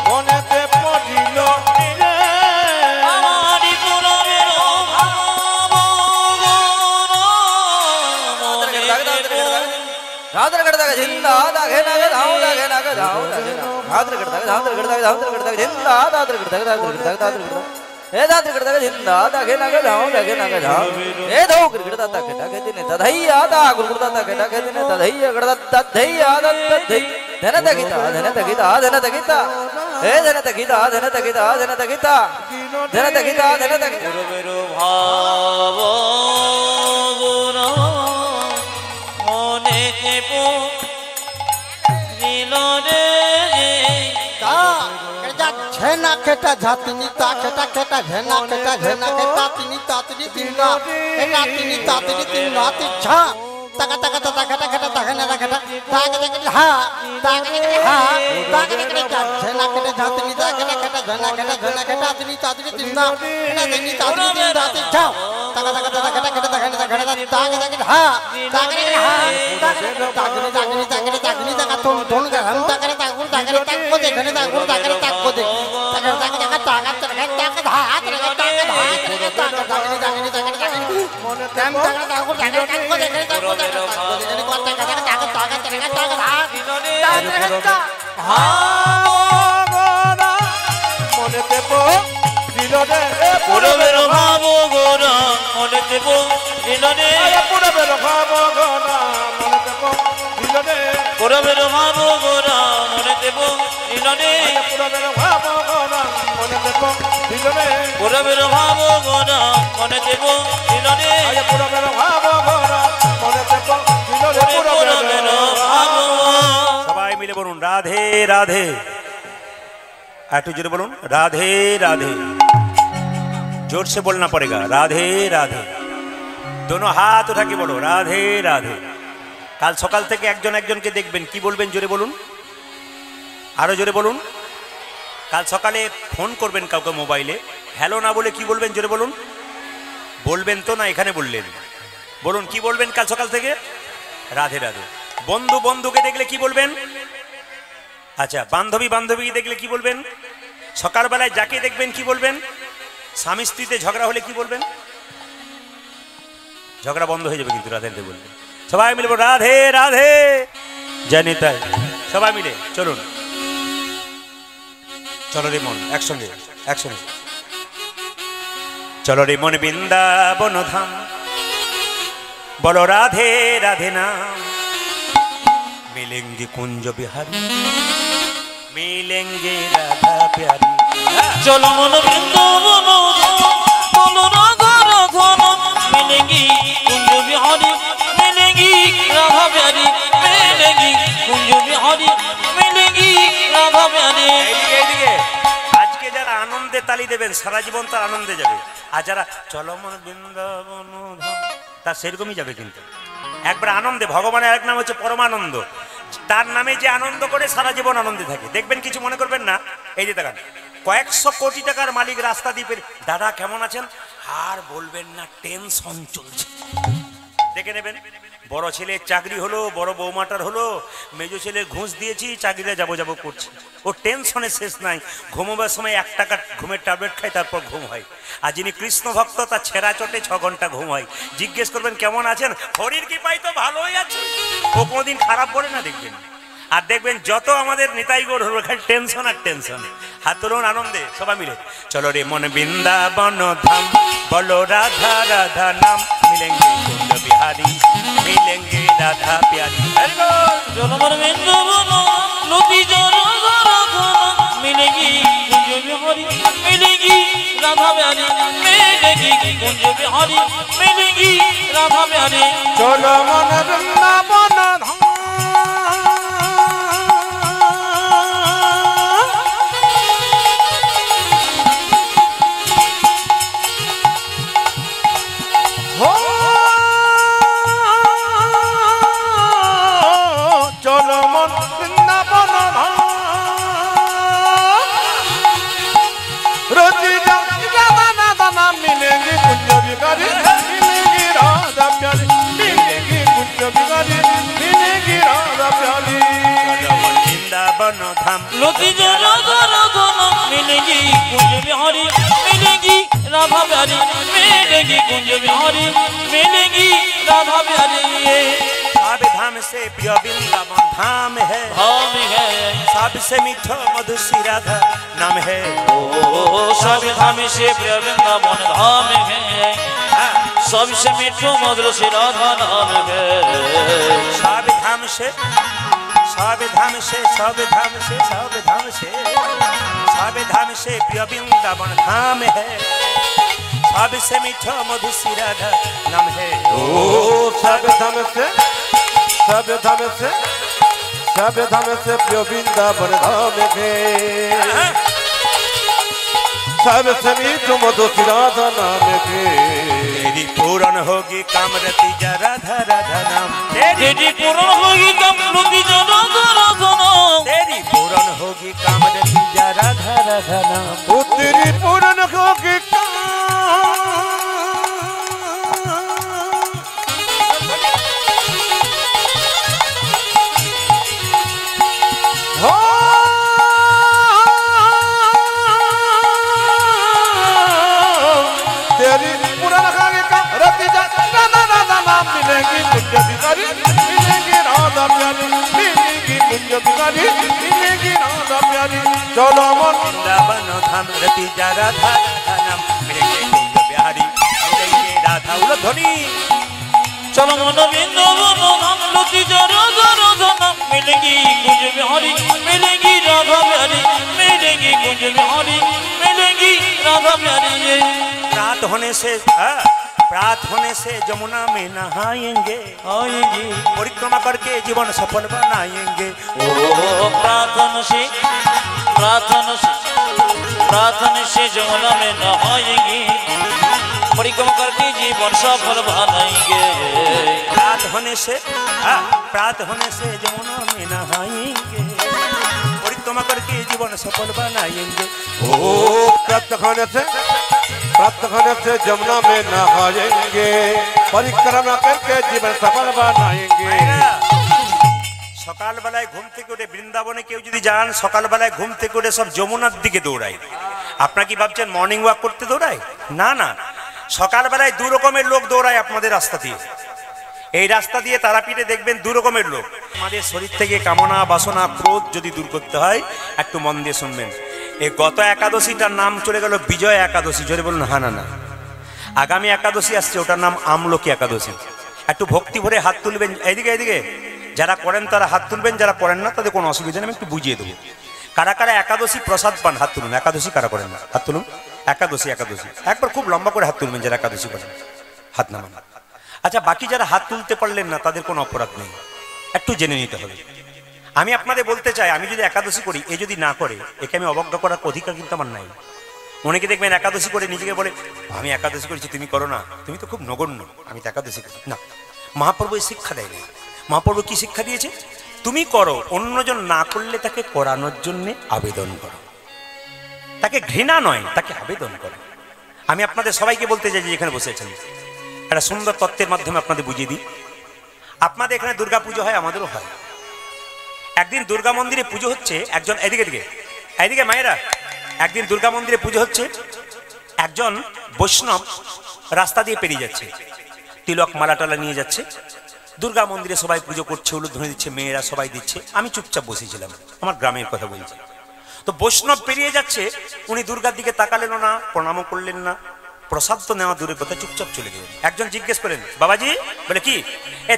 মনেতে পড়িল রে। আমারি পুরবের ভাব ಧಾದ್ರ ಕಡದಾಗ ಜಿಂದ ದಾಗೆ ನಾಗೆ ಧಾವ ದಾಗೆ ನಾಗೆ ಧಾವ ದಾಗೆ ಧಾದ್ರ ಕಡದಾಗ ಧಾದ್ರ ಕಡದಾಗ ಧಾದ್ರ ಕಡದಾಗ ಜಿಂದ ಧಾದ್ರ ಕಡದಾಗ ಧಾದ್ರ ಕಡದಾಗ ಧಾದ್ರ ಕಡದಾಗ ಏ ಧಾದ್ರ ಕಡದಾಗ ಜಿಂದ ದಾಗೆ ನಾಗೆ ಧಾವ ದಾಗೆ ನಾಗೆ ಧಾವ ಏ ಧೌ ಕಡದ ತಾಕೆ ತಾಕೆ ದಿನೆ ತದಯ್ಯ ದಾ ಗುರುದ ತಾಕೆ ತಾಕೆ ದಿನೆ ತದಯ್ಯ ಕಡದ ತದಯ್ಯ ತದೈ ಧನ ತಗಿತ ಧನ ತಗಿತ ಧನ ತಗಿತ ಏ ಧನ ತಗಿತ ಧನ ತಗಿತ ಧನ ತಗಿತ ಧನ ತಗಿತ ಧನ ತಗಿತ পুরবের ভাব গোরা মনেতে পড়িল রে ঝেনা কেটা ঝাতিনি তা কেটা কেটা ঝেনা কেটা তাতিনি তাতিনি তিননা কেটা তিনি তাতিনি তিননা তিচ্ছা টাকা টাকা টাকা কেটা কেটা টাকা না কেটা টাকা টাকা হা টাকা হা টাকা টাকা ঝেনা কেটা ঝাতিনি তা কেটা কেটা ঝেনা কেটা তিনি তাতিনি তিননা কেটা তিনি তাতিনি তিননা তিচ্ছা টাকা টাকা টাকা কেটা কেটা টাকা না কেটা টাকা টাকা হা টাকা হা টাকা টাকা তোন তোন কা हम টাকা টাকা को देखने टाका टाका को देख टाका टाका टाका टाका टाका धा टाका टाका धा टाका टाका टाका टाका মনে টাইম টাকা টাকা को देखने टाका को देखने टाका टाका टाका धा হা মনে দেব দিলরে পুরবের ভাব গোরা মনে দেব দিলরে পুরবের ভাব গোরা মনে দেব দিলরে পুরবের ভাব গোরা মনে দেব দিলরে পুরবের ভাব গোরা মনে দেব দিলরে পুরবের ভাব গোরা মনে দেব দিলরে পুরবের ভাব গোরা মনে দেব দিলরে পুরবের ভাব সবাই মিলে বলুন রাধে রাধে একটু জোরে বলুন राधे राधे जोर से बोलना पड़ेगा राधे राधे दोनों हाथ उठा के बोलो राधे राधे কাল সকাল থেকে একজন একজনকে দেখবেন কি বলবেন জোরে বলুন আরো জোরে বলুন কাল সকালে ফোন করবেন কাউকে মোবাইলে হ্যালো না বলে কি বলবেন জোরে বলুন বলবেন তো না এখানে বললেন বলুন কি বলবেন কাল সকাল থেকে রাধে রাধে বন্ধু বন্ধুকে দেখলে কি বলবেন আচ্ছা বান্ধবী বান্ধবীকে দেখলে কি বলবেন সকালবেলায় যাকে দেখবেন কি বলবেন স্বামী স্ত্রীতে ঝগড়া হলে কি বলবেন ঝগড়া বন্ধ হয়ে যাবে কিন্তু রাধে রাধে বলবেন সবাই মিলে বলুন রাধে রাধে জানি তাই সবাই মিলে চলুন চলো রে মন একসঙ্গে একসঙ্গে চলো রে মন বৃন্দাবন ধাম বলো রাধে রাধে নাম मिलेंगे कुंज बिहारी मिलेंगे राधा प्यारी চলো মন বৃন্দাবন বলো রাধা রাধা মিলেঙ্গি কুঞ্জ বিহারি মিলেঙ্গি রাধা প্যারি মিলেঙ্গি কুঞ্জ বিহারি মিলেঙ্গি রাধা প্যারি এইদিকে আজকে যারা আনন্দে তালি দেবেন সারা জীবন তার আনন্দে যাবে আর যারা চলো মন বৃন্দাবন ধাম তার সেরকমই যাবে কিন্তু একবার আনন্দে ভগবানের এক নাম হচ্ছে পরমানন্দ তার নামে যে আনন্দ করে সারা জীবন আনন্দে থাকে দেখবেন কিছু মনে করবেন না এই যে দেখেন কয়েকশো কোটি টাকার মালিক রাস্তা দিয়ে দাদা কেমন আছেন আর বলবেন না টেনশন চলছে দেখে নেবেন বড় ছেলের চাকরি হলো বড় বৌমাটার হলো মেজো ছেলের ঘুষ দিয়েছি চাকরিতে যাবো যাবো করছে ও টেনশনে শেষ নাই ঘুমোবার সময় 1 টাকার ঘুমের ট্যাবলেট খায় তারপর ঘুম হয় আর যিনি কৃষ্ণ ভক্ত তার ছেঁড়া চটে 6 ঘন্টা ঘুম হয় জিজ্ঞেস করবেন কেমন আছেন হরির কি পাই তো ভালোই আছে ও কোনোদিন খারাপ বলে না দেখবেন আর দেখবেন যত আমাদের নিতাই গৌর হলো খালি টেনশন আর টেনশন হাত তুলুন আনন্দে সবাই মিলে চলো রে মন বৃন্দাবন ধাম বলো রাধা রাধা নাম মিলেঙ্গে কুঞ্জ বিহারি মিলেঙ্গে রাধা প্যারি চলো মন বৃন্দাবন নদী জল রাধা মিলেঙ্গি কুঞ্জ বিহারি মিলেঙ্গি রাধা প্যারি মিলেঙ্গি কুঞ্জ বিহারি মিলেঙ্গি রাধা প্যারি চলো মন বৃন্দাবন ধাম চলো মন বৃন্দাবন ধাম রোজি রাধা দানা মিলেঙ্গে কুঞ্জ বিহারি মিলেঙ্গে রাধা প্যারি মিলেঙ্গে কুঞ্জ বিহারি মিলেঙ্গে রাধা প্যারি বৃন্দাবন ধাম লতি রাধা রাধা মিলেঙ্গি কুঞ্জ বিহারি মিলেঙ্গি রাধা প্যারি मिलेंगी कुंज बिहारी मिलेंगी राधा प्यारी सब धाम से प्रिय वृंदावन धाम है सबसे मीठो मधुसी राधा नाम है सब धाम से प्रिय वृंदावन धाम है सबसे मीठो मधुर से राधा नाम है सब धाम से सब धाम से सब धाम से सब धाम से सब धाम से प्रिय वृंदावन धाम है सबसे मीठा मधुसी राधा नाम है ओ सब धाम से सब धाम से सब धाम से प्रिय वृंदावन धाम है सबसे मीठ मधुर राधा नाम के तेरी पूरन होगी कामरती जा राधा राधा नाम तेरी पूर्ण होगी कमलती जा राधा राधा नाम तेरी पूरन होगी कामरती जा राधा राधा नाम वो तेरी पूरन होगी तेरी पूरन होगी कामरती जा राधा राधा नाम मिलेगी कुंज बिहारी मिलेगी राधा प्यारी मिलेगी कुंज बिहारी मिलेगी राधा प्यारी चलो मन वृंदावन धाम रति जा राधा राधा नाम मिलेंगे कुंज बिहारी मिलेंगे राधा उलध्वनि चलो मन वृंदावन धाम लती जा राधा राधा नाम मिलेगी कुंज बिहारी मिलेगी राधा प्यारी मिलेगी कुंज बिहारी मिलेगी राधा प्यारी प्रात होने से जमुना में नहाएंगे आएंगे परिक्रमा करके जीवन सफल बनाएंगे ओ प्रार्थना से जमुना में नहाएंगे परिक्रमा करके जीवन सफल बनाएंगे प्रात होने से जमुना में नहाएंगे परिक्रमा करके जीवन सफल बनाएंगे ओ प्राप्त खाने से जमुना में नहाएंगे परिक्रमा करके जीवन सफल बनाएंगे সকাল বেলায় ঘুম থেকে উঠে বৃন্দাবনে কেউ যদি যান সকাল বেলায় ঘুম থেকে উঠে সব যমুনার দিকে দৌড়ায় আপনারা কি ভাবছেন মর্নিং ওয়াক করতে দৌড়ায় না না সকাল বেলায় দু রকমের লোক দৌড়ায় আপনাদের রাস্তা দিয়ে এই রাস্তা দিয়ে তারাপীঠে দেখবেন দু রকমের লোক আমাদের শরীর থেকে কামনা বাসনা ক্রোধ যদি দূর করতে হয় একটু মন দিয়ে শুনবেন এই গত একাদশীটার নাম চলে গেল বিজয় একাদশী জোরে বলুন হ্যাঁ না আগামী একাদশী আসছে ওটার নাম আমলকি একাদশী একটু ভক্তি ভরে হাত তুলবেন এইদিকে যারা করেন তারা হাত তুলবেন যারা করেন না তাদের কোনো অসুবিধা নেই আমি একটু বুঝিয়ে দেবো কারা কারা একাদশী প্রসাদ পান হাত তুলুন একাদশী কারা করেন না হাত তুলুন একাদশী একবার খুব লম্বা করে হাত তুলবেন যারা একাদশী করেন হাত নামান আচ্ছা বাকি যারা হাত তুলতে পারলেন না তাদের কোনো অপরাধ নেই একটু জেনে নিতে হবে আমি আপনাদের বলতে চাই আমি যদি একাদশী করি এ যদি না করে একে আমি অবজ্ঞা করার অধিকার কিন্তু আমার নাই অনেকে দেখবেন একাদশী করে নিজেকে বলে আমি একাদশী করেছি তুমি করো না তুমি তো খুব নগণ্য আমি তো একাদশী করি না মহাপ্রভু এই শিক্ষা দেয়নি মহাপ্রভু কি শিক্ষা দিয়েছে তুমি করো অন্যজন না করলে তাকে করানোর জন্য আবেদন করো তাকে ঘৃণা নয় তাকে আবেদন করো আমি আপনাদের সবাইকে বলতে চাই যে এখানে বসে আছেন একটা সুন্দর তত্ত্বের মাধ্যমে আপনাদের বুঝিয়ে দিই আপনাদের এখানে দুর্গা পুজো হয় আমাদেরও হয় একদিন দুর্গা মন্দিরে পুজো হচ্ছে একজন এদিকে মায়েরা একদিন দুর্গা মন্দিরে পুজো হচ্ছে একজন বৈষ্ণব রাস্তা দিয়ে পেরিয়ে যাচ্ছে তিলক মালাটালা নিয়ে যাচ্ছে দুর্গা মন্দিরে সবাই পুজো করছে উলুধ্বনি দিচ্ছে মেয়েরা সবাই দিচ্ছে আমি চুপচাপ বসেছিলাম আমার গ্রামের কথা বলছি তো বৈষ্ণব পেরিয়ে যাচ্ছে উনি দুর্গার দিকে তাকালেন না প্রণামও করলেন না প্রসাদ তো নেওয়া দূরের কথা চুপচাপ চলে গেলেন একজন জিজ্ঞেস করেন বাবাজি বলে কি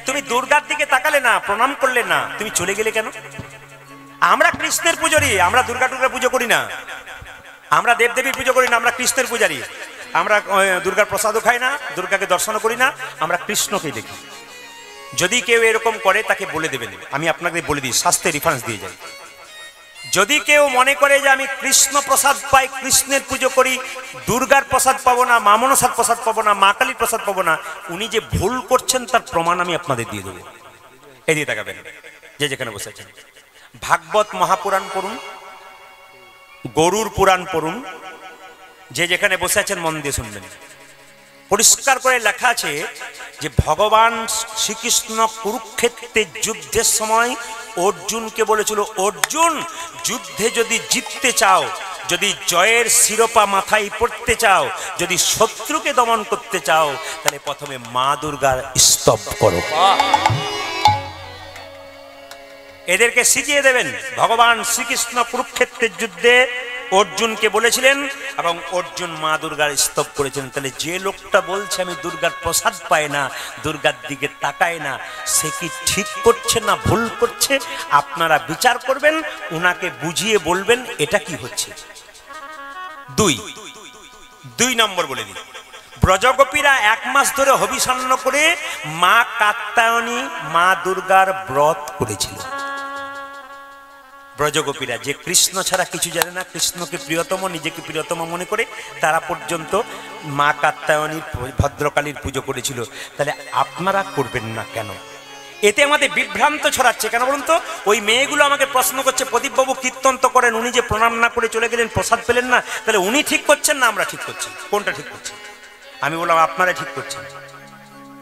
তুমি দুর্গার দিকে তাকালে না প্রণাম করলে না তুমি চলে গেলে কেন আমরা কৃষ্ণের পূজারী আমরা দুর্গা পুজো করি না আমরা দেবদেবীর পুজো করি না আমরা কৃষ্ণের পূজারী আমরা দুর্গার প্রসাদও খাই না দুর্গাকে দর্শনও করি না আমরা কৃষ্ণকে দেখি যদি কেউ এরকম করে তাকে বলে দেবেন আমি আপনাকে বলে দিই শাস্ত্রে রেফারেন্স দিয়ে যাই যদি কেউ মনে করে যে আমি কৃষ্ণ প্রসাদ পাই কৃষ্ণের পুজো করি দুর্গার প্রসাদ পাবো না মা মনসার প্রসাদ পাবো না মা কালীর প্রসাদ পাবো না উনি যে ভুল করছেন তার প্রমাণ আমি আপনাদের দিয়ে দেবো এই দিয়ে তাকাবেন যে যেখানে বসে আছেন ভাগবত মহাপুরাণ পড়ুন গরুর পুরাণ পড়ুন যে যেখানে বসে আছেন মন দিয়ে শুনবেন পরিষ্কার করে লেখা আছে যে ভগবান শ্রীকৃষ্ণ কুরুক্ষেত্রের যুদ্ধের সময় অর্জুনকে বলেছিল অর্জুন যুদ্ধে যদি জিততে চাও যদি জয়ের শিরোপা মাথায় পড়তে চাও যদি শত্রুকে দমন করতে চাও তাহলে প্রথমে মা দুর্গার স্তব করো এদেরকে শিখিয়ে দেবেন ভগবান শ্রীকৃষ্ণ কুরুক্ষেত্রের যুদ্ধে অর্জুনকে বলেছিলেন এবং অর্জুন মা দুর্গার স্তব করেছিলেন তাহলে যে লোকটা বলছে আমি দুর্গার প্রসাদ পাই না দুর্গার দিকে তাকায় না সে কি ঠিক করছে না ভুল করছে আপনারা বিচার করবেন ওনাকে বুঝিয়ে বলবেন এটা কি হচ্ছে দুই নম্বর বলে দিই ব্রজগোপীরা 1 মাস ধরে হবিষান্ন করে মা কাত্যায়নী মা দুর্গার ব্রত করেছিল ব্রজগোপীরা, যে কৃষ্ণ ছাড়া কিছু জানে না, কৃষ্ণকে প্রিয়তম, নিজেকে প্রিয়তম মনে করে তারা পর্যন্ত মা কাত্যায়নীর ভদ্রকালীর পুজো করেছিল। তাহলে আপনারা করবেন না কেন? এতে আমাদের বিভ্রান্ত ছড়াচ্ছে কেন বলুন তো? ওই মেয়েগুলো আমাকে প্রশ্ন করছে, প্রদীপবাবু কীর্তন তো করেন, উনি যে প্রণাম না করে চলে গেলেন, প্রসাদ পেলেন না, তাহলে উনি ঠিক করছেন না আমরা ঠিক করছি? কোনটা ঠিক করছেন? আমি বললাম আপনারা ঠিক করছেন।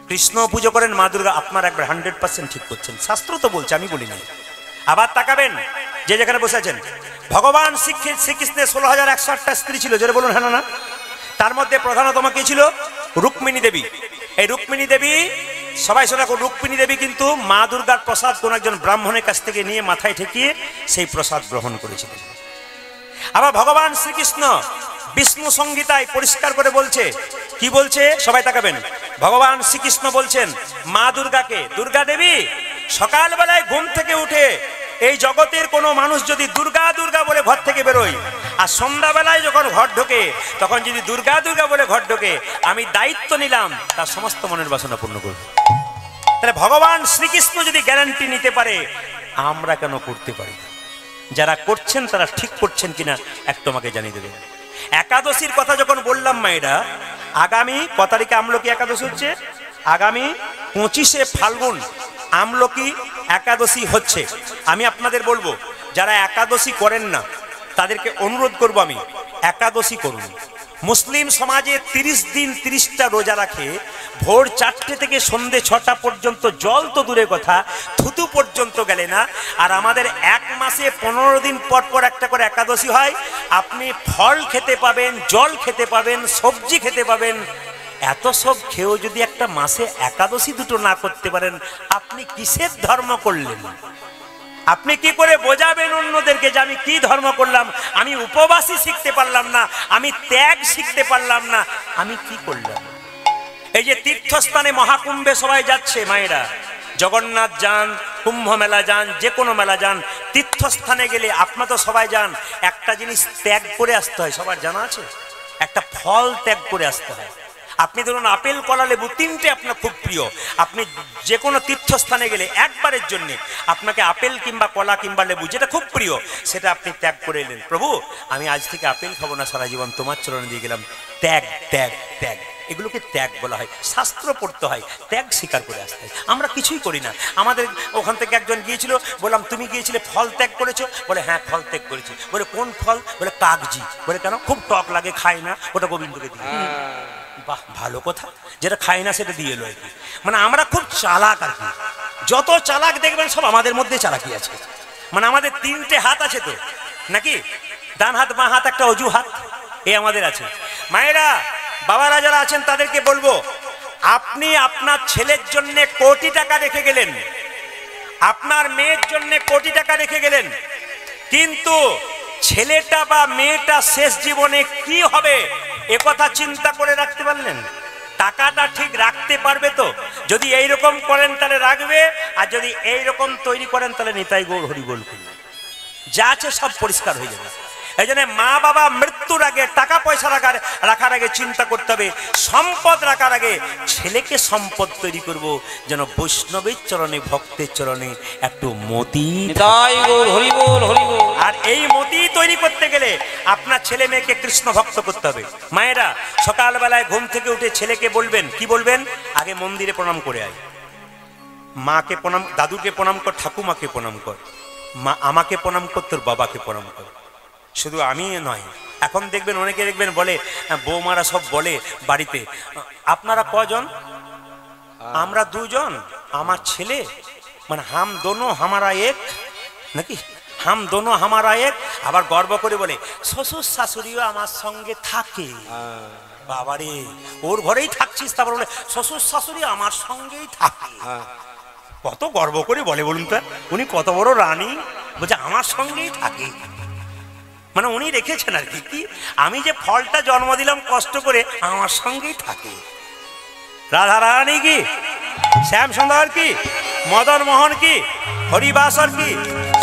কৃষ্ণ পুজো করেন, মা দুর্গা, আপনারা একবার 100% ঠিক করছেন। শাস্ত্র তো বলছে, আমি বলি না। আবার তাকাবেন, যে যেখানে বসে আছেন, ভগবান শ্রীকৃষ্ণের 16,108টা স্ত্রী ছিল, জোরে বলুন হ্যাঁ না? তার মধ্যে প্রধানতম কে ছিল? রুক্মিণী দেবী। এই রুক্মিণী দেবী, সবাই শোনা, রুক্মিণী দেবী কিন্তু মা দুর্গার প্রসাদ কোন একজন ব্রাহ্মণের কাছ থেকে নিয়ে মাথায় ঠেকিয়ে সেই প্রসাদ গ্রহণ করেছিলেন। আবার ভগবান শ্রীকৃষ্ণ বিষ্ণু সংহিতায় পরিষ্কার করে বলছে, কি বলছে? সবাই তাকাবেন, ভগবান শ্রীকৃষ্ণ বলছেন মা দুর্গাকে, দুর্গা দেবী সকালবেলায় ঘুম থেকে উঠে এই জগতের কোনো মানুষ যদি দুর্গা দুর্গা বলে ঘর থেকে বেরোয়, আর সন্ধ্যাবেলায় যখন ঘর ঢোকে তখন যদি দুর্গা দুর্গা বলে ঘর ঢোকে, আমি দায়িত্ব নিলাম তার সমস্ত মনের বাসনা পূর্ণ করব। তাহলে ভগবান শ্রীকৃষ্ণ যদি গ্যারান্টি নিতে পারে, আমরা কেন করতে পারি? যারা করছেন তারা ঠিক করছেন কিনা একটু আমাকে জানিয়ে দেবেন। একাদশীর কথা যখন বললাম মায়েরা, আগামী ক তারিখে আমলকি একাদশী হচ্ছে? আগামী 25শে ফাল্গুন আমলকি একাদশী হচ্ছে। আমি আপনাদের বলবো, যারা একাদশী করেন না তাদেরকে অনুরোধ করব, আমি একাদশী করুন। মুসলিম সমাজে 30 দিন 30টা রোজা রাখে, ভোর 4টে থেকে সন্ধে 6টা পর্যন্ত জল তো দূরের কথা, থুতু পর্যন্ত গেলে না। আর আমাদের এক মাসে 15 দিন পর পর একটা করে একাদশী হয়। আপনি ফল খেতে পাবেন, জল খেতে পাবেন, সবজি খেতে পাবেন। এত সব খেয়েও যদি একটা মাসে একাদশী দুটো না করতে পারেন, আপনি কিসের ধর্ম করলেন? আপনি কি করে বোঝাবেন অন্যদেরকে যে আমি কি ধর্ম করলাম? আমি উপবাসই শিখতে পারলাম না, আমি ত্যাগ শিখতে পারলাম না, আমি কি করলাম? এই যে তীর্থস্থানে মহাকুম্ভে সবাই যাচ্ছে মায়েরা, জগন্নাথ যান, কুম্ভ মেলা যান, যে কোনো মেলা যান, তীর্থস্থানে গেলে আপনারা তো সবাই যান, একটা জিনিস ত্যাগ করে আসতে হয়, সবার জানা আছে? একটা ফল ত্যাগ করে আসতে হয়। আপনি ধরুন আপেল, কলা, লেবু, 3টে আপনার খুব প্রিয়, আপনি যে কোনো তীর্থস্থানে গেলে একবারের জন্য আপনাকে আপেল কিংবা কলা কিংবা লেবু যেটা খুব প্রিয় সেটা আপনি ত্যাগ করে এলেন। প্রভু আমি আজ থেকে আপেল খাবো না, সারা জীবন তোমার চরণে দিয়ে গেলাম। ত্যাগ ত্যাগ ত্যাগ, এগুলোকে ত্যাগ বলা হয়। শাস্ত্র পড়তে হয়, ত্যাগ স্বীকার করে আসতে হয়। আমরা কিছুই করি না। আমাদের ওখান থেকে একজন গিয়েছিল, বললাম তুমি গিয়েছিলে, ফল ত্যাগ করেছো? বলে হ্যাঁ ফল ত্যাগ করেছি। বলে কোন ফল? বলে কাগজি। বলে কেন? খুব টক লাগে, খাই না, ওটা গোবিন্দকে দিই। বাহ, ভালো কথা, যেটা খাই না সেটা দিয়ে এলো আর কি। মানে আমরা খুব চালাক আর কি। যত চালাক দেখবেন সব আমাদের মধ্যে চালাকি আছে। মানে আমাদের 3টে হাত আছে তো নাকি? ডান হাত, বাঁ হাত, একটা অজু হাত, এই আমাদের আছে। মায়েরা, বাবারা যারা আছেন তাদেরকে বলবো, আপনি আপনার ছেলের জন্য কোটি টাকা রেখে গেলেন, আপনার মেয়ের জন্য কোটি টাকা রেখে গেলেন, কিন্তু ছেলেটা বা মেয়েটা শেষ জীবনে কি হবে একথা চিন্তা করে রাখতে পারলেন? টাকাটা ঠিক রাখতে পারবে তো? যদি এইরকম করেন তাহলে রাখবে, আর যদি এইরকম তৈরি করেন তাহলে নিতাই গৌর হরি বল করবে, যা আছে সব পরিষ্কার হয়ে যাবে। এই জন্য মা বাবা মৃত্যুর আগে, টাকা পয়সা রাখার আগে চিন্তা করতে হবে, সম্পদ রাখার আগে ছেলেকে সম্পদ তৈরি করব যেন বৈষ্ণবের চরণে, ভক্তের চরণে একটু মতি। আর এই মতি তৈরি করতে গেলে আপনার ছেলে মেয়েকে কৃষ্ণ ভক্ত করতে হবে। মায়েরা সকালবেলায় ঘুম থেকে উঠে ছেলেকে বলবেন, কি বলবেন? আগে মন্দিরে প্রণাম করে আয়, মাকে প্রণাম, দাদুকে প্রণাম কর, ঠাকুমাকে প্রণাম কর, মা আমাকে প্রণাম কর, তোর বাবাকে প্রণাম কর। শুধু আমি নয়, এখন দেখবেন অনেকে দেখবেন বলে, বৌমারা সব বলে বাড়িতে, আপনারা কজন? আমরা 2 জন, আমার ছেলে, মানে হাম দোনো হামারা এক, নাকি হাম দোনো হামারা এক। আবার গর্ব করে বলে শ্বশুর শাশুড়িও আমার সঙ্গে থাকে। বাবারে, ওর ঘরেই থাকছিস, তারপর বলে শ্বশুর শাশুড়ি আমার সঙ্গেই থাকে। কত গর্ব করে বলে বলুন তো, উনি কত বড় রানী, বলছে আমার সঙ্গেই থাকে। মানে উনি রেখেছেন আর কি, কি আমি যে ফলটা জন্ম দিলাম কষ্ট করে, আমার সঙ্গেই থাকে। রাধা রানী কি, শ্যাম সুন্দর কি, মদন মোহন কি, হরিবাসর কি,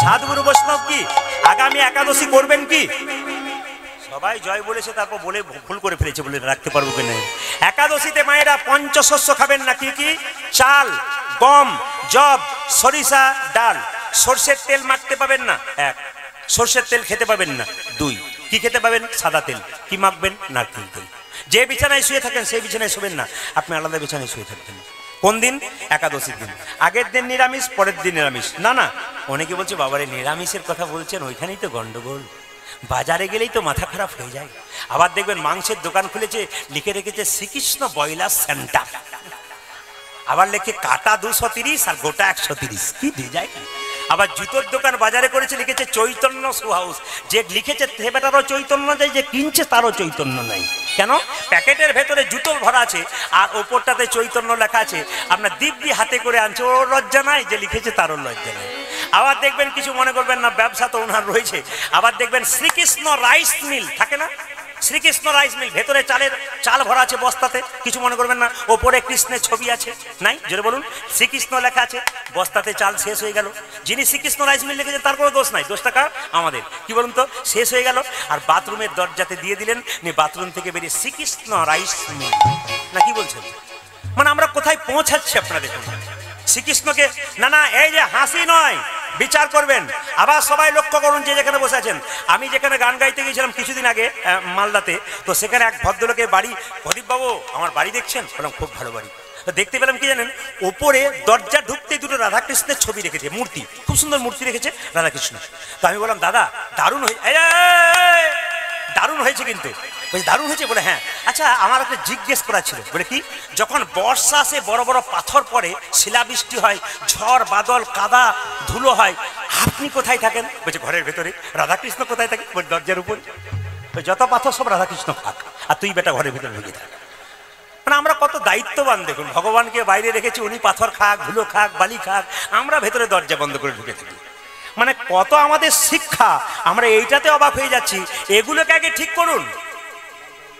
সাধুগুরু বৈষ্ণব কি, আগামী একাদশী করবেন কি? সবাই জয় বলেছে, তারপর বলে ভুল করে ফেলেছে, বলে রাখতে পারবো কি না। একাদশীতে মায়েরা পঞ্চশস্য খাবেন না। কি কি? চাল, গম, জব, সরিষা, ডাল, সর্ষের তেল মাখতে পাবেন না। 1 সর্ষের তেল খেতে পাবেন না। 2, কি খেতে পাবেন? সাদা তেল। কি মাখবেন? নারকেল তেল। যে বিছানায় শুয়ে থাকেন সেই বিছানায় শোবেন না, আপনি আলাদা বিছানায় শুয়ে থাকবেন। কোন দিন? একাদশীর দিন। আগের দিন নিরামিষ, পরের দিন নিরামিষ। না না, অনেকে বলছে বাবারে নিরামিষের কথা বলছেন, ওইখানেই তো গন্ডগোল, বাজারে গেলেই তো মাথা খারাপ হয়ে যায়। আবার দেখবেন মাংসের দোকান খুলেছে, লিখে রেখেছে শ্রীকৃষ্ণ ব্রয়লার সেন্টার, আবার লেখে কাটা 230 আর গোটা 130। কি দিয়ে যায়? আবার জুতোর দোকান বাজারে করেছে, লিখেছে চৈতন্য শু হাউস। যে লিখেছে সে বেটারও চৈতন্য নেই, যে কিনছে তারও চৈতন্য নেই। কেন? প্যাকেটের ভেতরে জুতো ভরা আছে আর ওপরটাতে চৈতন্য লেখা আছে, আপনার দিব্যি হাতে করে আনছে, ওর লজ্জা নাই, যে লিখেছে তারও লজ্জা নাই। আবার দেখবেন, কিছু মনে করবেন না, ব্যবসা তো ওনার রয়েছে। আবার দেখবেন শ্রীকৃষ্ণ রাইস মিল থাকে না, শ্রীকৃষ্ণ রাইস মিল, ভেতরে চাল ভরা আছে বস্তাতে, কিছু মনে করবেন না, ওপরে কৃষ্ণের ছবি আছে, নাই? জোরে বলুন, শ্রীকৃষ্ণ লেখা আছে, বস্তাতে চাল শেষ হয়ে গেল। যিনি শ্রীকৃষ্ণ রাইস মিল লিখেছেন তার কোনো দোষ নাই, দোষটা কার? আমাদের। কি বলুন তো, শেষ হয়ে গেল আর বাথরুমের দরজাতে দিয়ে দিলেন, বাথরুম থেকে বেরিয়ে শ্রীকৃষ্ণ রাইস মিল। না কি বলছেন? মানে আমরা কোথায় পৌঁছাচ্ছি আপনারা দেখুন। শ্রীকৃষ্ণকে না না, এই যে হাসি নয়, বিচার করবেন। আবার সবাই লক্ষ্য করুন যে যেখানে বসে আছেন। আমি যেখানে গান গাইতে গিয়েছিলাম কিছুদিন আগে মালদাতে, তো সেখানে এক ভদ্রলোকের বাড়ি, প্রদীপবাবু আমার বাড়ি দেখছেন? বললাম খুব ভালো বাড়ি। তো দেখতে পেলাম কি জানেন, ওপরে দরজা ঢুকতে দুটো রাধাকৃষ্ণের ছবি রেখেছে, মূর্তি, খুব সুন্দর মূর্তি রেখেছে রাধাকৃষ্ণ। তো আমি বললাম দাদা দারুণ দারুণ হয়েছে, কিন্তু দারুণ হয়েছে বলে হ্যাঁ। আচ্ছা আমার একটা জিজ্ঞেস করা ছিল, বলে কি, যখন বর্ষা আসে বড় বড় পাথর পড়ে, শিলাবৃষ্টি হয়, ঝড় বাদল কাদা ধুলো হয়, আপনি কোথায় থাকেন? বলছে ঘরের ভেতরে। রাধাকৃষ্ণ কোথায় থাকে? বলে দরজার উপর। যত পাথর সব রাধাকৃষ্ণ খাক, আর তুই বেটা ঘরের ভেতরে ঢুকে থাক। মানে আমরা কত দায়িত্ববান দেখুন, ভগবানকে বাইরে রেখেছি, উনি পাথর খাক, ধুলো খাক, বালি খাক, আমরা ভেতরে দরজা বন্ধ করে ঢুকে থাকি। মানে কত আমাদের শিক্ষা, আমরা এইটাতে অবাক হয়ে যাচ্ছি। এগুলোকে আগে ঠিক করুন।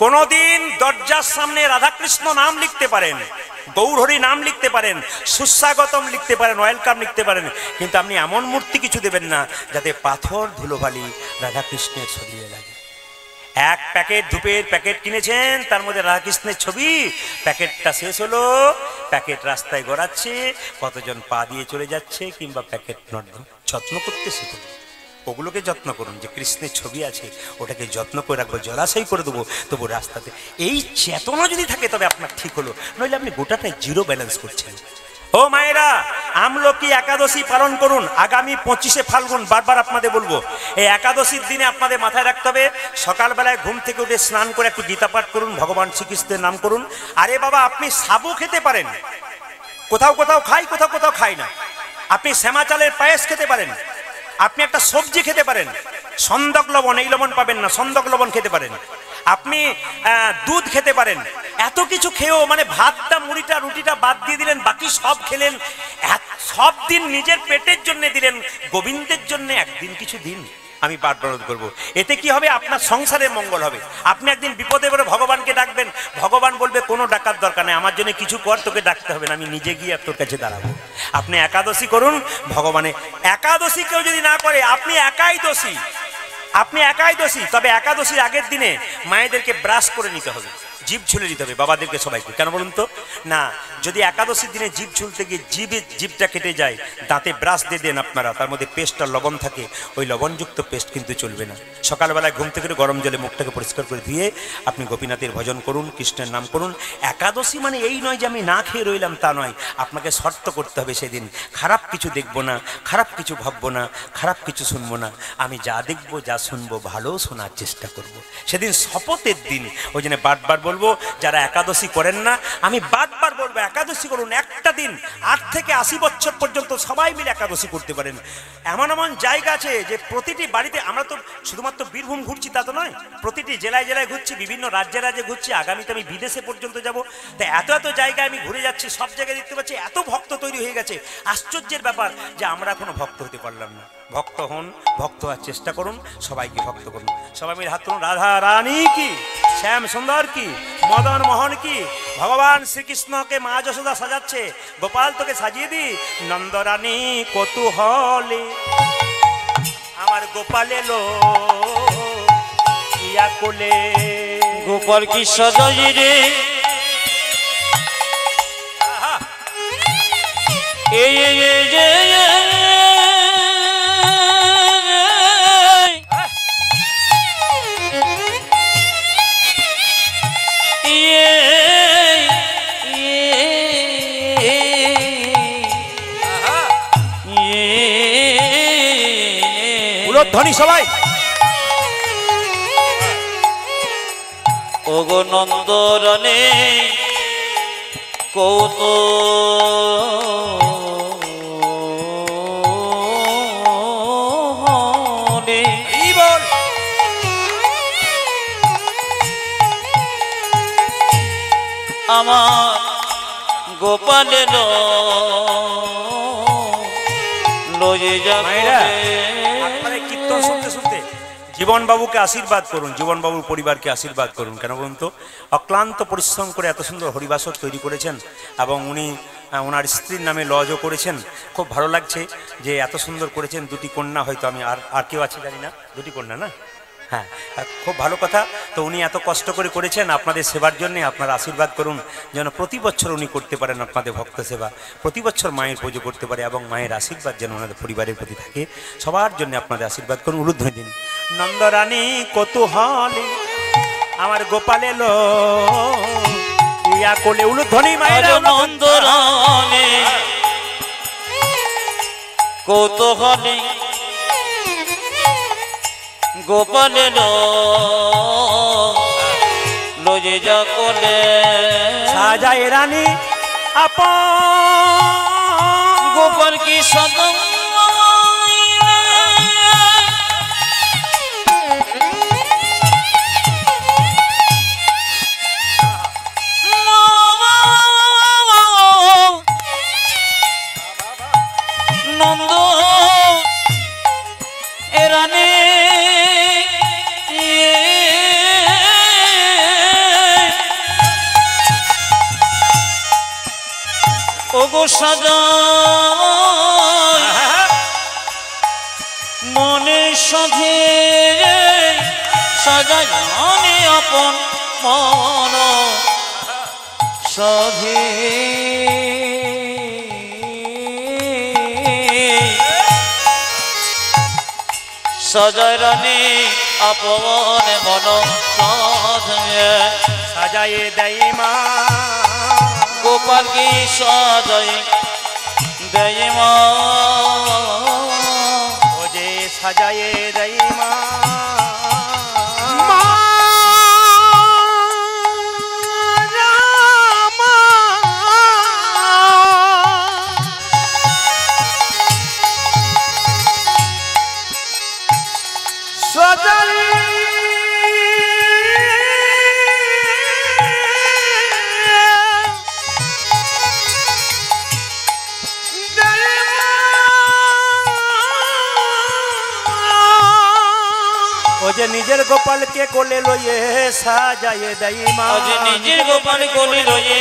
কোনদিন দরজার সামনে রাধাকৃষ্ণ নাম লিখতে পারেন, গৌরহরি নাম লিখতে পারেন, সুস্বাগতম লিখতে পারেন, ওয়েলকাম লিখতে পারেন, কিন্তু আপনি এমন মূর্তি কিছু দেবেন না যাতে পাথর ধুলোবালি রাধাকৃষ্ণের ছড়িয়ে লাগে। এক প্যাকেট ধূপের প্যাকেট কিনেছেন, তার মধ্যে রাধাকৃষ্ণের ছবি, প্যাকেটটা শেষ হলো, প্যাকেট রাস্তায় গড়াচ্ছে, কতজন পা দিয়ে চলে যাচ্ছে, কিংবা প্যাকেট যত্ন করতে শিখুন। ওগুলোকে যত্ন করুন, যে কৃষ্ণের ছবি আছে ওটাকে যত্ন করে রাখবো, জলাশয় করে দেবো, তবু রাস্তাতে এই চেতনা যদি থাকে তবে আপনার ঠিক হলো, নইলে আপনি গোটাটাই জিরো ব্যালেন্স করছেন। ও মায়েরা, আমলকি একাদশী পালন করুন আগামী 25শে ফাল্গুন। বারবার আপনাদের বলবো, এই একাদশীর দিনে আপনাদের মাথায় রাখতে হবে, সকালবেলায় ঘুম থেকে উঠে স্নান করে একটু গীতা পাঠ করুন, ভগবান শ্রীকৃষ্ণের নাম করুন। আরে বাবা, আপনি সাবু খেতে পারেন, কোথাও কোথাও খাই, কোথাও কোথাও খাই না। আপনি শ্যামা চালের পায়েস খেতে পারেন, আপনি একটা সবজি খেতে পারেন, সন্দক লবণ, এই লবণ পাবেন না, সন্দক লবণ খেতে পারেন, আপনি দুধ খেতে পারেন। এত কিছু খেয়েও মানে ভাতটা, মুড়িটা, রুটিটা বাদ দিয়ে দিলেন, বাকি সব খেলেন। সব দিন নিজের পেটের জন্য দিলেন, গোবিন্দের জন্য একদিন কিছু দিন। আমি বারবার অনুরোধ করবো, এতে কি হবে? আপনার সংসারে মঙ্গল হবে। আপনি একদিন বিপদে পড়ে ভগবানকে ডাকবেন, ভগবান বলবে কোনো ডাকার দরকার নেই, আমার জন্য কিছু কর, তোকে ডাকতে হবে না, আমি নিজে গিয়ে তোর কাছে দাঁড়াবো। আপনি একাদশী করুন, ভগবানে একাদশী কেউ যদি না করে আপনি একাই দোষী, আপনি একাই দোষী। তবে একাদশীর আগের দিনে মায়েদেরকে ব্রাশ করে নিতে হবে, জিভ ঝুলে দিতে হবে, বাবাদেরকে সবাইকে। কেন বলুন তো? না, যদি একাদশীর দিনে জিভ ঝুলতে গিয়ে জিভটা কেটে যায়, দাঁতে ব্রাশ দিয়ে দেন আপনারা, তার মধ্যে পেস্ট আর লবণ থাকে, ওই লবণযুক্ত পেস্ট কিন্তু চলবে না। সকালবেলায় ঘুম থেকে গরম জলে মুখটাকে পরিষ্কার করে ধুয়ে আপনি গোপীনাথের ভজন করুন, কৃষ্ণের নাম করুন। একাদশী মানে এই নয় যে আমি না খেয়ে রইলাম, তা নয়। আপনাকে শর্ত করতে হবে, সেদিন খারাপ কিছু দেখবো না, খারাপ কিছু ভাববো না, খারাপ কিছু শুনবো না, আমি যা দেখবো যা শুনবো ভালো শোনার চেষ্টা করব। সেদিন শপথের দিন। ওই জন্য বারবার বলবো, যারা একাদশী করেন না, আমি বারবার বলবো একাদশী করুন। একটা দিন 8 থেকে 80 বছর পর্যন্ত সবাই মিলে একাদশী করতে পারেন। এমন এমন জায়গা আছে যে প্রতিটি বাড়িতে, আমরা তো শুধুমাত্র বীরভূম ঘুরছি তা তো নয়, প্রতিটি জেলায় জেলায় ঘুরছি, বিভিন্ন রাজ্যে রাজ্যে ঘুরছি, আগামীতে আমি বিদেশে পর্যন্ত যাব। তাই এত এত জায়গায় আমি ঘুরে যাচ্ছি, সব জায়গায় দেখতে পাচ্ছি এত ভক্ত তৈরি হয়ে গেছে। আশ্চর্যের ব্যাপার যে আমরা এখনো ভক্ত হতে পারলাম না। ভক্ত হন, ভক্ত হওয়ার চেষ্টা করুন, সবাইকে ভক্ত করুন। সবাই মিলে হাত তুলুন। রাধা রানী কি, শ্যাম সুন্দর কি, মদন মোহন কি, ভগবান শ্রীকৃষ্ণকে মা যশোদা সাজাচ্ছে, গোপাল তোকে সাজিয়ে দি, নন্দরানী কৌতূহলে আমার গোপাল এলো ইয়া কোলে। গোপাল কি সাজাই রে, উলুধ্বনি সবাই। ওগো নন্দরনে কৌত এই বল আমার গোপালের লয়ে মায়েরা, যাবে আপনারা কীর্তন শুনতে শুনতে জীবনবাবুকে আশীর্বাদ করুন, জীবনবাবুর পরিবারকে আশীর্বাদ করুন। কেন বলুন তো, অক্লান্ত পরিশ্রম করে এত সুন্দর হরিবাসর তৈরি করেছেন এবং উনি ওনার স্ত্রীর নামে লজও করেছেন। খুব ভালো লাগছে যে এত সুন্দর করেছেন। দুটি কন্যা, হয়তো আমি আর কেউ আছে জানি না, দুটি কন্যা না? হ্যাঁ, খুব ভালো কথা। তো উনি এত কষ্ট করে করেছেন আপনাদের সেবার জন্যে। আপনারা আশীর্বাদ করুন যেন প্রতি বছর উনি করতে পারেন আপনাদের ভক্ত সেবা, প্রতি বছর মায়ের পুজো করতে পারে এবং মায়ের আশীর্বাদ যেন ওনাদের পরিবারের প্রতি থাকে। সবার জন্য আপনাদের আশীর্বাদ করুন। উলুধ্বনি দিন। নন্দরানী কৌতূহলী আমার গোপাল এলো ইয়া কোলে। উলুধ্বনি মায়ের। নন্দরনে কৌতূহলী গোপালের লয়ে যা কোলে সাজায় রানী আপন গোপাল কি সদম নন্দ এরানে ওগো সাজা মনের সাথে সাজায় আমি আপন মন সাধে সাজায় রানী আপন মন সাধে সাজায় দেয় মা গোপাল কি সাজায় দেয় মা ও যে সাজায় দেয় মা ও যে নিজের গোপালকে কোলে লয়ে সাজায়ে দেয় মা। আজ নিজের গোপাল কোলে লয়ে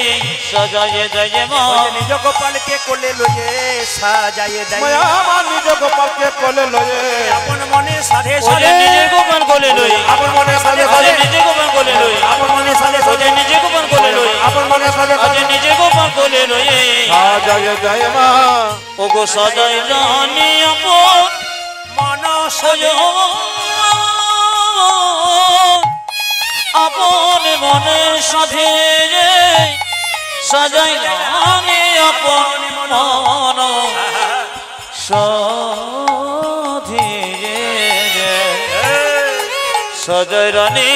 সাজায়ে দেয় মা। ও যে নিজ গোপালকে কোলে লয়ে সাজায়ে দেয় মা। আমার নিজ গোপালকে কোলে লয়ে আপন মনে সাধে ওরে সাধে নিজের গোপাল কোলে লয়ে আপন মনে সাধে আজ সাধে নিজের গোপাল কোলে লয়ে আপন মনে সাধে ওরে সাধে নিজের গোপাল কোলে লয়ে আপন মনে সাধে আজ নিজের গোপাল কোলে লয়ে সাজায় জয় মা ওগো সাজায় রানী আপন মন সাজো আপন মনের সাথে সাজাই রানী আপন মন সাধে সাজাই রানী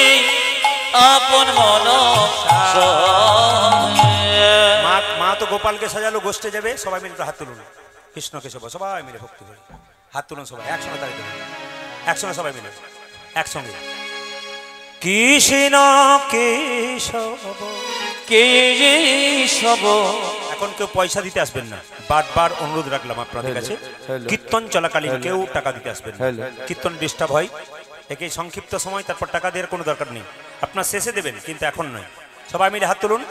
আপন মন মা তো গোপালকে সাজালো, গোষ্ঠে যাবে, সবাই মিলে তো হাত তুলুন। কৃষ্ণ কেশব সবাই মিলে ভক্তি করে হাত তুলুন, সবাই একসঙ্গে তাড়িয়ে দেবেন, একসঙ্গে সবাই মিলে একসঙ্গে। কৃষ্ণ কেশব কেশব এখন কেউ পয়সা দিতে আসবেন না, বারবার অনুরোধ রাখলাম আপনাদের কাছে। কীর্তন চলাকালীন কেউ টাকা দিতে আসবেন না, কীর্তন ডিস্টার্ব হয়। একে সংক্ষিপ্ত সময়, তারপর টাকা দেওয়ার কোনো দরকার নেই, আপনার শেষে দেবেন, কিন্তু এখন নয়। সবাই মিলে হাত তুলুন,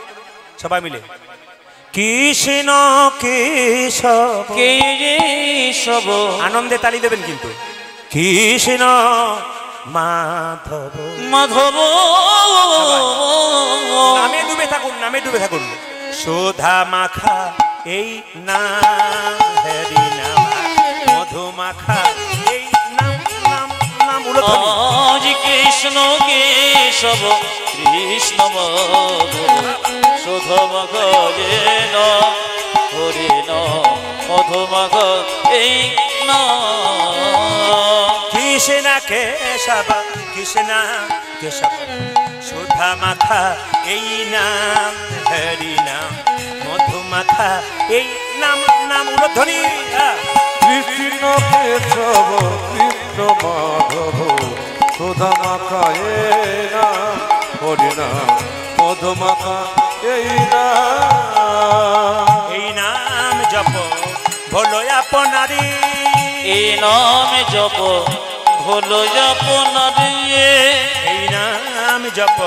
সবাই মিলে। কৃষ্ণ কেশব কেশব আনন্দে তালি দেবেন কিন্তু। কৃষ্ণ মাধব মাধব নামে ডুবে থাকুন, নামে ডুবে থাকুন। সুধা মাখা এই নাম, হরি নাম মধু মাখা এই নাম, নাম নাম উলুধ্বনি। আজ কৃষ্ণ কেশব কৃষ্ণ মাধব সুধমগ যেন হরিণ মধুমগ এই নাম। কৃষ্ণ কেশব কৃষ্ণ কেশব সুধা মাখা এই নাম হরি নাম মধু মাখা এই নাম নাম উলধ্বনি কৃষ্ণ কেশব কৃষ্ণ মাধব সুধা মাখা এই নাম হরি নাম মধু মাখা এই নাম জপ ভোলো আপনারি এই নাম জপ ভোলো আপনারি এই নাম জপ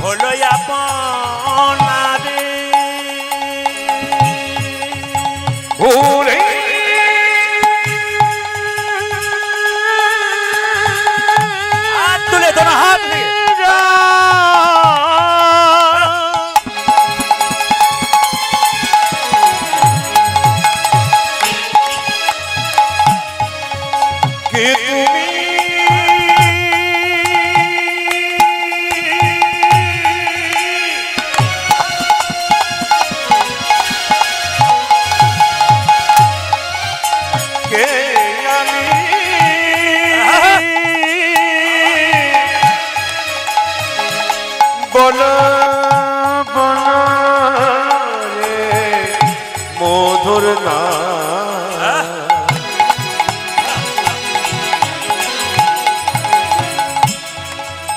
ভোলো আপনারি ওরে হাত তুলে দোনো হাত নিয়ে কে তুমি কে আমি বলো বলো রে মধুর না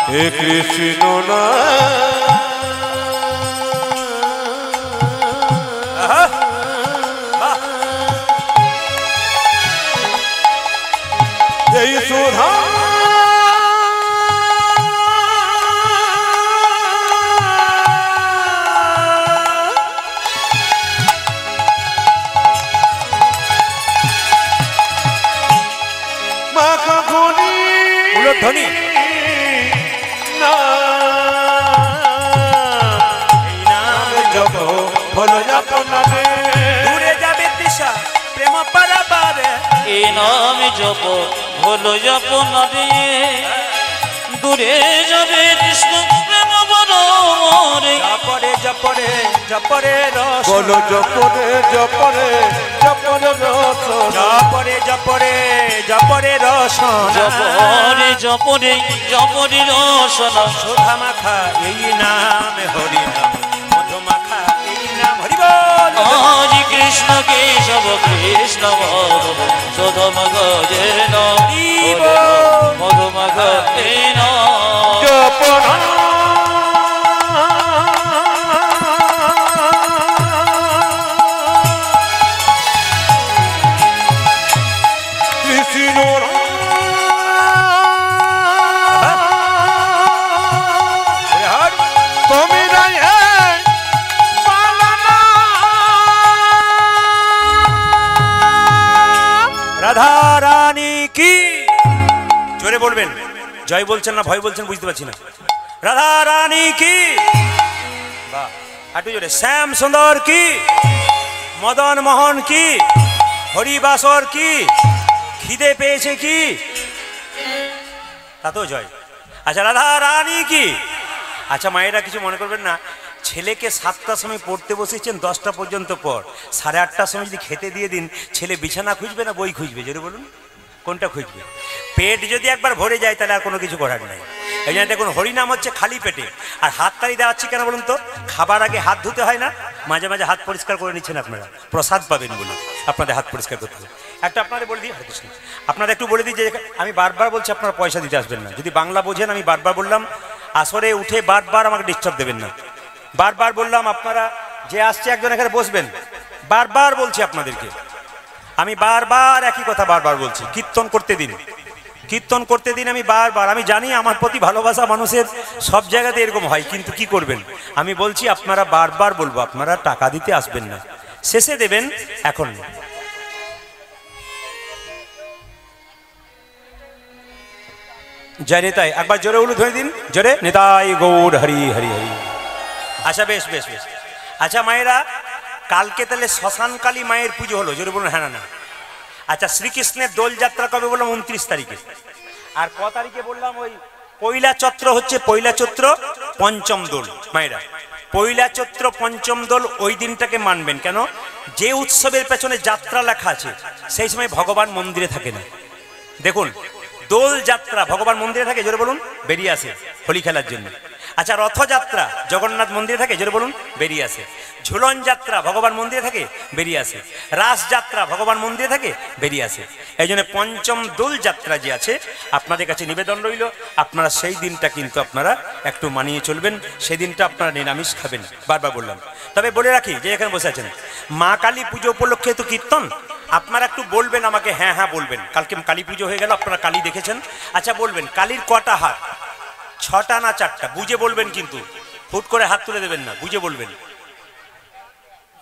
হে কৃষ্ণ না এই সুধা মাখা ঘনি উলধ্বনি দূরে যাবে তৃষা প্রেম পারাবারে এই নাম জপ ভোলো আপনারি দূরে যাবে কৃষ্ণ প্রেম বরমরে জপরে জপরে জপরে রস বলো জপরে জপরে জপরে রসনা জপরে জপরে জপরে রসনা জপরে জপরে জপরে রসনা সুধা মাখা এই নাম হরি নাম মধু মাখা এই নাম হরি বল হরি কৃষ্ণ কেশব কৃষ্ণ মাধব সুধম গজেন মধুমগ তেন জপনা কৃষ্ণ তুমি নাই রাধা রানী কি জোরে বলবেন জয় বলছেন না ভয় বলছেন বুঝতে পারছি না রাধা রানী কি বাহ একটু জোরে শ্যাম সুন্দর কি মদন মোহন কি হরিবাসর কি খিদে পেয়েছে কি তা তো জয় আচ্ছা রাধা রানী কি আচ্ছা মায়েরা কিছু মনে করবেন না ছেলেকে 7টার সময় পড়তে বসেছেন 10টা পর্যন্ত পর 8:30টার সময় যদি খেতে দিয়ে দিন ছেলে বিছানা খুঁজবে না বই খুঁজবে জোরে বলুন কোনটা খুঁজবে পেট যদি একবার ভরে যায় তাহলে আর কোনো কিছু করার নাই এই জন্য দেখুন হরিনাম হচ্ছে খালি পেটে আর হাততালি দেওয়াচ্ছি কেন বলুন তো খাবার আগে হাত ধুতে হয় না মাঝে মাঝে হাত পরিষ্কার করে নিচ্ছেন আপনারা প্রসাদ পাবেন বলে আপনাদের হাত পরিষ্কার করতে হবে একটা আপনাদের বলে দিই হরে কৃষ্ণ আপনারা একটু বলে দিই যে আমি বারবার বলছি আপনারা পয়সা দিতে আসবেন না যদি বাংলা বোঝেন আমি বারবার বললাম আসরে উঠে বারবার আমাকে ডিস্টার্ব দেবেন না বারবার বললাম আপনারা যে আসছে একজন এখানে বসবেন বারবার বলছি আপনাদেরকে আমি বারবার একই কথা বারবার বলছি কীর্তন করতে দিন আমি বারবার আমি জানি আমার প্রতি ভালোবাসা মানুষের সব জায়গাতে এরকম হয় কিন্তু কি করবেন আমি বলছি আপনারা বারবার বলবো আপনারা টাকা দিতে আসবেন না শেষে দেবেন এখন জয় নেতাই একবার জোরে উলু ধরে দিন জোরে নেতাই গৌর হরি হরি হরি আচ্ছা বেশ বেশ বেশ আচ্ছা মায়েরা কালকে তাহলে শ্মশানকালী মায়ের পুজো হলো জোরে বলুন হ্যাঁ না আচ্ছা শ্রীকৃষ্ণের দোলযাত্রা কবে বললাম 29 তারিখে আর ক তারিখে বললাম ওই পয়লা চৈত্র হচ্ছে পয়লা চৈত্র পঞ্চম দোল মায়েরা পয়লা চৈত্র পঞ্চম দোল ওই দিনটাকে মানবেন কেন যে উৎসবের পেছনে যাত্রা লেখা আছে সেই সময় ভগবান মন্দিরে থাকে না দেখুন দোল যাত্রা ভগবান মন্দিরে থাকে, জোরে বলুন, বেরিয়ে আসে হোলি খেলার জন্য। আচ্ছা, রথযাত্রা জগন্নাথ মন্দিরে থাকে, জোরে বলুন, বেরিয়ে আসে। ঝুলন যাত্রা ভগবান মন্দিরে থাকে, বেরিয়ে আসে। রাস যাত্রা ভগবান মন্দিরে থাকে, বেরিয়ে আসে। এই জন্য পঞ্চম দোল যাত্রা যে আছে, আপনাদের কাছে নিবেদন রইল, আপনারা সেই দিনটা কিন্তু আপনারা একটু মানিয়ে চলবেন। সেই দিনটা আপনারা নিরামিষ খাবেন, বারবার বললাম। তবে বলে রাখি যে এখানে বসে আছেন, মা কালী পুজো উপলক্ষে তো কীর্তন, আপনারা একটু বলবেন আমাকে, হ্যাঁ হ্যাঁ বলবেন। কালকে কালী পুজো হয়ে গেল, আপনারা কালী দেখেছেন। আচ্ছা বলবেন, কালীর কটা হাত, 6টা না 4টা? বুঝে বলবেন, কিন্তু হুট করে হাত তুলে দেবেন না, বুঝে বলবেন।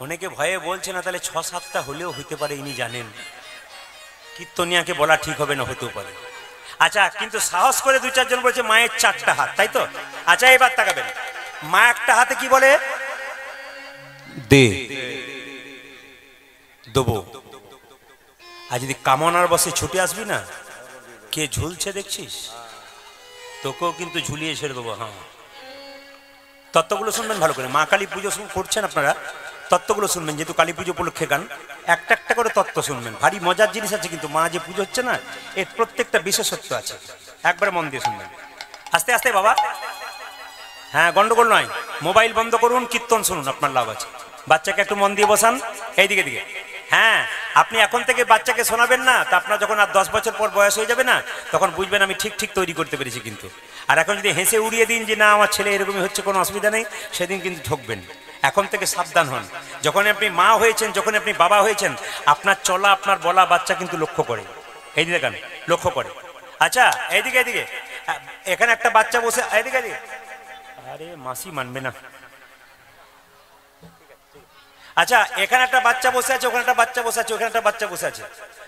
অনেকে ভয়ে বলছে না, তাহলে 6-7টা হলেও হইতে পারে, ইনি জানেন। কীর্তনিয়াকে বলা ঠিক হবে না, হতেও পারে। আচ্ছা, কিন্তু সাহস করে 2-4 জন বলছে মায়ের 4টা হাত, তাই তো? আচ্ছা এবার তাকাবেন, মা একটা হাতে কি বলে? দে, দেবো। আর যদি কামনার বসে ছুটে আসবি না, কে ঝুলছে দেখছিস, তোকেও কিন্তু ঝুলিয়ে ছেড়ে দেবো। হ্যাঁ, তত্ত্বগুলো শুনবেন ভালো করে। মা কালী পুজো করছেন আপনারা, তত্ত্বগুলো শুনবেন, যেহেতু কালী পুজো উপলক্ষে গান, একটা একটা করে তত্ত্ব শুনবেন। ভারী মজার জিনিস আছে কিন্তু, মা যে পুজো হচ্ছে না, এর প্রত্যেকটা বিশেষত্ব আছে, একবারে মন দিয়ে শুনবেন। আস্তে আস্তে বাবা, হ্যাঁ গন্ডগোল নয়, মোবাইল বন্ধ করুন, কীর্তন শুনুন, আপনার লাভ আছে। বাচ্চাকে একটু মন দিয়ে বসান, এইদিকে দিকে। হ্যাঁ, আপনি এখন থেকে বাচ্চাকে শোনাবেন না, তা আপনার যখন আর 10 বছর পর বয়স হয়ে যাবে না, তখন বুঝবেন আমি ঠিক ঠিক তৈরি করতে পেরেছি কিন্তু। আর এখন যদি হেসে উড়িয়ে দিন যে না আমার ছেলে এরকমই হচ্ছে, কোনো অসুবিধা নেই, সেদিন কিন্তু ঠকবেন। এখন থেকে সাবধান হন। যখন আপনি মা হয়েছেন, যখন আপনি বাবা হয়েছেন, আপনার চলা আপনার বলা বাচ্চা কিন্তু লক্ষ্য করে, এই দেখেন লক্ষ্য করে। আচ্ছা এইদিকে এইদিকে, এখানে একটা বাচ্চা বসে, এইদিকে এইদিকে, আরে মাসি মানবে না। আচ্ছা, এখানে একটা বাচ্চা বসে আছে, ওখানে একটা বাচ্চা বসে আছে, ওখানে একটা বাচ্চা বসে আছে।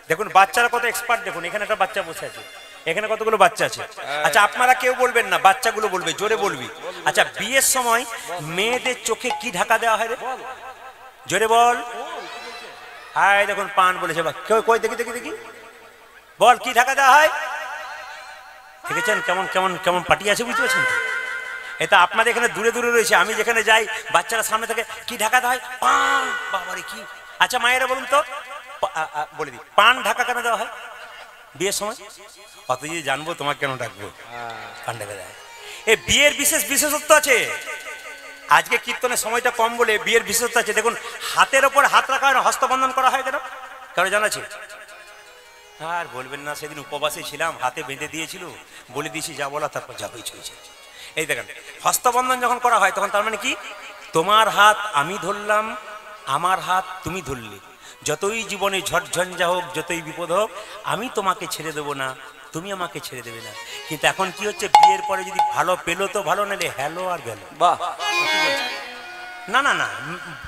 দেখুন বাচ্চারা কত এক্সপার্ট, দেখুন এখানে একটা বাচ্চা বসে আছে, এখানে কতগুলো বাচ্চা আছে। আচ্ছা, আপনারা কেউ বলবেন না, বাচ্চাগুলো বলবে, জোরে বলবি। আচ্ছা, বিয়ের সময় মেয়েদের চোখে কি ঢাকা দেওয়া হয় রে? জোরে বল। হাই দেখুন পান বলেছে, কই দেখি দেখি দেখি, বল কি ঢাকা দেওয়া হয়? দেখেছেন কেমন কেমন কেমন পার্টি আছে, বুঝতে পারছেন তো? এটা আপনাদের এখানে দূরে দূরে রয়েছে, আমি যেখানে যাই বাচ্চারা সামনে থেকে কি ঢাকা দেওয়া হয়? পান। বাবারে কি! আচ্ছা মায়েরা বলুন তো, বলে দিই, পান ঢাকা কেন দেওয়া হয় বিয়ের সময়? কত যদি জানবো তোমাকে কেন ডাকবো, পান ঢাকা দেওয়া হয়। এই বিয়ের বিশেষত্ব আছে। আজকে কীর্তনের সময়টা কম বলে বিয়ের বিশেষত্ব আছে। দেখুন হাতের ওপর হাত রাখা হয় না, হস্তবন্ধন করা হয় কেন, কারো জানা আছে? আর বলবেন না, সেদিন উপবাসে ছিলাম, হাতে বেঁধে দিয়েছিল, বলে দিয়েছি যা বলা, তারপর যাবেই চলছে। এই দেখেন, হস্তবন্ধন যখন করা হয় তখন তার মানে কি, তোমার হাত আমি ধরলাম, আমার হাত তুমি ধরলে, যতই জীবনে ঝড়ঝঞ্ঝা হোক, যতই বিপদ হোক, আমি তোমাকে ছেড়ে দেবো না, তুমি আমাকে ছেড়ে দেবে না। কিন্তু এখন কি হচ্ছে, বিয়ের পরে যদি ভালো পেলো তো ভালো, নাহলে হ্যালো আর গেল। বাহ, না না না,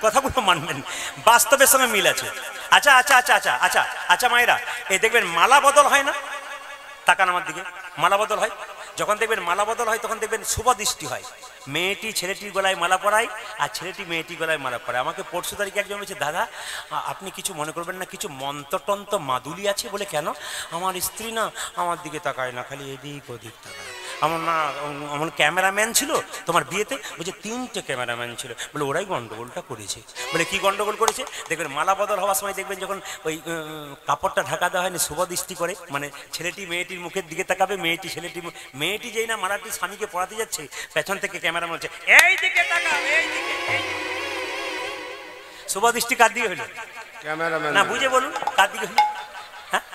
কথাগুলো মানবেন, বাস্তবের সঙ্গে মিল আছে। আচ্ছা আচ্ছা আচ্ছা আচ্ছা আচ্ছা আচ্ছা মায়েরা, এই দেখবেন মালা বদল হয় না, তাকান আমার দিকে, মালা বদল হয়। যখন দেখবেন মালা বদল হয়, তখন দেখবেন শুভ দৃষ্টি হয়। মেয়েটি ছেলেটির গলায় মালা পরায়, আর ছেলেটি মেয়েটির গলায় মালা পরায়। আমাকে পরশু তারিখে একজন বলেছে, দাদা আপনি কিছু মনে করবেন না, কিছু মন্ত্রতন্ত্র মাদুলি আছে বলে? কেন? আমার স্ত্রী না আমার দিকে তাকায় না, খালি এদিক ওদিক তাকায়। আমার ক্যামেরাম্যান ছিল তোমার বিয়েতে, বলছে 3টে ক্যামেরাম্যান ছিল, বলে ওরাই গন্ডগোলটা করেছে। বলে কি গন্ডগোল করেছে? দেখবেন মালা বদল হওয়ার সময় দেখবেন যখন ওই কাপড়টা ঢাকা দেওয়া হয়নি, শুভ দৃষ্টি করে, মানে ছেলেটি মেয়েটির মুখের দিকে তাকাবে, মেয়েটি যেই না মালাটি স্বামীকে পড়াতে যাচ্ছে, পেছন থেকে ক্যামেরাম্যান বলছে এই দিকে তাকা, এই দিকে। শুভ দৃষ্টি কার দিকে হইল? ক্যামেরাম্যান না, বুঝে বলুন কার দিকে হইল? হ্যাঁ,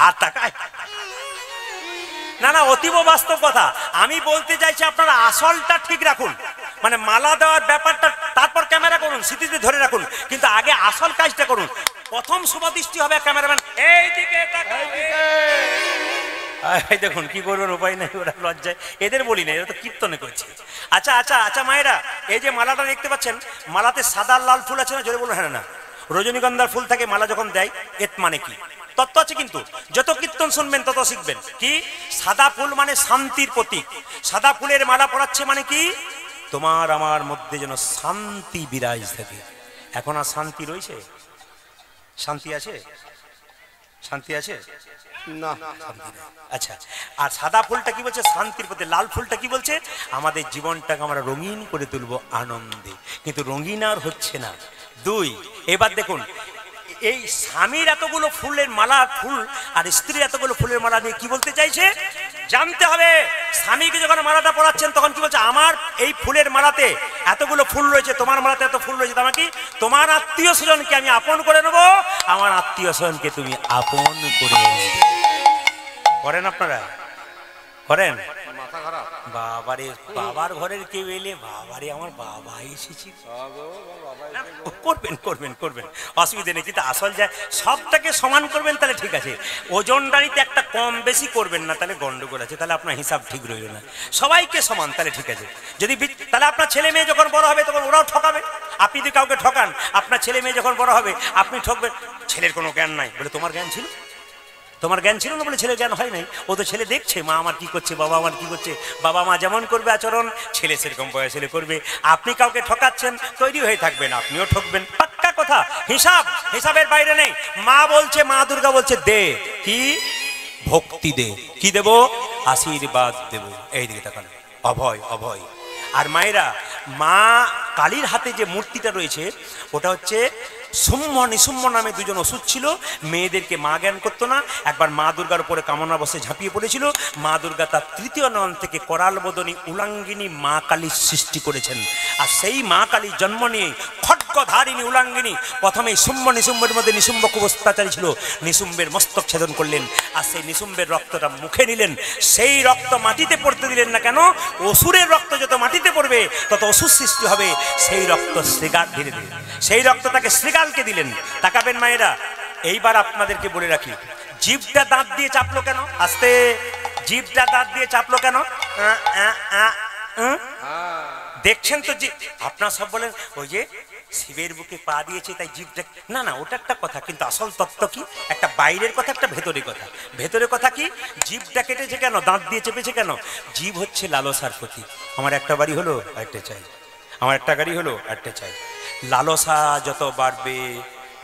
আর তাকায় না না, অতীব বাস্তব কথা। আমি বলতে চাইছি আপনারা আসলটা ঠিক রাখুন, মানে মালা দেওয়ার ব্যাপারটা তারপর ক্যামেরা করুন, স্মৃতিতে ধরে রাখুন, কিন্তু আগে আসল কাজটা করুন। প্রথম শুভ দৃষ্টি হবে ক্যামেরাম্যান এই দিকে তাকাও, এই দেখুন কি করবেন, উপায় নেই, ওরা লজ্জায়, এদের বলি না, এরা তো কীর্তনে করছে। আচ্ছা আচ্ছা আচ্ছা মায়েরা, এই যে মালাটা দেখতে পাচ্ছেন, মালাতে সাদা লাল ফুল আছে না, জোরে বলুন হ্যাঁ না? রজনীগন্ধার ফুল থাকে, মালা যখন দেয়, এর মানে কি তত্ত্ব আছে, কিন্তু যত কীর্তন শুনবেন তত শিখবেন। কি? সাদা ফুল মানে শান্তির প্রতীক। সাদা ফুলের মালা পরাচ্ছে মানে কি, তোমার আমার মধ্যে যেন শান্তি বিরাজ থাকে। এখন আর শান্তি রয়েছে? শান্তি আছে? শান্তি আছে না? আচ্ছা, আর সাদা ফুলটা কি বলছে? শান্তির প্রতি। লাল ফুলটা কি বলছে? আমাদের জীবনটাকে আমরা রঙিন করে তুলবো আনন্দে, কিন্তু রঙিন আর হচ্ছে না। 2, এবার দেখুন এই স্বামীর এতগুলো ফুলের মালা ফুল আর স্ত্রীর এতগুলো ফুলের মালা নিয়ে কি বলতে চাইছে জানতে হবে। স্বামীকে যখন মালাটা পরাচ্ছেন তখন কি বলছে, আমার এই ফুলের মালাতে এতগুলো ফুল রয়েছে, তোমার মালাতে এত ফুল রয়েছে, তার কি তোমার আত্মীয় স্বজনকে আমি আপন করে নেবো, আমার আত্মীয় স্বজনকে তুমি আপন করে নেবে। করেন আপনারা? করেন? বাবারে, বাবার ঘরের কেউ এলে বাবারে আমার বাবা এসেছি, করবেন করবেন করবেন, অসুবিধা নেই। কিন্তু আসল যায় সবটাকে সমান করবেন তাহলে ঠিক আছে, ওজনদারিতে একটা কম বেশি করবেন না, তাহলে গন্ডগোল আছে, তাহলে আপনার হিসাব ঠিক রইল না। সবাইকে সমান তাহলে ঠিক আছে। যদি তাহলে আপনার ছেলে মেয়ে যখন বড় হবে তখন ওরাও ঠকাবে। আপনি যদি কাউকে ঠকান, আপনার ছেলে মেয়ে যখন বড় হবে আপনি ঠকবেন। ছেলের কোনো জ্ঞান নাই বলে তোমার জ্ঞান ছিল, তোমার জ্ঞান ছিল না বলে ছেলের জ্ঞান হয় নাই। ও তো ছেলে দেখছে মা আমার কি করছে, বাবা আমার কি করছে, বাবা মা যেমন করবে আচরণ ছেলে সেরকম বয়স ছেলে করবে। আপনি কাউকে ঠকাচ্ছেন, তৈরি হয়ে থাকবেন, আপনিও ঠকবেন, পাক্কা কথা। হিসাব, হিসাবের বাইরে নেই। মা বলছে, মা দুর্গা বলছে দে, কি ভক্তি দে, কি দেব, আশীর্বাদ দেব। এই দিকে তাকান, অভয় অভয়। আর মায়েরা, মা কালীর হাতে যে মূর্তিটা রয়েছে ওটা হচ্ছে সুম্য নিসুম্য নামে দুজন ওষুধ ছিল, মেয়েদেরকে মা জ্ঞান করতো না। একবার মা দুর্গার উপরে কামনা বসে ঝাঁপিয়ে পড়েছিল। মা দুর্গা তার তৃতীয় নয়ন থেকে করাল বদনী উলাঙ্গিনী মা কালীর সৃষ্টি করেছেন। আর সেই মা কালীর জন্ম নিয়ে খड्गধারিণী উলাঙ্গিনী প্রথমে সুম্য নিসুম্বের মধ্যে নিসুম্ব খুব অত্যাচারী ছিল, নিসুম্বের মস্তক ছেদন করলেন আর সেই নিসুম্বের রক্তটা মুখে নিলেন। সেই রক্ত মাটিতে পড়তে দিলেন না। কেন? অসুরের রক্ত যত মাটিতে পড়বে তত অসুর সৃষ্টি হবে। সেই রক্ত শ্রীগাল, ধীরে ধীরে সেই রক্ত তাকে শ্রীগালকে দিলেন। তাকাবেন মায়েরা, এইবার আপনাদেরকে বলে রাখি, জিভটা দাঁত দিয়ে চাপলো কেন? আস্তে, জিভটা দাঁত দিয়ে চাপলো কেন? দেখছেন তো যে আপনার সব বলেন ওই যে শিবের বুকে পা দিয়েছে তাই জিভটা, না না ওটা একটা কথা, কিন্তু আসল তত্ত্ব কি? একটা বাইরের কথা, একটা ভেতরের কথা। ভেতরের কথা কি? জিভটা কেটেছে কেন, দাঁত দিয়ে চেপেছে কেন? জিভ হচ্ছে লালসার প্রতীক। আমার একটা বাড়ি হলো একটা চাই, আমার একটা গাড়ি হলো একটা চাই। লালসা যত বাড়বে,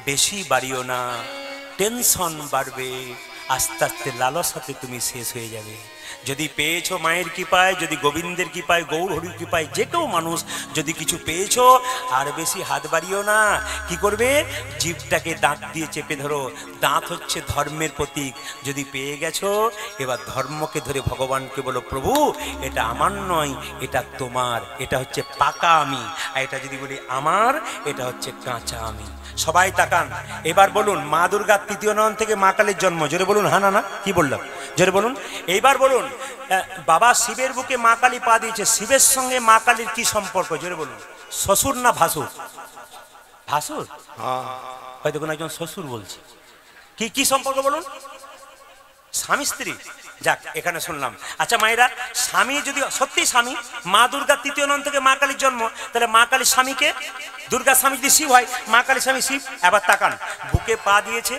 বেশি বাড়িও না, টেনশন বাড়বে, আস্তে আস্তে লালসাতে তুমি শেষ হয়ে যাবে। যদি পেয়েছো মায়ের কৃপায়, যদি গোবিন্দের কৃপায়, গৌর হরির কৃপায়, যে কেউ মানুষ যদি কিছু পেয়েছো, আর বেশি হাত বাড়িও না। কি করবে? জিভটাকে দাঁত দিয়ে চেপে ধরো। দাঁত হচ্ছে ধর্মের প্রতীক। যদি পেয়ে গেছো, এবার ধর্মকে ধরে ভগবানকে বলো, প্রভু এটা আমার নয়, এটা তোমার, এটা হচ্ছে পাকা আমি। আর এটা যদি বলি আমার, এটা হচ্ছে কাঁচা আমি। সবাই তাকান, এবার বলুন, মা দুর্গার তৃতীয় নয়ন থেকে মা কালীর জন্ম। জোরে বলুন, হ্যাঁ না না, কি বললাম? জোরে বলুন। এইবার বলুন, বাবা শিবের বুকে মা কালী পা দিয়েছে, শিবের সঙ্গে মা কালীর কি সম্পর্ক? জোরে বলুন। শ্বশুর না ভাসুর? ভাসুর, হয়তো কোনো একজন শ্বশুর বলছে। কি কি সম্পর্ক বলুন? স্বামী স্ত্রী। যাক, এখানে শুনলাম। আচ্ছা মায়েরা, স্বামী যদি সত্যি স্বামী, মা দুর্গার তৃতীয় নয়ন থেকে মা কালীর জন্ম, তাহলে মা কালীর স্বামীকে, দুর্গার স্বামী যদি শিব হয়, মা কালীর স্বামী শিব। এবার তাকান, বুকে পা দিয়েছে।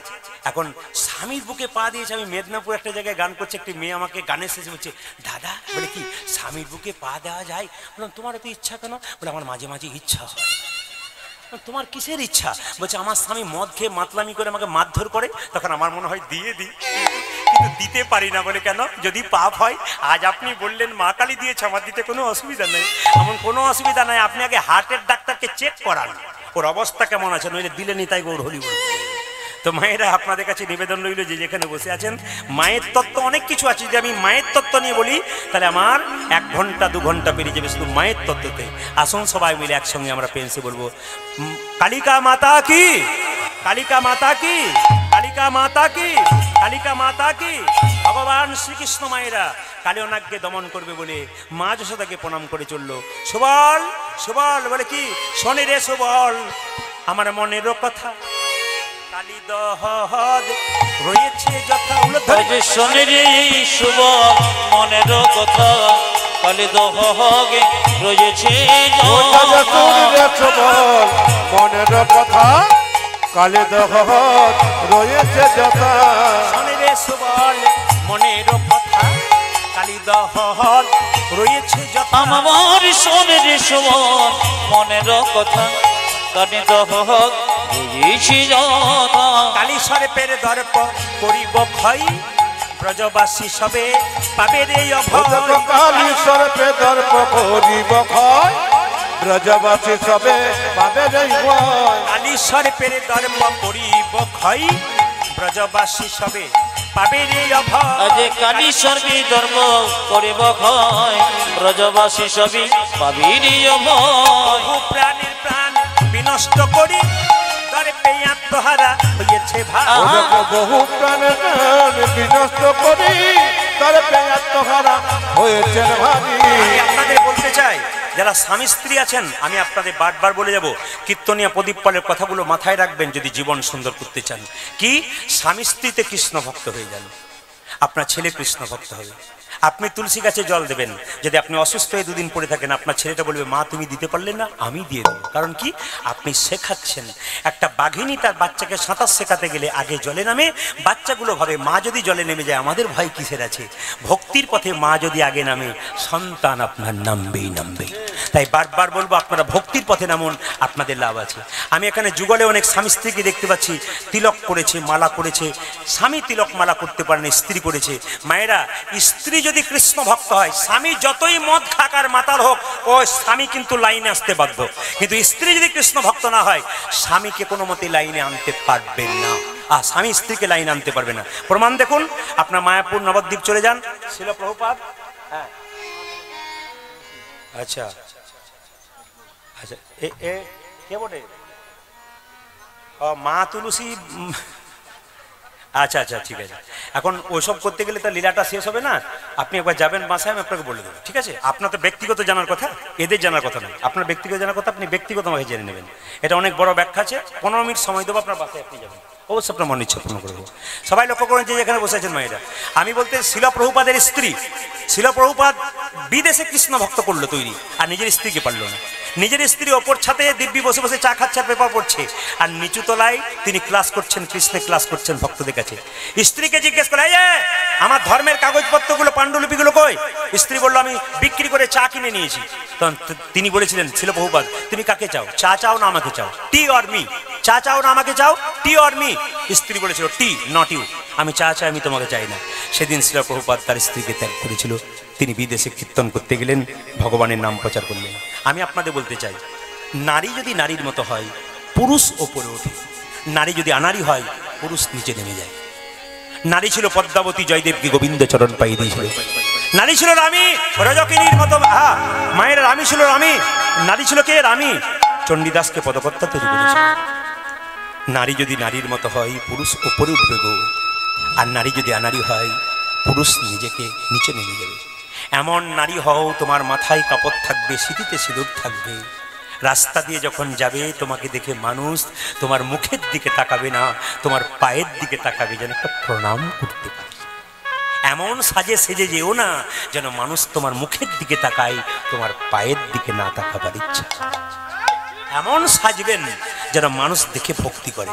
এখন স্বামীর বুকে পা দিয়েছে। আমি মেদিনীপুর একটা জায়গায় গান করছি, একটি মেয়ে আমাকে গানের শেষে বলছে, দাদা বলে কি স্বামীর বুকে পা দেওয়া যায়? বললাম তোমার এত ইচ্ছা কেন? বলে আমার মাঝে মাঝে ইচ্ছা হয়। তোমার কিসের ইচ্ছা? বলছে আমার স্বামী মদ খেয়ে মাতলামি করে আমাকে মারধর করে, তখন আমার মনে হয় দিয়ে দিই, কিন্তু দিতে পারি না। বলে কেন? যদি পাপ হয়। আজ আপনি বললেন মা কালী দিয়েছে, আমার দিতে কোনো অসুবিধা নেই। এমন কোনো অসুবিধা নাই। আপনি আগে হার্টের ডাক্তারকে চেক করান, ওর অবস্থা কেমন আছে, নইলে দিলেনি তাই গৌর হরি বল। তো মায়েরা, আপনাদের কাছে নিবেদন রইল, যে যেখানে বসে আছেন, মায়ের তত্ত্ব অনেক কিছু আছে। যদি আমি মায়ের তত্ত্ব নিয়ে বলি তাহলে আমার 1 ঘন্টা 2 ঘন্টা পেরিয়ে যাবে শুধু মায়ের তত্ত্বতে। আসুন সবাই মিলে একসঙ্গে আমরা পেন্সে বলবো, কালিকা মাতা কি, কালিকা মাতা কি, কালিকা মাতা কি, কালিকা মাতা কি। ভগবান শ্রীকৃষ্ণ মায়েরা কালিয়নাগকে দমন করবে বলে মা যশোদাকে প্রণাম করে চললো। সুবল, সুবল বলে কি, শোনে রে সুবল আমার মনেরও কথা, কালী দহদ রয়েছে যথা। শোনে রে সুবল মনেরও কথা, কালী দহগে রয়েছে মনের কথা, কালী দহদ রয়েছে যথা। শোনে রে সুবল মনেরও কথা, কালী দহদ রয়েছে যথা। আমার শোনে রে সুবল মনেরও কথা, কালী দহগ রয়েছে যথা। কালী সর্পের দর্প করিব ক্ষয়, ব্রজবাসী সবে পাবে রে অভয়। কালী সর্পে দর্প করিব ক্ষয়, ব্রজবাসী সবে পাবে রে ভয় কালীশ্বর পেরে ধর্ম করিব ক্ষয় ব্রজবাসী সবে পাবে রে অভয় আজ কালীশ্বর বিধর্ম করিব ক্ষয় ব্রজবাসী সবই পাবিরি অভয় বহু প্রাণের প্রাণ বিনষ্ট করি দর্পে আত্মহারা হয়েছে ভাই বহু প্রাণের প্রাণ বিনষ্ট করি তারে আত্মহারা হয়েছে ভাবি আমি আপনাদের বলতে চাই যারা স্বামী স্ত্রী আছেন আমি আপনাদের বারবার বলে যাব কীর্তনিয়া প্রদীপ পালের কথাগুলো মাথায় রাখবেন যদি জীবন সুন্দর করতে চান কি স্বামী স্ত্রীতে কৃষ্ণ ভক্ত হয়ে যান আপনার ছেলে কৃষ্ণ ভক্ত হবে আপনি তুলসী গাছে জল দেবেন যদি আপনি অসুস্থ হয়ে দুদিন পড়ে থাকেন আপনার ছেলেটা বলবে মা তুমি দিতে পারলে না আমি দিয়ে দেবো কারণ কি আপনি শেখাচ্ছেন একটা বাঘিনী তার বাচ্চাকে সাঁতার শেখাতে গেলে আগে জলে নামে বাচ্চাগুলো ভাবে মা যদি জলে নেমে যায় আমাদের ভয় কিসের আছে ভক্তির পথে মা যদি আগে নামে সন্তান আপনার নামবেই নামবেই তাই বারবার বলবো আপনারা ভক্তির পথে নামুন আপনাদের লাভ আছে আমি এখানে যুগলে অনেক স্বামী স্ত্রীকে দেখতে পাচ্ছি তিলক করেছে মালা করেছে স্বামী তিলক মালা করতে পারেন স্ত্রী করেছে মায়েরা স্ত্রী যদি কৃষ্ণ ভক্ত হয় স্বামী যতই মদ খাক আর মাতাল হোক ও স্বামী কিন্তু লাইনে আসতে বাধ্য কিন্তু স্ত্রী যদি কৃষ্ণ ভক্ত না হয় স্বামীকে কোনো মতে লাইনে আনতে পারবেন না আর স্বামী স্ত্রীকে লাইনে আনতে পারবে না প্রমাণ দেখুন আপনার মায়াপুর নবদ্বীপ চলে যান শিল প্রভুপাদ হ্যাঁ আচ্ছা আচ্ছা এ কে বটে মা তুলসী আচ্ছা আচ্ছা ঠিক আছে এখন ওইসব করতে গেলে তো লীলাটা শেষ হবে না আপনি একবার যাবেন বাসায় আমি আপনাকে বলে দেবো ঠিক আছে আপনার তো ব্যক্তিগত জানার কথা এদের জানার কথা নয় আপনার ব্যক্তিগত জানার কথা আপনি ব্যক্তিগতভাবে জেনে নেবেন এটা অনেক বড় ব্যাখ্যা আছে 15 মিনিট সময় দেবো আপনার বাসায় আপনি যাবেন অবশ্যই আপনার মন ইচ্ছা পূর্ণ করবো সবাই লক্ষ্য করেন যে এখানে বসে আছেন মায়েরা আমি বলতে শিল প্রভুপাদের স্ত্রী শিল প্রভুপাদ বিদেশে কৃষ্ণ ভক্ত করলো তৈরি আর নিজের স্ত্রীকে পারলো না নিজের স্ত্রী ওপর ছাতে দিব্যি বসে বসে চা খাচ্ছে পেপার পড়ছে আর নিচু তলায় তিনি ক্লাস করছেন কৃষ্ণে ক্লাস করছেন ভক্তদের কাছে স্ত্রীকে জিজ্ঞেস করে আমার ধর্মের কাগজপত্রগুলো পাণ্ডুলিপিগুলো কই স্ত্রী বললো আমি বিক্রি করে চা কিনে নিয়েছি তখন তিনি বলেছিলেন শিল প্রভুপাদ তুমি কাকে চাও চা চাও না আমাকে চাও টি অর মি চা চাও না আমাকে চাও টি অর মি স্ত্রী বলেছিল টি নট ইউ আমি চা চাই আমি তোমাকে চাই না সেদিন শিল প্রভুপাদ তার স্ত্রীকে ত্যাগ করেছিল তিনি বিদেশে কীর্তন করতে গেলেন ভগবানের নাম প্রচার করলেন আমি আপনাদের বলতে চাই নারী যদি নারীর মতো হয় পুরুষ ওপরে ওঠে নারী যদি আনারী হয় পুরুষ নিচে নেমে যায় নারী ছিল পদ্মাবতী জয়দেবকে গোবিন্দ চরণ পাইয়ে দিয়েছিল নারী ছিল রামী রজকিনীর মতো মায়ের রামী ছিল রামী নারী ছিল কে রামী চণ্ডীদাসকে পদকর্তা তৈরি করেছিল নারী যদি নারীর মতো হয় পুরুষ ওপরে উঠবে গো আর নারী যদি আনারী হয় পুরুষ নিজেকে নিচে নেমে যাবে এমন নারী হও তোমার মাথায় কাপড় থাকবে সিঁথিতে সিঁদুর থাকবে রাস্তা দিয়ে যখন যাবে তোমাকে দেখে মানুষ তোমার মুখের দিকে তাকাবে না তোমার পায়ের দিকে তাকাবে যেন একটা প্রণাম করতে পারে এমন সাজে সেজে যেও না যেন মানুষ তোমার মুখের দিকে তাকায় তোমার পায়ের দিকে না তাকাবার ইচ্ছা এমন সাজবেন যেন মানুষ দেখে ভক্তি করে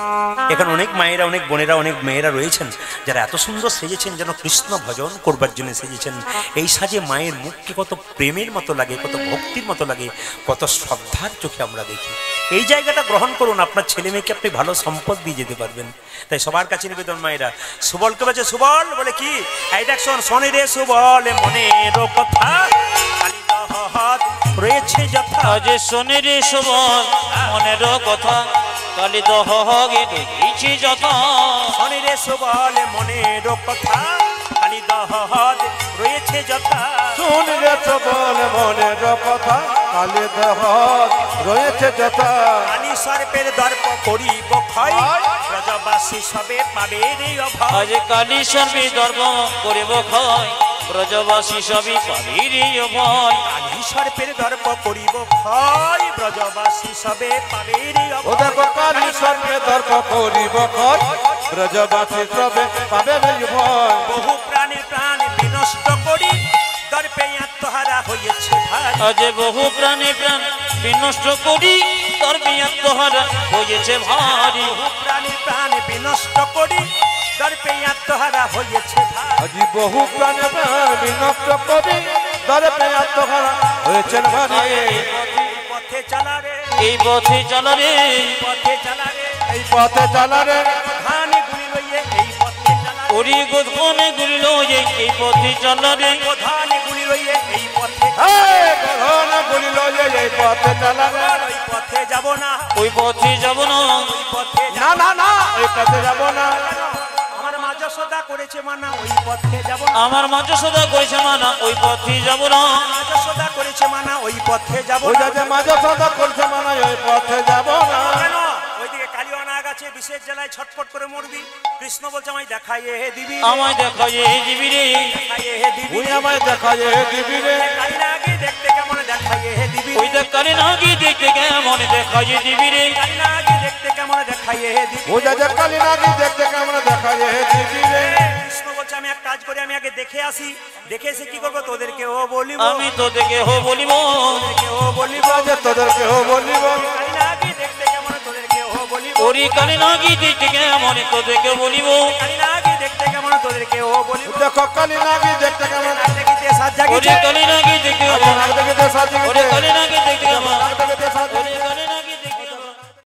এখানে অনেক মায়েরা অনেক বোনেরা অনেক মেয়েরা রয়েছেন যারা এত সুন্দর সেজেছেন যেন কৃষ্ণ ভজন করবার জন্য সেজেছেন এই সাজে মায়ের মুখকে কত প্রেমের মতো লাগে কত ভক্তির মতো লাগে কত শ্রদ্ধার চোখে আমরা দেখি এই জায়গাটা গ্রহণ করুন আপনার ছেলে মেয়েকে আপনি ভালো সম্পদ দিয়ে যেতে পারবেন তাই সবার কাছে নিবেদন মায়েরা সুবলকে বলছে সুবল বলে কি এই দেখ শোনে রে সুবল মনের কথা রয়েছে যথা আজ শোনে রে সুবল মনের কথা কালি দহগে রয়েছে যথা শোনে রে সুবল মনের কথা কালি দহদ রয়েছে যথা শুন রে সুবল মনের কথা কালি দহদ রয়েছে যথা কালী সর্পের দর্প করিব ক্ষয় ব্রজবাসী সবে পাবে রে অভয় আজ কালী সর্বে ধর্ম করিব ক্ষয় ব্রজবাসী সবই পাবিরি অভয় কালী সর্পের দর্প করিব ক্ষয় ব্রজবাসী সবে পাবে রে ও অভয় দেখো কালী সর্বে দর্প করিব ক্ষয় ব্রজবাসী সবে পাবে রে ভয় বহু প্রাণে প্রাণ বিনষ্ট করি দর্পে আত্মহারা হয়েছে ভাই আজ বহু প্রাণে প্রাণ বিনষ্ট করি দর্পে আত্মহারা হয়েছে ভারী বহু প্রাণে প্রাণ বিনষ্ট করি দর্পে আত্মহারা হয়েছে ভাই আজি বহু প্রাণে প্রাণ বিনষ্ট করি দর্পে আত্মহারা হয়েছে ভারী পথে চালা রে এই পথে চলা রে পথে চালা রে এই পথে চালা রে ধানে গুলি লইয়ে এই পথে চালা ওরি গোধনে গুলিল এই পথে চলা রে ধানে গুলি লইয়ে এই পথে হে তখন বলিল যে এই পথে চালা রে ওই পথে যাব না, ওই পথে যাব না, ওই পথে না না না এই পথে যাব না আমার মা যশোদা করেছে মানা, ওই পথে যাব না। আমার মা যশোদা করেছে মানা, ওই পথে যাব না। মা যশোদা করেছে মানা, ওই পথে যাব ওই না। যে মাঝে সদা করছে মানে ওই পথে যাব না কেন? ওইদিকে কালিয়ানা গাছে বিশেষ জেলায় ছটফট করে মরবি। কৃষ্ণ বলছে আমায় দেখাইয়ে হে দিবি, আমায় দেখায় হে দিবি রে, দেখাইয়ে হে দিবি। তুই আমায় দেখায় দিবি রে কালিনাকে দেখতে কেমন দেখাইয়ে হে দিবি, ওই দেখ কালে নাকি দেখতে কেমন দেখায় দিবি রে, কালিনাকে দেখতে কেমন দেখাইয়ে হে দিবি। ওই যে কালী নাকি দেখতে কেমন দেখায় দিবি রে কৃষ্ণ বলছে আমি এক কাজ করি, আমি আগে দেখে আসি, দেখে এসে কি করবো তোদেরকে ও বলিব, আমি তো দেখে হো বলিব, তোদেরকে ও বলিব। যে তোদেরকে ও বলিব কালিনাকে দেখতে কেমন তোদেরকে ও বলিব, ওরি কালে নাকি দেখতে কেমন তো দেখে বলিব, কালিনাকে দেখতে কেমন তোদেরকে ও বলিব। দেখো কালী নাকি দেখতে কেমন দেখিতে সাজ ওরি জাগিছে, কালে নাকি দেখতে দেখিতে সাজি ওরে কালে